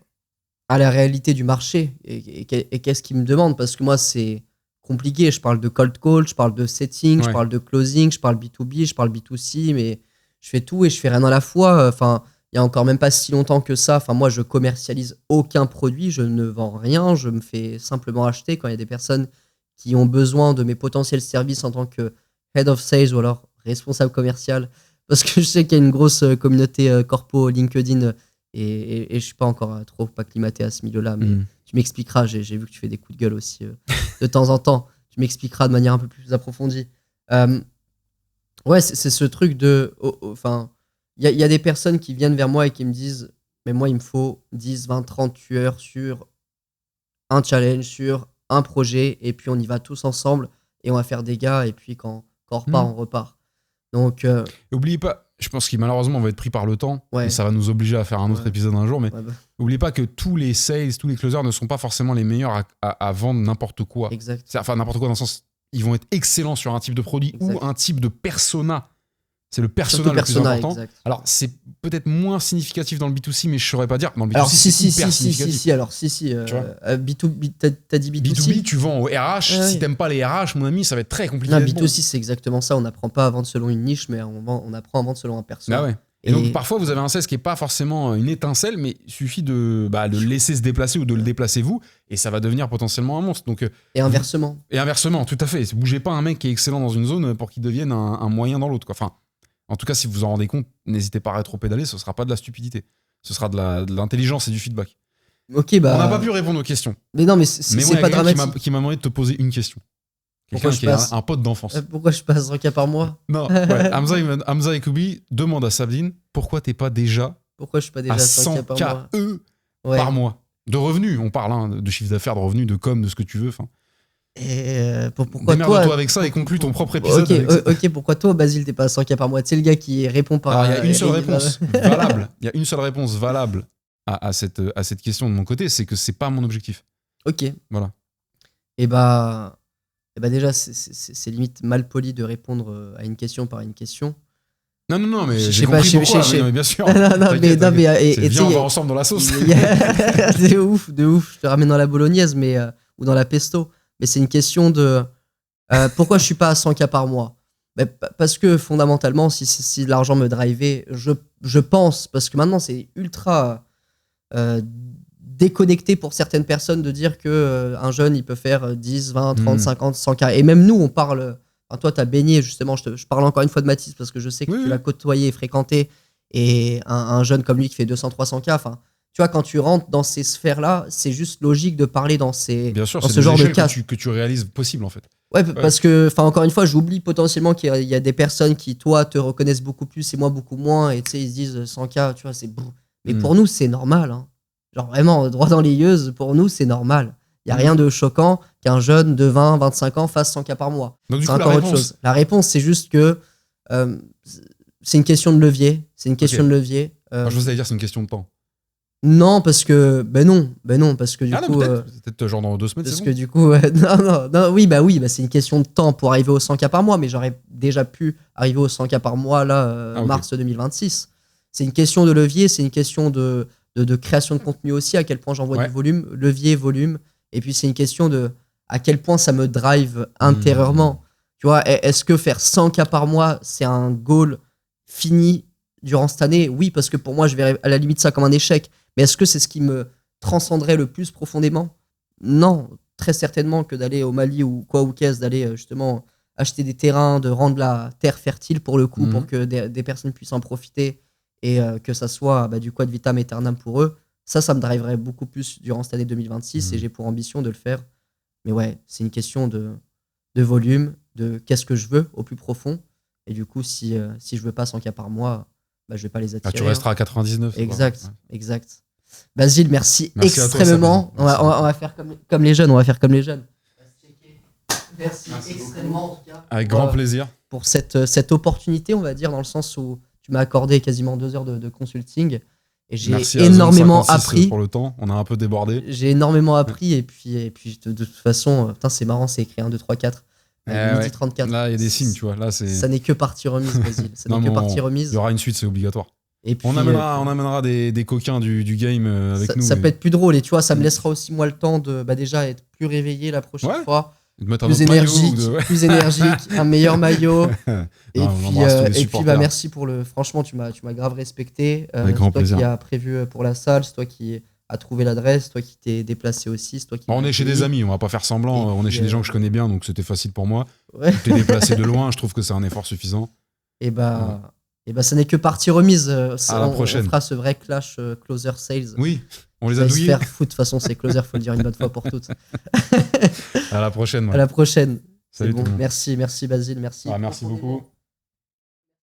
la réalité du marché. Et qu'est-ce qu'il me demande ? Parce que moi, c'est compliqué. Je parle de cold call, je parle de setting, je parle de closing, je parle B2B, je parle B2C, mais je fais tout et je fais rien à la fois. Enfin, il y a encore même pas si longtemps que ça. Enfin, moi, je commercialise aucun produit, je ne vends rien, je me fais simplement acheter quand il y a des personnes qui ont besoin de mes potentiels services en tant que head of sales ou alors responsable commercial, parce que je sais qu'il y a une grosse communauté corpo LinkedIn et je suis pas encore trop acclimaté à ce milieu-là, mais tu m'expliqueras, j'ai vu que tu fais des coups de gueule aussi de temps en temps, tu m'expliqueras de manière un peu plus approfondie. Ouais, c'est ce truc de... Enfin, il y a des personnes qui viennent vers moi et qui me disent mais moi, il me faut 10, 20, 30 tueurs sur un challenge, sur un projet, et puis on y va tous ensemble, et on va faire des gars, et puis quand on repart, on repart. Donc... Et oubliez pas, je pense qu'il malheureusement on va être pris par le temps, et ça va nous obliger à faire un autre épisode un jour, mais n'oubliez pas que tous les sales, tous les closers ne sont pas forcément les meilleurs à vendre n'importe quoi. Exact. Enfin, n'importe quoi dans le sens, ils vont être excellents sur un type de produit ou un type de persona. C'est le persona le plus important. Exact. Alors, c'est peut-être moins significatif dans le B2C, mais je ne saurais pas dire. Dans le B2C, alors, c'est hyper significatif. Alors, B2B, t'as dit B2C. B2B, tu vends au RH. Si t'aimes pas les RH, mon ami, ça va être très compliqué. Non, B2C, c'est exactement ça. On n'apprend pas à vendre selon une niche, mais on apprend à vendre selon un persona. Ah ouais. Et donc, parfois, vous avez un sales qui n'est pas forcément une étincelle, mais il suffit de le laisser se déplacer ou de le déplacer vous, et ça va devenir potentiellement un monstre. Donc, et inversement. Et inversement, tout à fait. Bougez pas un mec qui est excellent dans une zone pour qu'il devienne un moyen dans l'autre, quoi. Enfin, en tout cas, si vous vous en rendez compte, n'hésitez pas à rétro-pédaler, ce ne sera pas de la stupidité. Ce sera de l'intelligence et du feedback. Okay, bah... On n'a pas pu répondre aux questions. Mais non, mais c'est pas dramatique. Qui m'a demandé de te poser une question. Quelqu'un qui est un pote d'enfance. Pourquoi je passe 100K par mois? Non, ouais. Hamza Ekoubi demande à Sabine pourquoi t'es pas déjà pourquoi je suis pas déjà à 100K par mois par mois. De revenus, on parle de chiffre d'affaires, de revenus, de com, de ce que tu veux. Et pourquoi démerde-toi avec ça et conclue ton propre épisode. Ok, pourquoi toi, Basile, t'es pas à 100K par mois? Tu sais, le gars qui répond par... Alors, il y a une seule réponse valable. Il y a une seule réponse valable à cette question de mon côté, c'est que c'est pas mon objectif. Ok. Voilà. Et bah déjà, c'est limite mal poli de répondre à une question par une question. Non, mais j'ai compris pourquoi. Mais bien sûr. non, mais viens, on va ensemble dans la sauce. De ouf. Je te ramène dans la bolognaise, ou dans la pesto. Mais c'est une question de pourquoi je suis pas à 100K par mois? Parce que fondamentalement, si l'argent me drivait, je pense, parce que maintenant c'est ultra déconnecté pour certaines personnes de dire que un jeune il peut faire 10, 20, 30, 50, 100K. Et même nous, on parle. Enfin, toi, tu as baigné justement. Je parle encore une fois de Mathis parce que je sais que tu l'as côtoyé et fréquenté. Et un jeune comme lui qui fait 200, 300K, enfin. Tu vois, quand tu rentres dans ces sphères-là, c'est juste logique de parler dans ce genre de cas. Que tu réalises possible, en fait. Ouais, parce que, encore une fois, j'oublie potentiellement qu'il y a des personnes qui, toi, te reconnaissent beaucoup plus et moi beaucoup moins. Et tu sais, ils se disent 100K, tu vois, c'est bon. Mais pour nous, c'est normal. Hein. Genre vraiment, droit dans les yeux, pour nous, c'est normal. Il n'y a rien de choquant qu'un jeune de 20, 25 ans fasse 100K par mois. Donc, c'est encore autre chose. La réponse, c'est juste que c'est une question de levier. C'est une question de levier. Je vous allais dire c'est une question de temps. Non, parce que parce que du coup peut-être genre dans 2 semaines. Parce que du coup oui, c'est une question de temps pour arriver au 100K par mois, mais j'aurais déjà pu arriver au 100K par mois là mars 2026. C'est une question de levier, c'est une question de création de contenu aussi, à quel point j'envoie du volume, volume, et puis c'est une question de à quel point ça me drive intérieurement. Tu vois, est-ce que faire 100K par mois, c'est un goal fini durant cette année? Oui, parce que pour moi, je verrais à la limite ça comme un échec. Mais est-ce que c'est ce qui me transcenderait le plus profondément? Non, très certainement que d'aller au Mali ou quoi ou qu'est-ce, d'aller justement acheter des terrains, de rendre la terre fertile pour le coup, pour que des personnes puissent en profiter et que ça soit du quad vitam aeternam pour eux. Ça me driverait beaucoup plus durant cette année 2026 et j'ai pour ambition de le faire. Mais ouais, c'est une question de volume, de qu'est-ce que je veux au plus profond. Et du coup, si je veux pas 100K par mois, je vais pas les attirer. Tu resteras à 99. Exact. Basile, merci extrêmement. On va faire comme les jeunes. Merci extrêmement en tout cas. Avec grand plaisir. Pour cette opportunité, on va dire, dans le sens où tu m'as accordé quasiment 2 heures de consulting. Et j'ai énormément appris. Pour le temps, on a un peu débordé. J'ai énormément appris et puis de toute façon, c'est marrant, c'est écrit 1, 2, 3, 4. Midi 34. Là, il y a des signes, tu vois. Là, ça n'est que partie remise, Basile. Il y aura une suite, c'est obligatoire. Et puis, on amènera des coquins du game avec nous. Ça peut être plus drôle et tu vois, ça me laissera aussi moi le temps de déjà être plus réveillé la prochaine fois. Plus énergique, un meilleur maillot. Et puis merci pour franchement, tu m'as grave respecté. Avec grand plaisir. C'est toi qui as prévu pour la salle, c'est toi qui à trouver l'adresse, toi qui t'es déplacé aussi. Toi qui on est chez des amis, on va pas faire semblant. On est chez des gens que je connais bien, donc c'était facile pour moi. Ouais. Tu t'es déplacé de loin, je trouve que c'est un effort suffisant. Et ça n'est que partie remise. À la prochaine. On fera ce vrai clash closer sales. Oui, on les a va se douillés. faire foutre. De toute façon, c'est closer, faut le dire une bonne fois pour toutes. À la prochaine. À la prochaine. Salut C'est bon. tout le monde. Merci Basile, merci. Merci beaucoup.